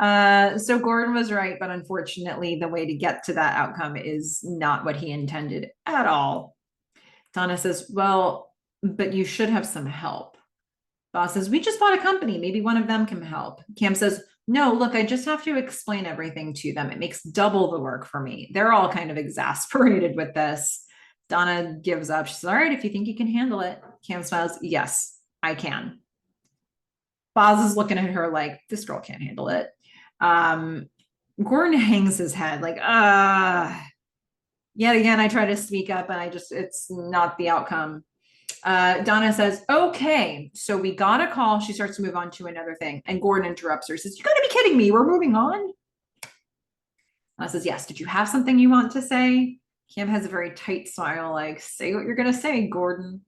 So Gordon was right, but unfortunately, the way to get to that outcome is not what he intended at all. Donna says, well, but you should have some help. Boss says, we just bought a company. Maybe one of them can help. Cam says, No, look, I just have to explain everything to them. It makes double the work for me. They're all kind of exasperated with this. Donna gives up. She says, all right, if you think you can handle it. Cam smiles. Yes, I can. Boz is looking at her like, this girl can't handle it. Gordon hangs his head like, yet again, I try to speak up and it's not the outcome. Donna says, okay, so we got a call. She starts to move on to another thing. And Gordon interrupts her, says, you gotta be kidding me. We're moving on. Donna says, yes, did you have something you want to say? Kim has a very tight smile, like, say what you're gonna say, Gordon.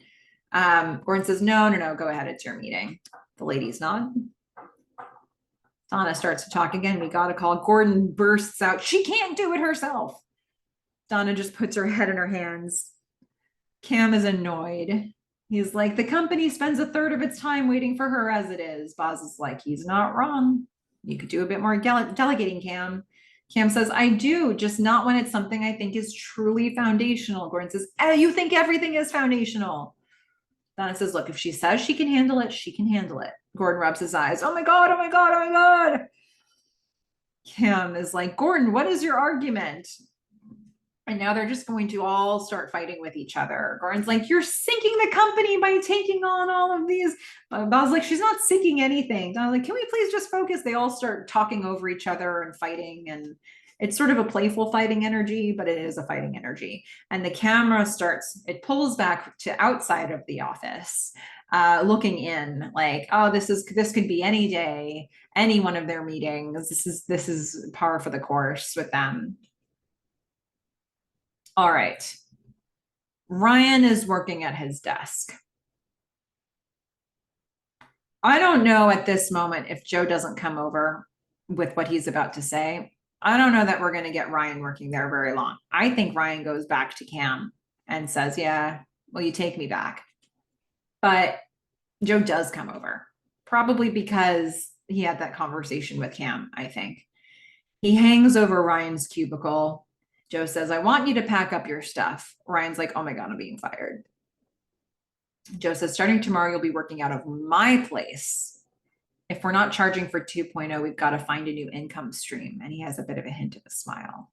Gordon says, no, go ahead, it's your meeting. The ladies nod. Donna starts to talk again. We got a call. Gordon bursts out, she can't do it herself. Donna just puts her head in her hands. Cam is annoyed. He's like, the company spends a third of its time waiting for her as it is. Boz is like, he's not wrong. You could do a bit more delegating, Cam. Cam says, I do, just not when it's something I think is truly foundational. Gordon says, you think everything is foundational. Donna says, look, if she says she can handle it, she can handle it. Gordon rubs his eyes. Oh my God, oh my God, oh my God. Cam is like, Gordon, what is your argument? And now they're just going to all start fighting with each other. Gordon's like, you're sinking the company by taking on all of these. Bob's like, she's not sinking anything. Donna's like, can we please just focus? They all start talking over each other and fighting. And it's sort of a playful fighting energy, but it is a fighting energy. And the camera it pulls back to outside of the office, looking in like, oh, this could be any day, any one of their meetings. This is par for the course with them. All right. Ryan is working at his desk. I don't know at this moment if Joe doesn't come over with what he's about to say. I don't know that we're going to get Ryan working there very long. I think Ryan goes back to Cam and says, yeah, will you take me back? But Joe does come over, probably because he had that conversation with Cam, I think. He hangs over Ryan's cubicle. Joe says, I want you to pack up your stuff. Ryan's like, oh my God, I'm being fired. Joe says, starting tomorrow, you'll be working out of my place. If we're not charging for 2.0, we've got to find a new income stream. And he has a bit of a hint of a smile.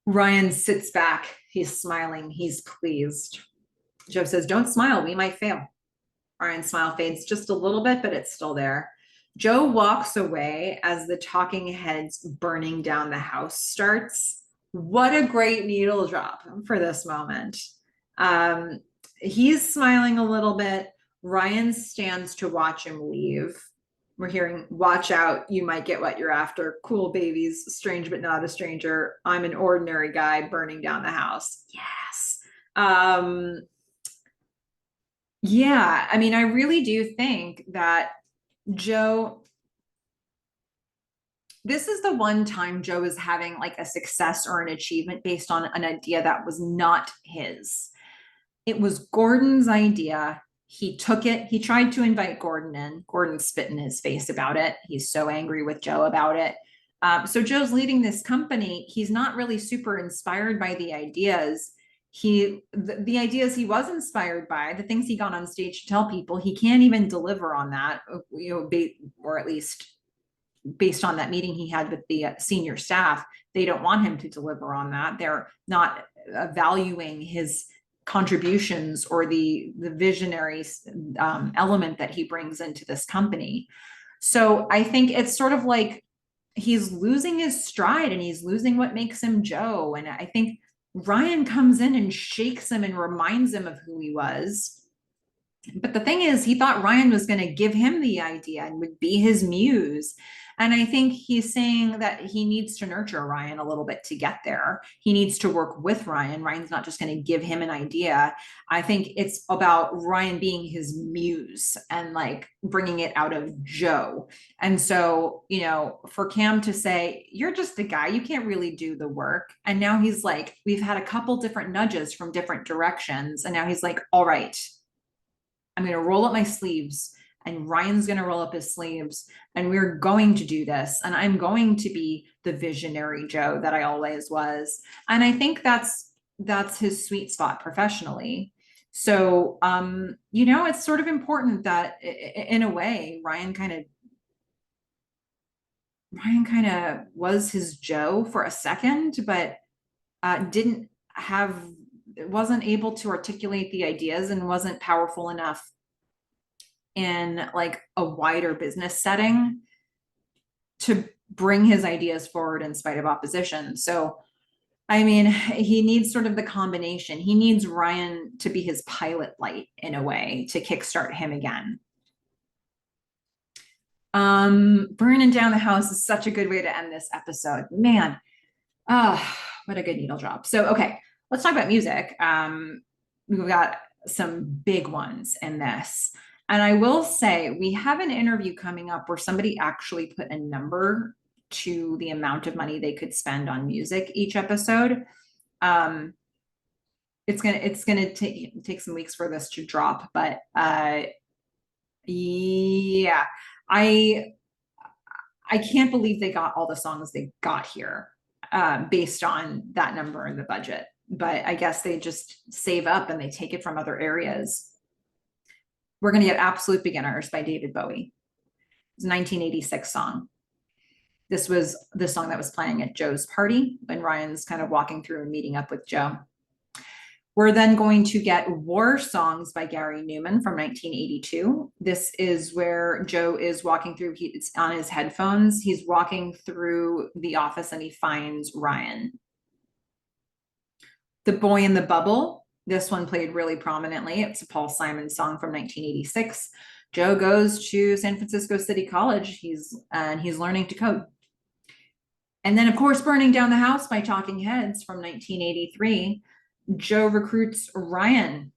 Ryan sits back. He's smiling. He's pleased. Joe says, don't smile. We might fail. Ryan's smile fades just a little bit, but it's still there. Joe walks away as the talking heads burning down the house starts. What a great needle drop for this moment. He's smiling a little bit. Ryan stands to watch him leave. We're hearing, watch out, you might get what you're after. Cool babies, strange but not a stranger. I'm an ordinary guy burning down the house. Yes. Yeah, I mean, I really do think that Joe, this is the one time Joe is having like a success or an achievement based on an idea that was not his. It was Gordon's idea. He took it. He tried to invite Gordon in. Gordon spit in his face about it. He's so angry with Joe about it. So Joe's leading this company. He's not really super inspired by the ideas. The ideas he was inspired by, the things he got on stage to tell people, he can't even deliver on that, or at least based on that meeting he had with the senior staff. They don't want him to deliver on that. They're not valuing his contributions or the visionary element that he brings into this company. So I think it's sort of like he's losing his stride and he's losing what makes him Joe. And I think Ryan comes in and shakes him and reminds him of who he was. But the thing is, he thought Ryan was going to give him the idea and would be his muse. And I think he's saying that he needs to nurture Ryan a little bit to get there. He needs to work with Ryan. Ryan's not just going to give him an idea. I think it's about Ryan being his muse and like bringing it out of Joe. And so, you know, for Cam to say, you're just a guy, you can't really do the work. And now he's like, we've had a couple different nudges from different directions. And now he's like, all right, I'm going to roll up my sleeves and Ryan's going to roll up his sleeves and we're going to do this. And I'm going to be the visionary Joe that I always was. And I think that's his sweet spot professionally. So, you know, it's sort of important that in a way, Ryan kind of Ryan kind of was his Joe for a second, but didn't have, wasn't able to articulate the ideas and wasn't powerful enough in like a wider business setting to bring his ideas forward in spite of opposition. So, I mean, he needs sort of the combination. He needs Ryan to be his pilot light in a way to kickstart him again. Burning down the house is such a good way to end this episode. Man, what a good needle drop. So, okay, let's talk about music. We've got some big ones in this. And I will say, we have an interview coming up where somebody actually put a number to the amount of money they could spend on music each episode. It's gonna take some weeks for this to drop, but yeah, I I can't believe they got all the songs they got here based on that number in the budget. But I guess they just save up and they take it from other areas. We're going to get Absolute Beginners by David Bowie. It's a 1986 song. This was the song that was playing at Joe's party when Ryan's kind of walking through and meeting up with Joe. We're then going to get War Songs by Gary Newman from 1982. This is where Joe is walking through, it's on his headphones. He's walking through the office and he finds Ryan. The Boy in the Bubble. This one played really prominently. It's a Paul Simon song from 1986. Joe goes to San Francisco City College. He's learning to code. And then, of course, Burning Down the House by Talking Heads from 1983. Joe recruits Ryan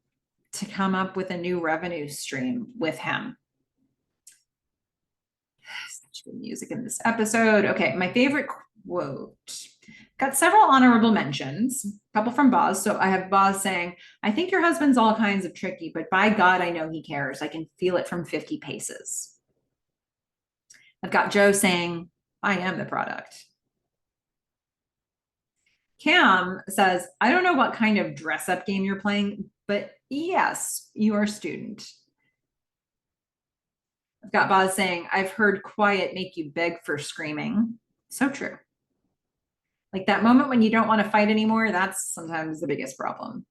to come up with a new revenue stream with him. Such good music in this episode. Okay, my favorite quote. Got several honorable mentions, a couple from Boz. So I have Boz saying, I think your husband's all kinds of tricky, but by God, I know he cares. I can feel it from 50 paces. I've got Joe saying, I am the product. Cam says, I don't know what kind of dress up game you're playing, but yes, you are a student. I've got Boz saying, I've heard quiet make you beg for screaming. So true. Like that moment when you don't want to fight anymore, that's sometimes the biggest problem.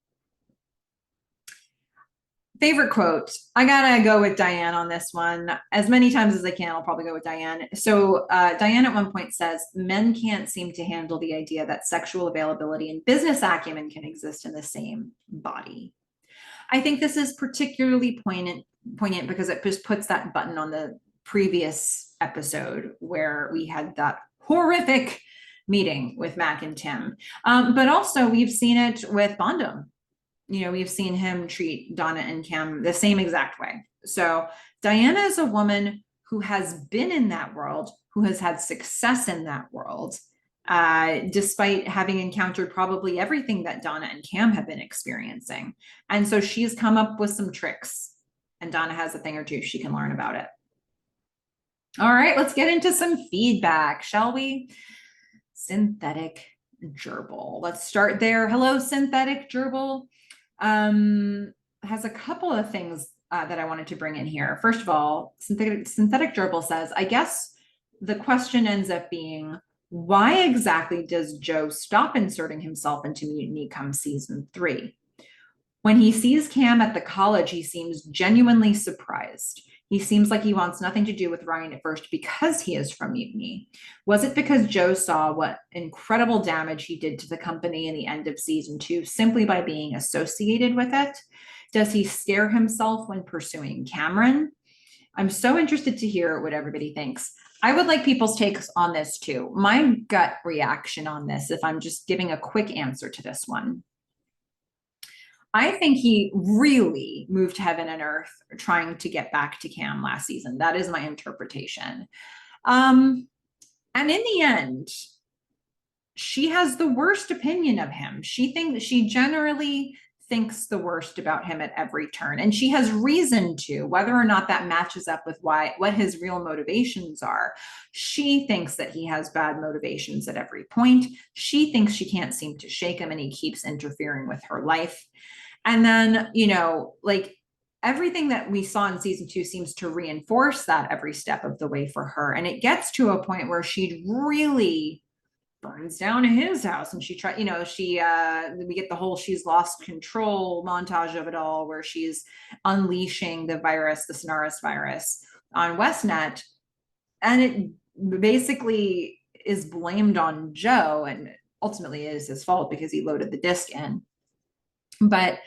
Favorite quote. I gotta go with Diane on this one. As many times as I can, I'll probably go with Diane. So Diane at one point says, men can't seem to handle the idea that sexual availability and business acumen can exist in the same body. I think this is particularly poignant because it just puts that button on the previous episode where we had that horrific meeting with Mac and Tim. But also we've seen it with Bondum. You know, we've seen him treat Donna and Cam the same exact way. So Diana is a woman who has been in that world, who has had success in that world, despite having encountered probably everything that Donna and Cam have been experiencing. And so she's come up with some tricks, and Donna has a thing or two she can learn about it. All right, let's get into some feedback, shall we? Synthetic Gerbil. Let's start there. Hello, Synthetic Gerbil. Has a couple of things that I wanted to bring in here. First of all, Synthetic Gerbil says, I guess the question ends up being, why exactly does Joe stop inserting himself into Mutiny come season 3? When he sees Cam at the college, he seems genuinely surprised. He seems like he wants nothing to do with Ryan at first because he is from Mutiny. Was it because Joe saw what incredible damage he did to the company in the end of season 2 simply by being associated with it? Does he scare himself when pursuing Cameron? I'm so interested to hear what everybody thinks. I would like people's takes on this too. My gut reaction on this, if I'm just giving a quick answer to this one, I think he really moved heaven and earth trying to get back to Cam last season. That is my interpretation. And in the end, she has the worst opinion of him. She generally thinks the worst about him at every turn. And she has reason to, whether or not that matches up with what his real motivations are. She thinks that he has bad motivations at every point. She thinks she can't seem to shake him and he keeps interfering with her life. And then, you know, like everything that we saw in season 2 seems to reinforce that every step of the way for her. And it gets to a point where she really burns down his house, and she try, we get the whole she's lost control montage of it all, where she's unleashing the virus, the Sonaris virus, on Westnet, and it basically is blamed on Joe, and ultimately it is his fault because he loaded the disc in. But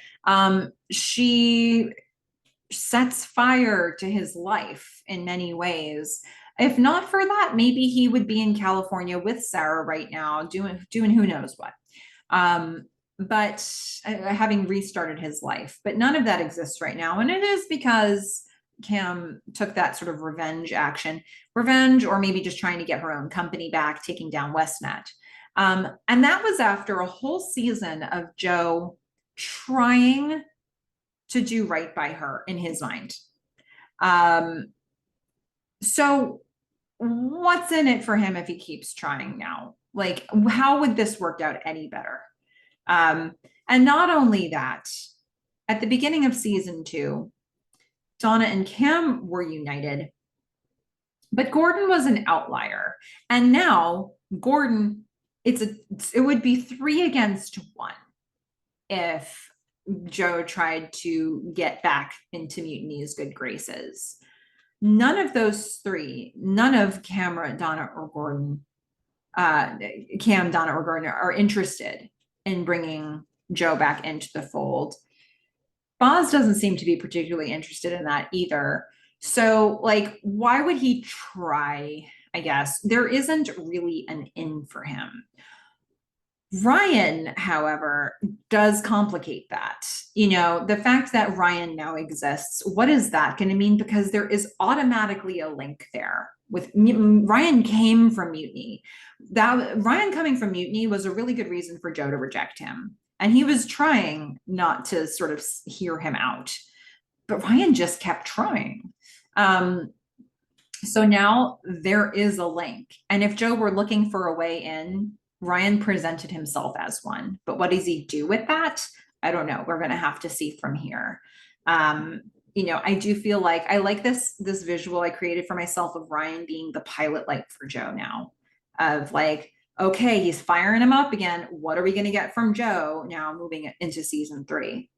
she sets fire to his life in many ways. If not for that, maybe he would be in California with Sarah right now, doing who knows what. But having restarted his life, but none of that exists right now, and it is because Cam took that sort of revenge, or maybe just trying to get her own company back, taking down Westnet. And that was after a whole season of Joe trying to do right by her in his mind. So what's in it for him if he keeps trying now? Like, how would this work out any better? And not only that, at the beginning of season 2, Donna and Cam were united, but Gordon was an outlier. And now Gordon, it would be 3 against 1 if Joe tried to get back into Mutiny's good graces. None of those 3, none of Cam, Donna, or Gordon are interested in bringing Joe back into the fold. Boz doesn't seem to be particularly interested in that either. So, like, why would he try? I guess there isn't really an in for him. Ryan, however, does complicate that. The fact that Ryan now exists, what is that going to mean? Because there is automatically a link there with Ryan came from Mutiny. That Ryan coming from Mutiny was a really good reason for Joe to reject him. And he was trying not to sort of hear him out, but Ryan just kept trying. So now there is a link. And if Joe were looking for a way in, Ryan presented himself as one, but what does he do with that? I don't know. We're going to have to see from here. I do feel like I like this visual I created for myself of Ryan being the pilot light for Joe now, of like, okay, he's firing him up again. What are we going to get from Joe now moving into season 3?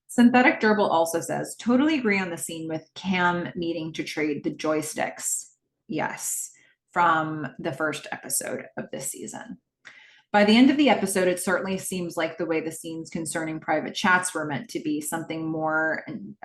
Synthetic Gerbil also says, totally agree on the scene with Cam needing to trade the joysticks. Yes, from the first episode of this season. By the end of the episode, it certainly seems like the way the scenes concerning private chats were meant to be something more, and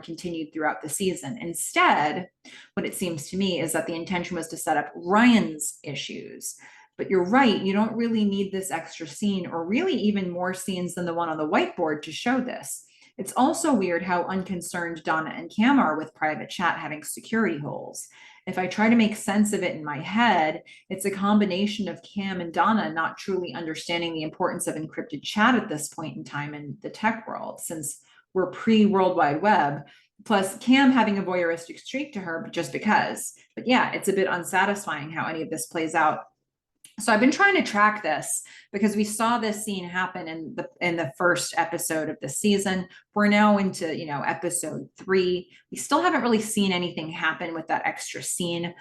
continued throughout the season. Instead, what it seems to me is that the intention was to set up Ryan's issues. But you're right, you don't really need this extra scene, or really even more scenes than the one on the whiteboard, to show this. It's also weird how unconcerned Donna and Cam are with private chat having security holes. If I try to make sense of it in my head, it's a combination of Cam and Donna not truly understanding the importance of encrypted chat at this point in time in the tech world, since we're pre-World Wide Web, plus Cam having a voyeuristic streak to her just because. But yeah, it's a bit unsatisfying how any of this plays out. So I've been trying to track this because we saw this scene happen in the first episode of the season. We're now into, episode 3. We still haven't really seen anything happen with that extra scene.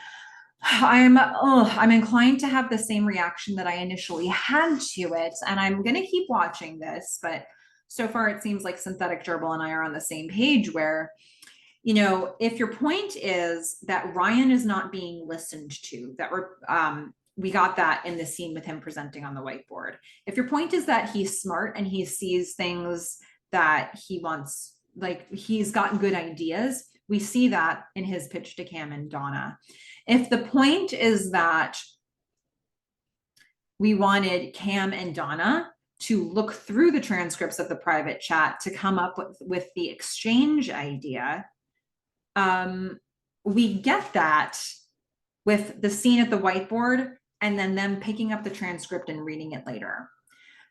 I'm inclined to have the same reaction that I initially had to it, and I'm going to keep watching this, but so far it seems like Synthetic Gerbil and I are on the same page where, if your point is that Ryan is not being listened to, that we got that in the scene with him presenting on the whiteboard. If your point is that he's smart and he sees things that he wants, like he's got good ideas, we see that in his pitch to Cam and Donna. If the point is that we wanted Cam and Donna to look through the transcripts of the private chat to come up with the exchange idea, we get that with the scene at the whiteboard and then them picking up the transcript and reading it later.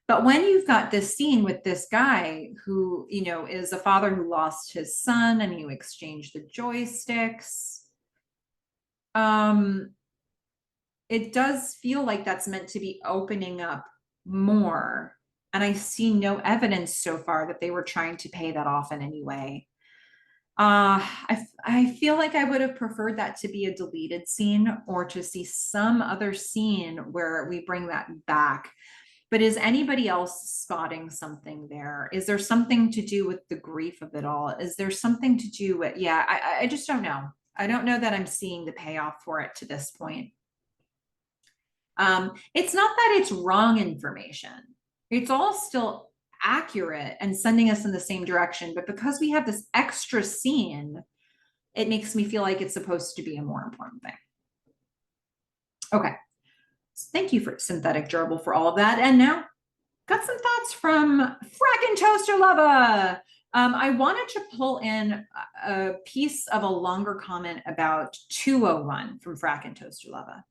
But when you've got this scene with this guy who, is a father who lost his son and you exchange the joysticks, it does feel like that's meant to be opening up more And I see no evidence so far that they were trying to pay that off in any way. I feel like I would have preferred that to be a deleted scene or to see some other scene where we bring that back. But is anybody else spotting something there? Is there something to do with the grief of it all? Is there something to do with, yeah, I just don't know. I don't know that I'm seeing the payoff for it to this point. It's not that it's wrong information. It's all still accurate and sending us in the same direction. But because we have this extra scene, it makes me feel like it's supposed to be a more important thing. Okay. Thank you for Synthetic Gerbil for all of that. And now, got some thoughts from Frackin' Toaster Lava. I wanted to pull in a piece of a longer comment about 201 from Frackin' Toaster Lava.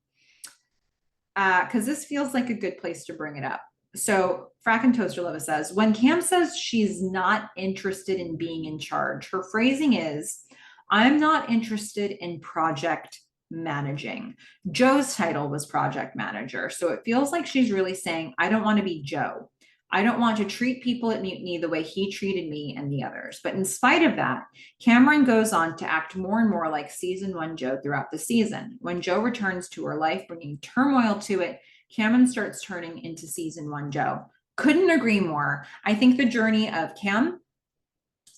Because this feels like a good place to bring it up. So Frackin' Toaster Lava says, when Cam says she's not interested in being in charge, her phrasing is, I'm not interested in project managing. Joe's title was project manager. So it feels like she's really saying, I don't want to be Joe. I don't want to treat people at Mutiny the way he treated me and the others. But in spite of that, Cameron goes on to act more and more like season 1 Joe throughout the season. When Joe returns to her life, bringing turmoil to it, Cameron starts turning into season 1 Joe. Couldn't agree more. I think the journey of Cam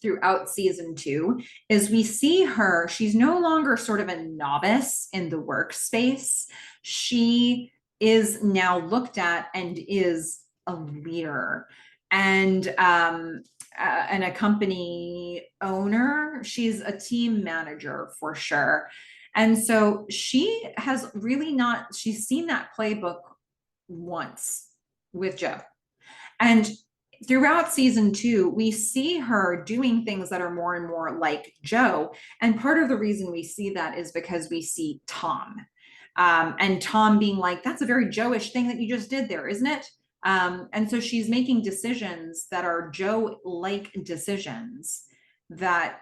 throughout season 2 is we see her, she's no longer sort of a novice in the workspace. She is now looked at and is a leader and a company owner. She's a team manager for sure. And so she has really not, she's seen that playbook once with Joe. And throughout season 2, we see her doing things that are more and more like Joe. And part of the reason we see that is because we see Tom. And Tom being like, that's a very Joe-ish thing that you just did there, isn't it? And so she's making decisions that are Joe-like decisions that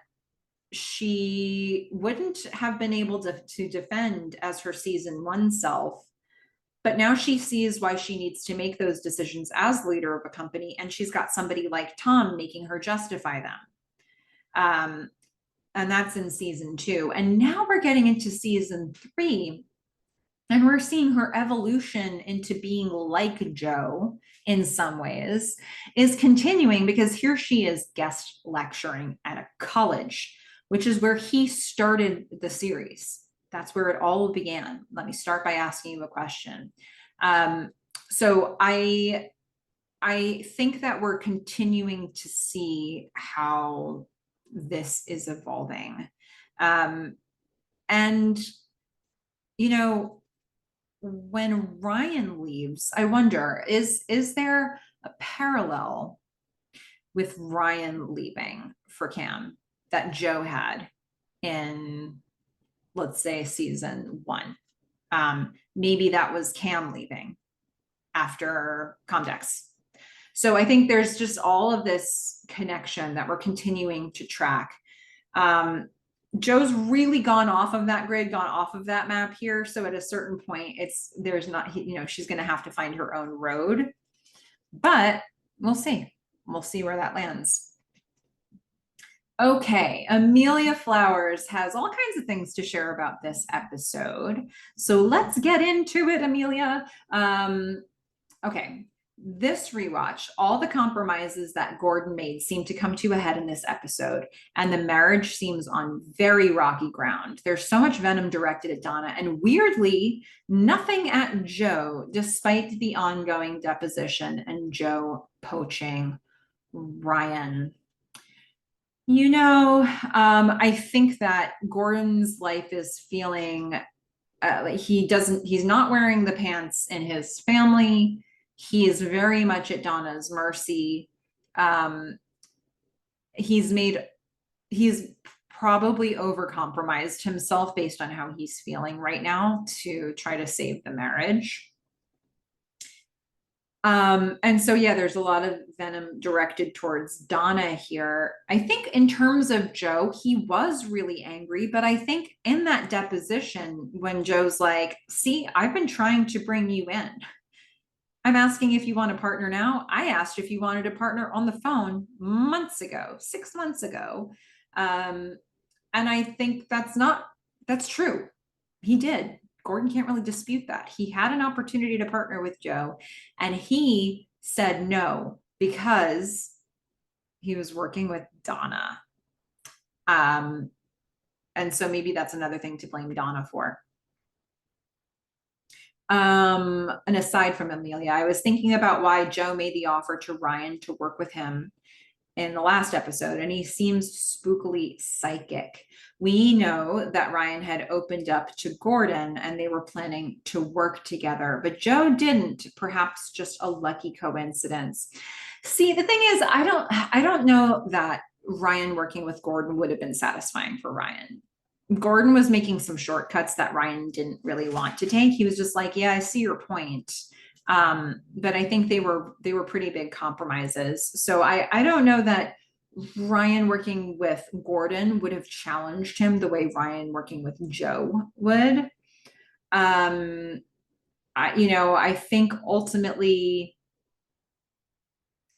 she wouldn't have been able to defend as her season 1 self. But now she sees why she needs to make those decisions as leader of a company. And she's got somebody like Tom making her justify them. And that's in season 2. And now we're getting into season 3. And we're seeing her evolution into being like Joe in some ways is continuing, because here she is guest lecturing at a college, which is where he started the series. That's where it all began. Let me start by asking you a question. So I think that we're continuing to see how this is evolving. And, you know, when Ryan leaves, I wonder, is there a parallel with Ryan leaving for Cam that Joe had in, let's say, season 1? Maybe that was Cam leaving after Comdex. So I think there's just all of this connection that we're continuing to track. Joe's really gone off of that grid, gone off of that map here. So at a certain point, there's not, you know, she's going to have to find her own road, but we'll see. We'll see where that lands. Okay, Amelia Flowers has all kinds of things to share about this episode. So let's get into it, Amelia. Okay, this rewatch, all the compromises that Gordon made seem to come to a head in this episode, and the marriage seems on very rocky ground. There's so much venom directed at Donna, and weirdly, nothing at Joe, despite the ongoing deposition and Joe poaching Ryan. You know, I think that Gordon's life is feeling, he's not wearing the pants in his family. He is very much at Donna's mercy. He's probably overcompromised himself based on how he's feeling right now to try to save the marriage. And so, yeah, there's a lot of venom directed towards Donna here. I think in terms of Joe, he was really angry, but I think in that deposition, when Joe's like, see, I've been trying to bring you in, I'm asking if you want a partner now. I asked if you wanted a partner on the phone months ago, 6 months ago. Um, and I think that's true. He did. Gordon can't really dispute that. He had an opportunity to partner with Joe, and he said no because he was working with Donna. Um, and so maybe that's another thing to blame Donna for. And aside from Amelia, I was thinking about why Joe made the offer to Ryan to work with him in the last episode, and he seems spookily psychic. We know that Ryan had opened up to Gordon and they were planning to work together, but Joe didn't. Perhaps just a lucky coincidence. See, the thing is, I don't know that Ryan working with Gordon would have been satisfying for Ryan. Gordon was making some shortcuts that Ryan didn't really want to take. He was just like, yeah, I see your point. But I think they were pretty big compromises. So I don't know that Ryan working with Gordon would have challenged him the way Ryan working with Joe would. I think ultimately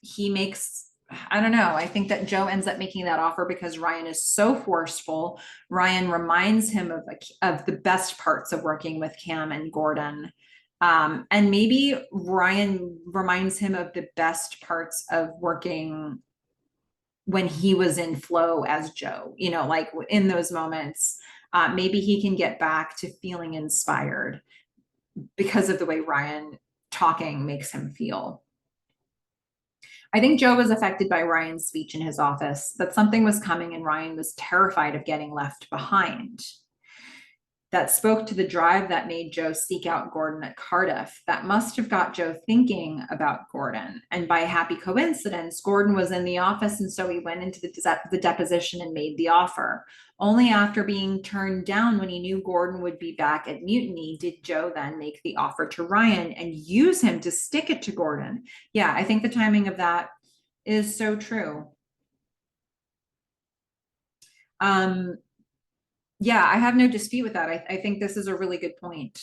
he makes, I don't know. I think that Joe ends up making that offer because Ryan is so forceful. Ryan reminds him of the best parts of working with Cam and Gordon. And maybe Ryan reminds him of the best parts of working when he was in flow as Joe, like in those moments. Maybe he can get back to feeling inspired because of the way Ryan talking makes him feel. I think Joe was affected by Ryan's speech in his office, that something was coming and Ryan was terrified of getting left behind. That spoke to the drive that made Joe seek out Gordon at Cardiff. That must have got Joe thinking about Gordon. And by happy coincidence, Gordon was in the office, and so he went into the deposition and made the offer. Only after being turned down when he knew Gordon would be back at Mutiny did Joe then make the offer to Ryan and use him to stick it to Gordon. Yeah, I think the timing of that is so true. Um, yeah, I have no dispute with that. I think this is a really good point.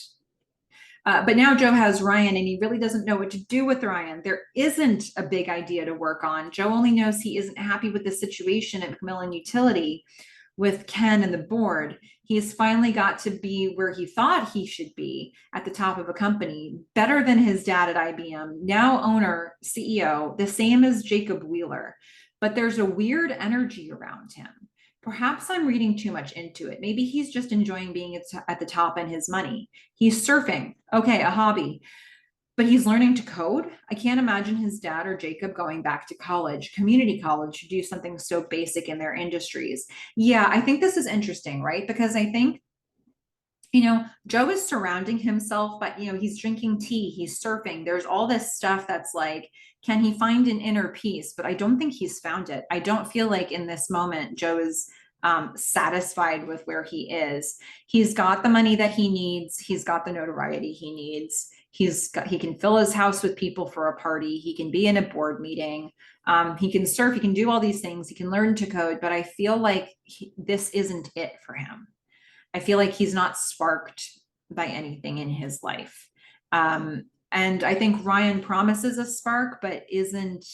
But now Joe has Ryan and he really doesn't know what to do with Ryan. There isn't a big idea to work on. Joe only knows he isn't happy with the situation at Macmillan Utility with Ken and the board. He's finally got to be where he thought he should be at the top of a company, better than his dad at IBM, now owner, CEO, the same as Jacob Wheeler. But there's a weird energy around him. Perhaps I'm reading too much into it. Maybe he's just enjoying being at the top and his money. He's surfing. Okay, a hobby. But he's learning to code. I can't imagine his dad or Jacob going back to college, community college, to do something so basic in their industries. Yeah, I think this is interesting, right? Because I think, Joe is surrounding himself, but, he's drinking tea, he's surfing. There's all this stuff that's like, can he find an inner peace? But I don't think he's found it. I don't feel like in this moment, Joe is satisfied with where he is. He's got the money that he needs. He's got the notoriety he needs. He can fill his house with people for a party. He can be in a board meeting. He can surf. He can do all these things. He can learn to code. But I feel like this isn't it for him. I feel like he's not sparked by anything in his life. And I think Ryan promises a spark, but isn't.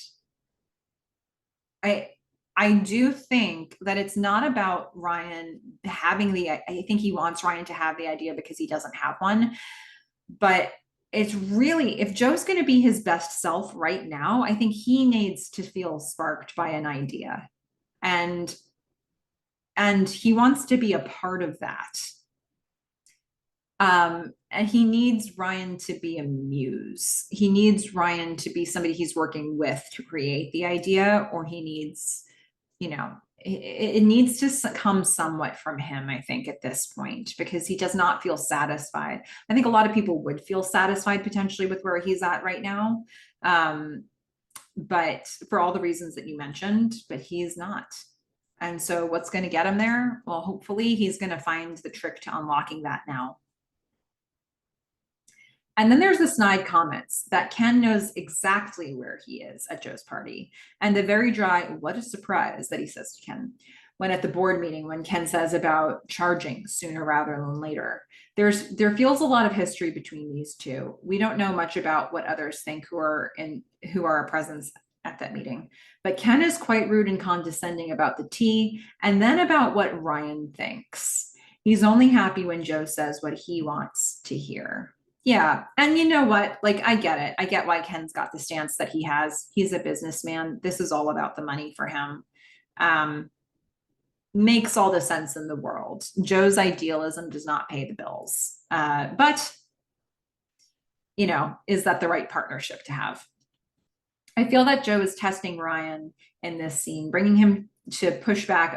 I do think that it's not about Ryan having I think he wants Ryan to have the idea because he doesn't have one. But it's really, if Joe's going to be his best self right now, I think he needs to feel sparked by an idea. And he wants to be a part of that. And he needs Ryan to be a muse. He needs Ryan to be somebody he's working with to create the idea, or he needs, it needs to come somewhat from him, I think, at this point, because he does not feel satisfied. I think a lot of people would feel satisfied potentially with where he's at right now. But for all the reasons that you mentioned, but he's not. And so what's going to get him there? Well, hopefully he's going to find the trick to unlocking that now. And then there's the snide comments that Ken knows exactly where he is at Joe's party. And the very dry, what a surprise, that he says to Ken. when at the board meeting, when Ken says about charging sooner rather than later. There feels a lot of history between these two. We don't know much about what others think who are present at that meeting. But Ken is quite rude and condescending about the tea, and then about what Ryan thinks. He's only happy when Joe says what he wants to hear. Yeah. And you know what? Like, I get it. I get why Ken's got the stance that he has. He's a businessman. This is all about the money for him. Um, Makes all the sense in the world. Joe's idealism does not pay the bills. But, is that the right partnership to have? I feel that Joe is testing Ryan in this scene, bringing him in to push back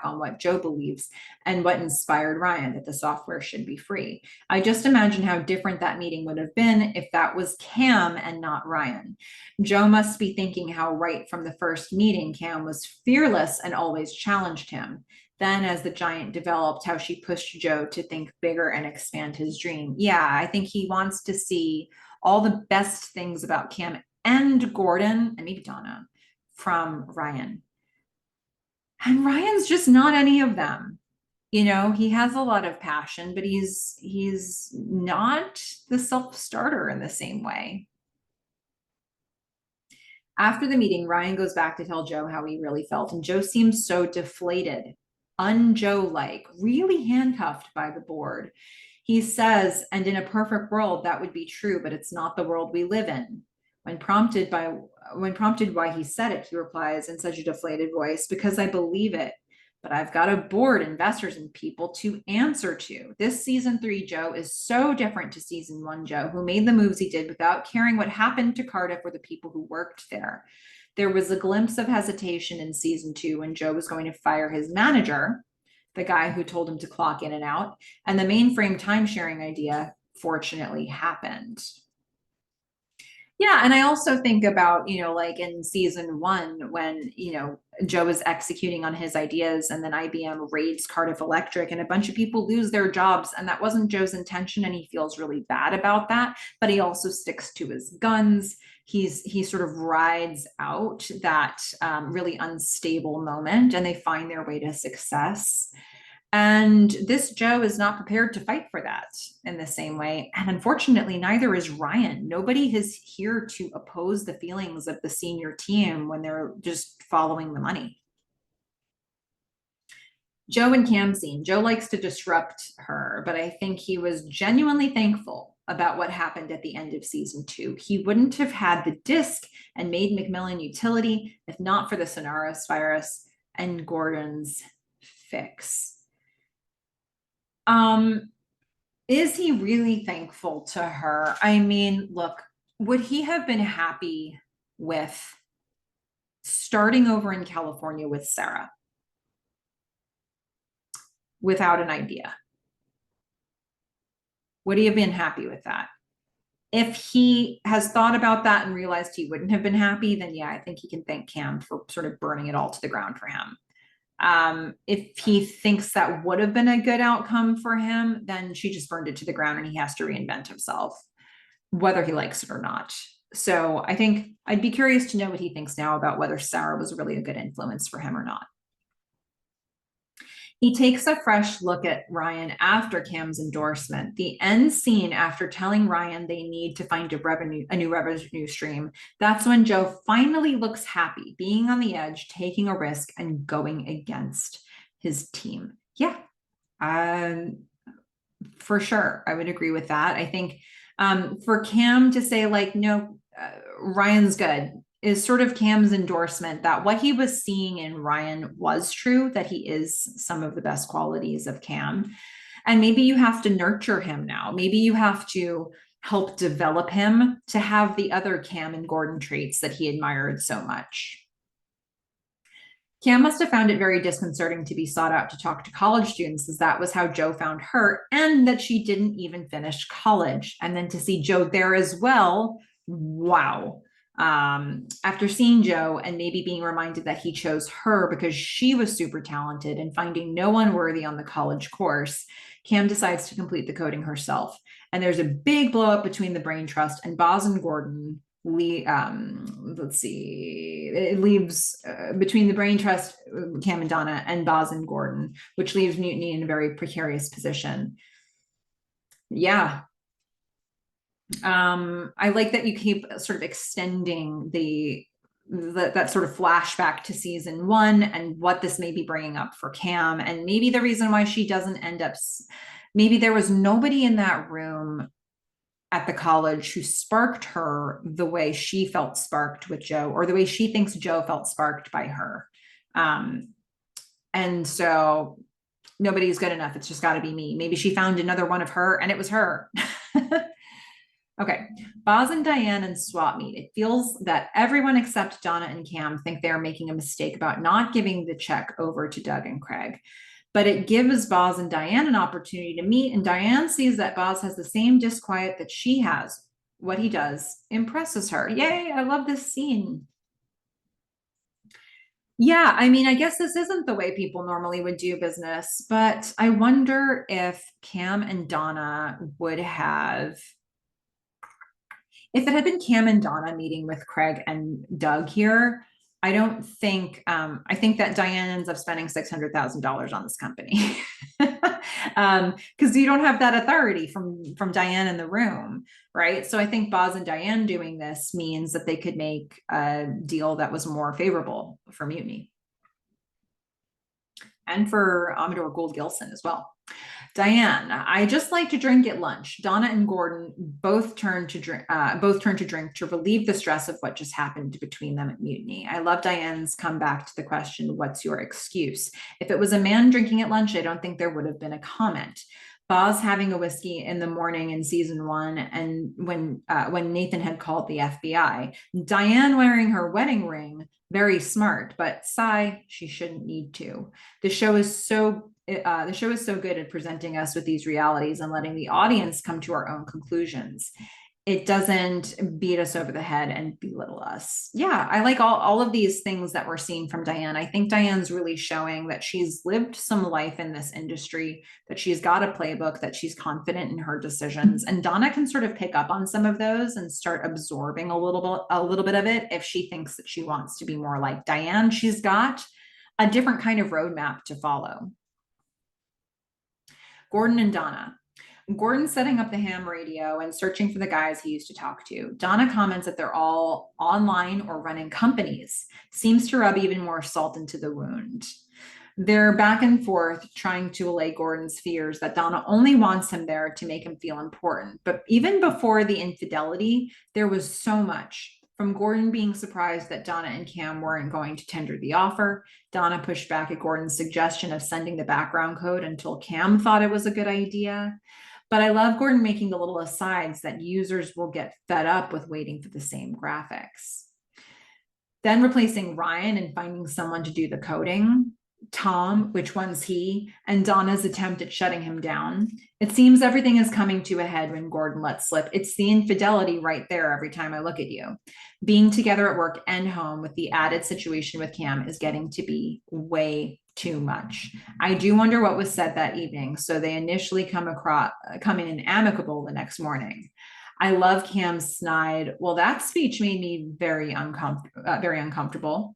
on what Joe believes and what inspired Ryan, that the software should be free. I just imagine how different that meeting would have been if that was Cam and not Ryan. Joe must be thinking how right from the first meeting, Cam was fearless and always challenged him. Then as the giant developed, how she pushed Joe to think bigger and expand his dream. Yeah, I think he wants to see all the best things about Cam and Gordon and maybe Donna from Ryan. And Ryan's just not any of them. He has a lot of passion, but he's not the self-starter in the same way. After the meeting, Ryan goes back to tell Joe how he really felt, and Joe seems so deflated, un-Joe-like, really handcuffed by the board. He says, and in a perfect world, that would be true, but it's not the world we live in. When prompted why he said it, he replies in such a deflated voice, because I believe it, but I've got a board, investors, and people to answer to. This season 3 Joe is so different to season 1 Joe, who made the moves he did without caring what happened to Cardiff or the people who worked there. There was a glimpse of hesitation in season 2 when Joe was going to fire his manager, the guy who told him to clock in and out, and the mainframe time-sharing idea fortunately happened. Yeah, and I also think about, like in season 1 when, Joe is executing on his ideas and then IBM raids Cardiff Electric and a bunch of people lose their jobs, and that wasn't Joe's intention, and he feels really bad about that, but he also sticks to his guns. He sort of rides out that really unstable moment, and they find their way to success. And this Joe is not prepared to fight for that in the same way. And unfortunately, neither is Ryan. Nobody is here to oppose the feelings of the senior team when they're just following the money. Joe and Cam scene. Joe likes to disrupt her, but I think he was genuinely thankful about what happened at the end of season 2. He wouldn't have had the disc and made McMillan utility if not for the Sonaris virus and Gordon's fix. Is he really thankful to her? I mean, look, would he have been happy with starting over in California with Sarah without an idea? Would he have been happy with that? If he has thought about that and realized he wouldn't have been happy, then yeah, I think he can thank Cam for sort of burning it all to the ground for him. If he thinks that would have been a good outcome for him, then she just burned it to the ground and he has to reinvent himself, whether he likes it or not. So I think I'd be curious to know what he thinks now about whether Sarah was really a good influence for him or not. He takes a fresh look at Ryan after Cam's endorsement. The end scene after telling Ryan they need to find a new revenue stream. That's when Joe finally looks happy, being on the edge, taking a risk, and going against his team. Yeah, for sure. I would agree with that. I think for Cam to say like, no, Ryan's good, is sort of Cam's endorsement that what he was seeing in Ryan was true, that he is some of the best qualities of Cam. And maybe you have to nurture him now. Maybe you have to help develop him to have the other Cam and Gordon traits that he admired so much. Cam must have found it very disconcerting to be sought out to talk to college students, as that was how Joe found her, and that she didn't even finish college. And then to see Joe there as well, wow. After seeing Joe and maybe being reminded that he chose her because she was super talented and finding no one worthy on the college course, Cam decides to complete the coding herself. And there's a big blow up between the brain trust and Boz and Gordon let's see, it leaves between the brain trust, Cam and Donna, and Boz and Gordon, which leaves Mutiny in a very precarious position. Yeah. I like that you keep sort of extending that sort of flashback to season one and what this may be bringing up for Cam, and maybe the reason why she doesn't end up, maybe there was nobody in that room at the college who sparked her the way she felt sparked with Joe, or the way she thinks Joe felt sparked by her. And so nobody's good enough. It's just got to be me. Maybe she found another one of her and it was her. Okay, Boz and Diane and swap meet. It feels that everyone except Donna and Cam think they're making a mistake about not giving the check over to Doug and Craig. But it gives Boz and Diane an opportunity to meet, and Diane sees that Boz has the same disquiet that she has. What he does impresses her. Yay, I love this scene. Yeah, I mean, I guess this isn't the way people normally would do business, but I wonder if Cam and Donna would have, if it had been Cam and Donna meeting with Craig and Doug here, I don't think, I think that Diane ends up spending $600,000 on this company. Because you don't have that authority from Diane in the room, right? So I think Boz and Diane doing this means that they could make a deal that was more favorable for Mutiny. And for Amador Gould Gilson as well. Diane, I just like to drink at lunch. Donna and Gordon both turn to drink to relieve the stress of what just happened between them at Mutiny. I love Diane's comeback to the question, what's your excuse? If it was a man drinking at lunch, I don't think there would have been a comment. Boz having a whiskey in the morning in season one, and when Nathan had called the FBI. Diane wearing her wedding ring, very smart, but sigh, she shouldn't need to. The show is so good at presenting us with these realities and letting the audience come to our own conclusions. It doesn't beat us over the head and belittle us. Yeah, I like all of these things that we're seeing from Diane. I think Diane's really showing that she's lived some life in this industry, that she's got a playbook, that she's confident in her decisions. And Donna can sort of pick up on some of those and start absorbing a little bit of it if she thinks that she wants to be more like Diane. She's got a different kind of roadmap to follow. Gordon and Donna. Gordon's setting up the ham radio and searching for the guys he used to talk to. Donna comments that they're all online or running companies. Seems to rub even more salt into the wound. They're back and forth trying to allay Gordon's fears that Donna only wants him there to make him feel important. But even before the infidelity, there was so much. From Gordon being surprised that Donna and Cam weren't going to tender the offer, Donna pushed back at Gordon's suggestion of sending the background code until Cam thought it was a good idea. But I love Gordon making the little asides that users will get fed up with waiting for the same graphics. Then replacing Ryan and finding someone to do the coding. Tom, which one's he, and Donna's attempt at shutting him down. It seems everything is coming to a head when Gordon lets slip. It's the infidelity right there every time I look at you. Being together at work and home with the added situation with Cam is getting to be way too much. I do wonder what was said that evening. So they initially come in amicable the next morning. I love Cam's snide. Well, that speech made me very uncomfortable.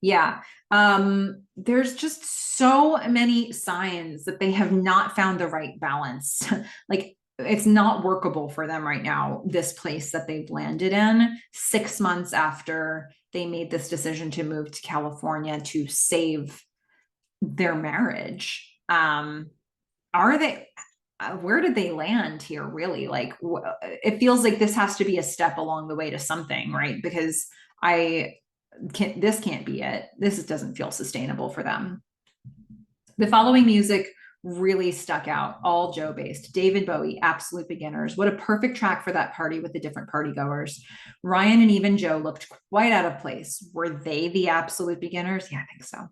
Yeah. There's just so many signs that they have not found the right balance. Like, it's not workable for them right now, this place that they've landed in 6 months after they made this decision to move to California to save their marriage. Where did they land here, really? Like, it feels like this has to be a step along the way to something, right? Because this can't be it. This doesn't feel sustainable for them. The following music really stuck out, all Joe based. David Bowie, Absolute Beginners. What a perfect track for that party with the different party goers. Ryan and even Joe looked quite out of place. Were they the absolute beginners? Yeah, I think so.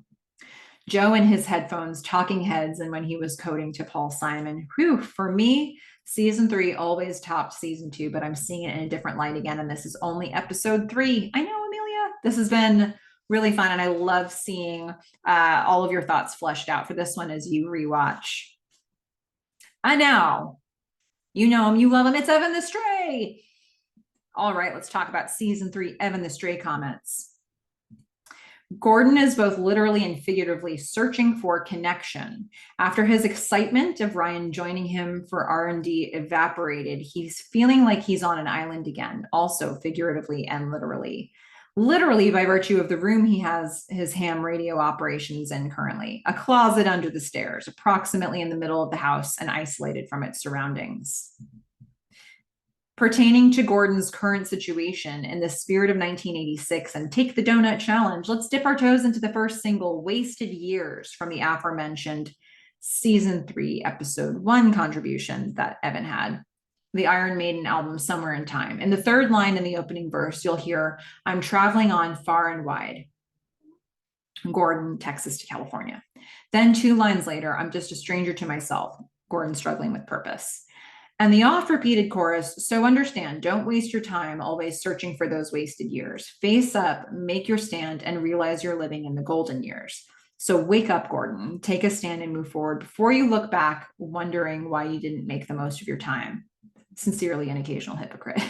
Joe and his headphones, talking heads, and when he was coding to Paul Simon. Whew, for me, season 3 always topped season 2, but I'm seeing it in a different light again, and this is only episode 3. I know, Amelia. This has been really fun, and I love seeing all of your thoughts fleshed out for this one as you rewatch. I know. You know him, you love him. It's Evan the Stray. All right, let's talk about season 3, Evan the Stray comments. Gordon is both literally and figuratively searching for connection. After his excitement of Ryan joining him for R&D evaporated, he's feeling like he's on an island again, also figuratively and literally. Literally by virtue of the room he has his ham radio operations in currently, a closet under the stairs, approximately in the middle of the house and isolated from its surroundings. Pertaining to Gordon's current situation, in the spirit of 1986 and Take the Doughnut Challenge, let's dip our toes into the first single, Wasted Years, from the aforementioned season 3, episode 1 contribution that Evan had, the Iron Maiden album, Somewhere in Time. In the third line in the opening verse, you'll hear, I'm traveling on far and wide. Gordon, Texas to California. Then 2 lines later, I'm just a stranger to myself. Gordon struggling with purpose. And the oft-repeated chorus, so understand, don't waste your time always searching for those wasted years. Face up, make your stand, and realize you're living in the golden years. So wake up, Gordon, take a stand and move forward before you look back wondering why you didn't make the most of your time. Sincerely, an occasional hypocrite.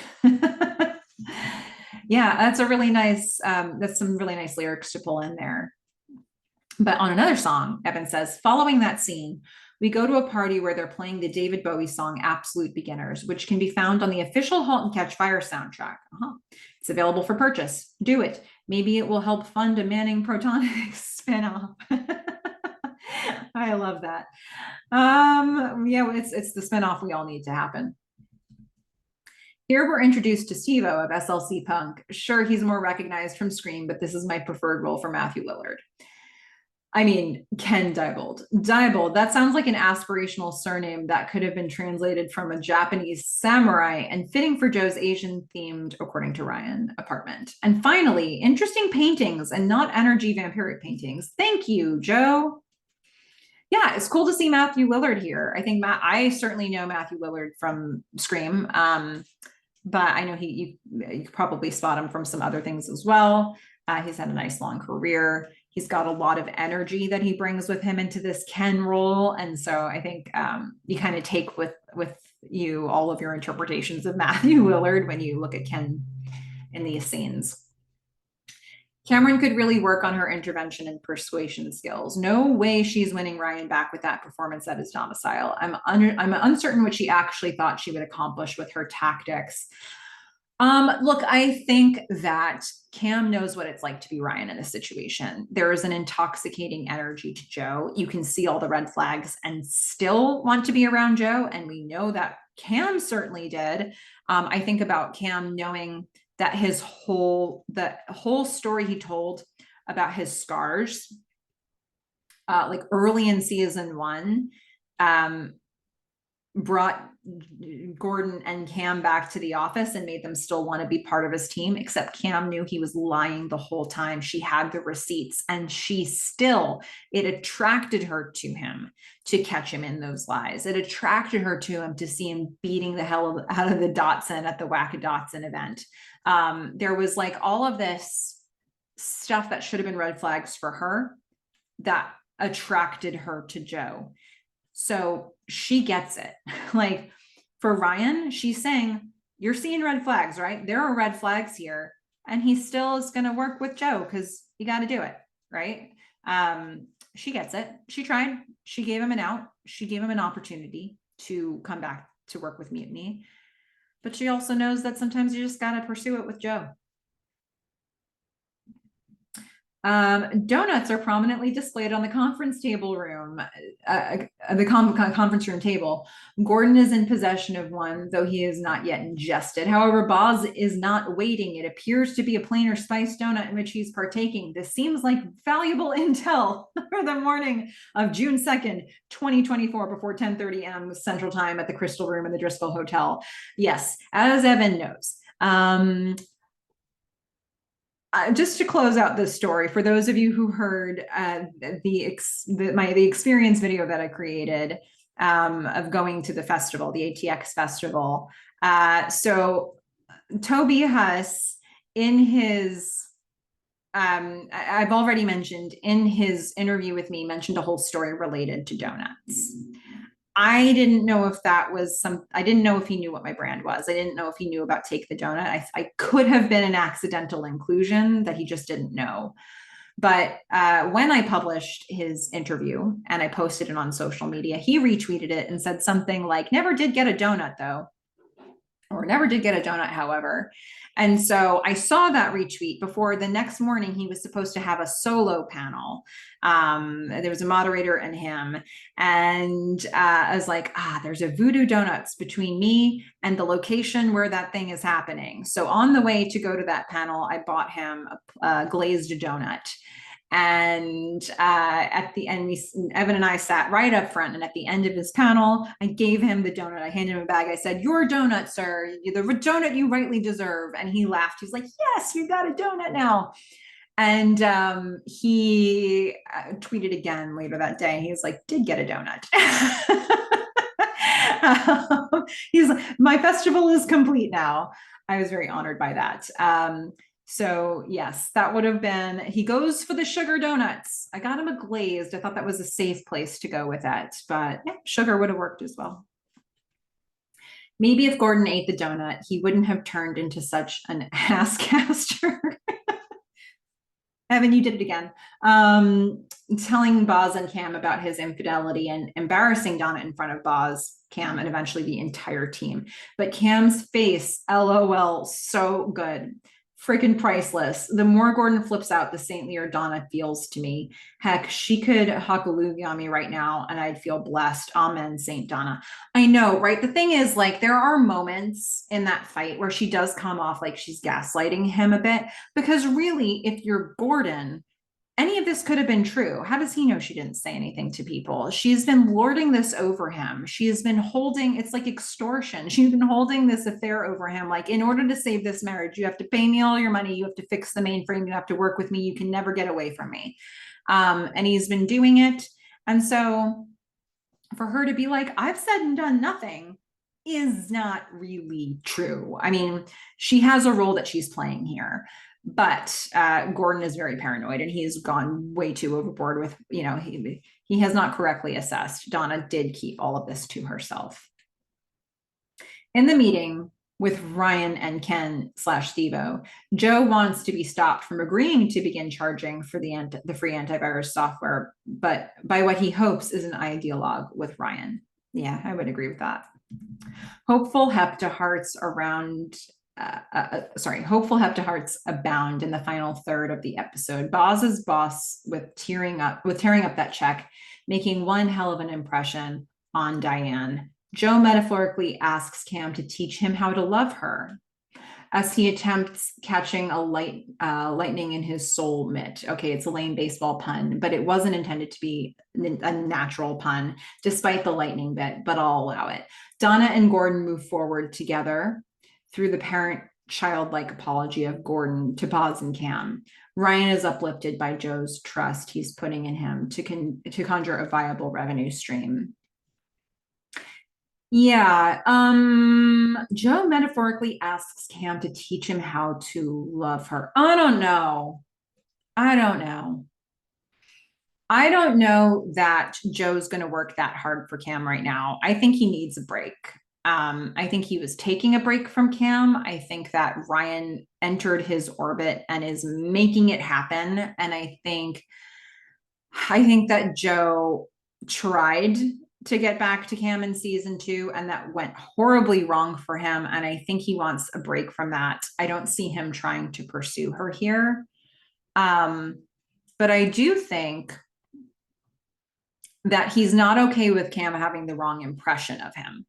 Yeah, that's a really nice, that's some really nice lyrics to pull in there. But on another song, Evan says, following that scene, we go to a party where they're playing the David Bowie song Absolute Beginners, which can be found on the official Halt and Catch Fire soundtrack. It's available for purchase. Do it. Maybe it will help fund a Manning Protonics spinoff. I love that. Yeah, it's the spinoff we all need to happen. Here we're introduced to Steve-O of SLC Punk. Sure, he's more recognized from Scream, but this is my preferred role for Matthew Lillard. I mean, Ken Diebold. Diebold, that sounds like an aspirational surname that could have been translated from a Japanese samurai and fitting for Joe's Asian-themed, according to Ryan, apartment. And finally, interesting paintings and not energy vampiric paintings. Thank you, Joe. Yeah, it's cool to see Matthew Lillard here. I think I certainly know Matthew Lillard from Scream, but I know you could probably spot him from some other things as well. He's had a nice long career. He's got a lot of energy that he brings with him into this Ken role. And so I think you kind of take with you all of your interpretations of Matthew Lillard when you look at Ken in these scenes. Cameron could really work on her intervention and persuasion skills. No way she's winning Ryan back with that performance at his domicile. I'm uncertain what she actually thought she would accomplish with her tactics. Look, I think that Cam knows what it's like to be Ryan in this situation. There is an intoxicating energy to Joe. You can see all the red flags and still want to be around Joe. And we know that Cam certainly did. I think about Cam knowing that the whole story he told about his scars, like early in season 1, brought Gordon and Cam back to the office and made them still want to be part of his team, except Cam knew he was lying the whole time. She had the receipts, and it attracted her to him to catch him in those lies. It attracted her to him to see him beating the hell out of the Dotson at the Whack-A-Dotson event. There was like all of this stuff that should have been red flags for her that attracted her to Joe. So she gets it. Like for Ryan, she's saying, you're seeing red flags, right? There are red flags here. And he still is going to work with Joe because you got to do it, right? She gets it. She tried. She gave him an out. She gave him an opportunity to come back to work with Mutiny. But she also knows that sometimes you just got to pursue it with Joe. Donuts are prominently displayed on the conference table room, the conference room table. Gordon is in possession of one, though he is not yet ingested. However, Boz is not waiting. It appears to be a plain or spiced donut in which he's partaking. This seems like valuable intel for the morning of June 2nd, 2024, before 10:30 a.m. Central Time at the Crystal Room in the Driscoll Hotel. Yes, as Evan knows. Just to close out this story, for those of you who heard the experience video that I created of going to the festival, the ATX festival. So Toby Huss, in his, I've already mentioned in his interview with me, mentioned a whole story related to donuts. I didn't know if that was I didn't know if he knew what my brand was. I didn't know if he knew about Take the Donut. I could have been an accidental inclusion that he just didn't know. But when I published his interview and I posted it on social media, he retweeted it and said something like, never did get a donut though, or never did get a donut, however. And so I saw that retweet before the next morning he was supposed to have a solo panel. There was a moderator and him. And I was like, there's a Voodoo Donuts between me and the location where that thing is happening. So on the way to go to that panel, I bought him a glazed donut. And at the end, Evan and I sat right up front. And at the end of his panel, I gave him the donut. I handed him a bag. I said, "Your donut, sir, the donut you rightly deserve." And he laughed. He's like, "Yes, you got a donut now." And he tweeted again later that day. He was like, "Did get a donut." He's like, "My festival is complete now." I was very honored by that. So yes, that would have been, he goes for the sugar donuts. I got him a glazed. I thought that was a safe place to go with it, but yeah, sugar would have worked as well. Maybe if Gordon ate the donut, he wouldn't have turned into such an ass caster. Evan, you did it again. Telling Boz and Cam about his infidelity and embarrassing Donna in front of Boz, Cam, and eventually the entire team. But Cam's face, LOL, so good. Freaking priceless. The more Gordon flips out, the saintlier Donna feels to me. Heck, she could hakalugi on me right now and I'd feel blessed. Amen, Saint Donna. I know, right? The thing is, like, there are moments in that fight where she does come off like she's gaslighting him a bit, because really, if you're Gordon, any of this could have been true. How does he know she didn't say anything to people? She's been lording this over him. She has been holding, it's like extortion. She's been holding this affair over him. Like, in order to save this marriage, you have to pay me all your money. You have to fix the mainframe. You have to work with me. You can never get away from me. And he's been doing it. And so for her to be like, I've said and done nothing, is not really true. I mean, she has a role that she's playing here. But Gordon is very paranoid and he's gone way too overboard with, he has not correctly assessed. Donna did keep all of this to herself. In the meeting with Ryan and Ken / Stevo, Joe wants to be stopped from agreeing to begin charging for the free antivirus software, but by what he hopes is an ideologue with Ryan. Yeah, I would agree with that. Hopeful heptahearts abound in the final third of the episode. Boz's boss with tearing up that check, making one hell of an impression on Diane. Joe metaphorically asks Cam to teach him how to love her as he attempts catching a lightning in his soul mitt. Okay, it's a lame baseball pun, but it wasn't intended to be a natural pun, despite the lightning bit, but I'll allow it. Donna and Gordon move forward together through the parent-childlike apology of Gordon to Boz and Cam. Ryan is uplifted by Joe's trust he's putting in him to conjure a viable revenue stream. Yeah, Joe metaphorically asks Cam to teach him how to love her. I don't know that Joe's going to work that hard for Cam right now. I think he needs a break. I think he was taking a break from Cam. I think that Ryan entered his orbit and is making it happen. And I think that Joe tried to get back to Cam in season 2, and that went horribly wrong for him. And I think he wants a break from that. I don't see him trying to pursue her here. But I do think that he's not okay with Cam having the wrong impression of him.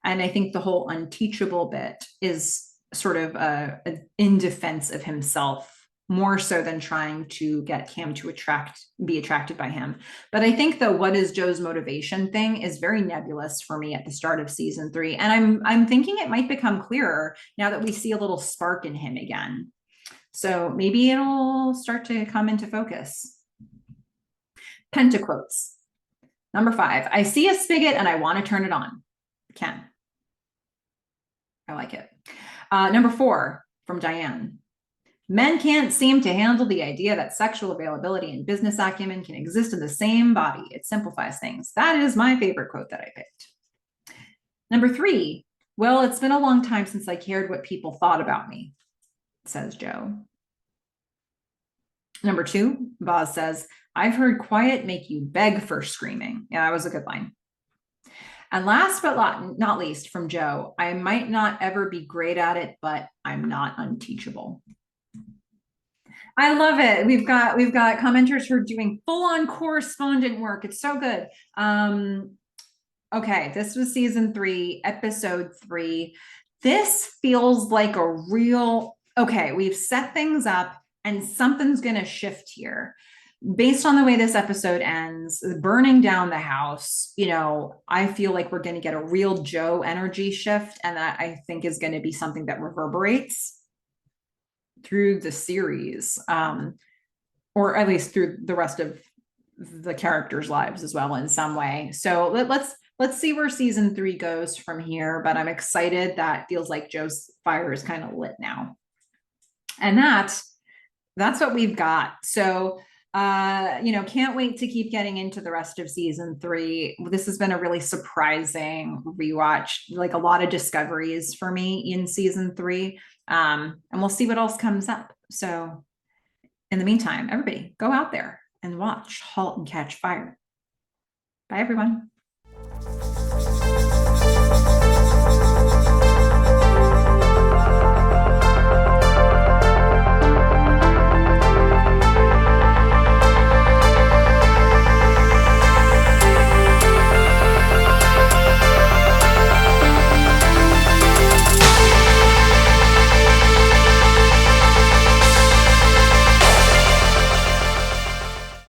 And I think the whole unteachable bit is sort of in defense of himself, more so than trying to get Cam to be attracted by him. But I think the what is Joe's motivation thing is very nebulous for me at the start of season 3. And I'm thinking it might become clearer now that we see a little spark in him again. So maybe it'll start to come into focus. Pentaquotes. Number 5, I see a spigot and I want to turn it on. Ken. I like it. Number 4 from Diane. Men can't seem to handle the idea that sexual availability and business acumen can exist in the same body. It simplifies things. That is my favorite quote that I picked. Number 3, well, it's been a long time since I cared what people thought about me, says Joe. Number 2, Boz says, I've heard quiet make you beg for screaming. Yeah, that was a good line. And last but not least, from Joe, I might not ever be great at it, but I'm not unteachable. I love it. We've got commenters who are doing full-on correspondent work. It's so good. Okay, this was season 3, episode 3. This feels like a real, okay, we've set things up and something's going to shift here. Based on the way this episode ends, burning down the house, you know, I feel like we're going to get a real Joe energy shift. And that I think is going to be something that reverberates through the series, or at least through the rest of the characters' lives as well in some way. So let's see where season 3 goes from here. But I'm excited. That feels like Joe's fire is kind of lit now. And that's what we've got. So you know, can't wait to keep getting into the rest of season 3. This has been a really surprising rewatch, like a lot of discoveries for me in season 3. And we'll see what else comes up. So in the meantime, everybody go out there and watch Halt and Catch Fire. Bye, everyone.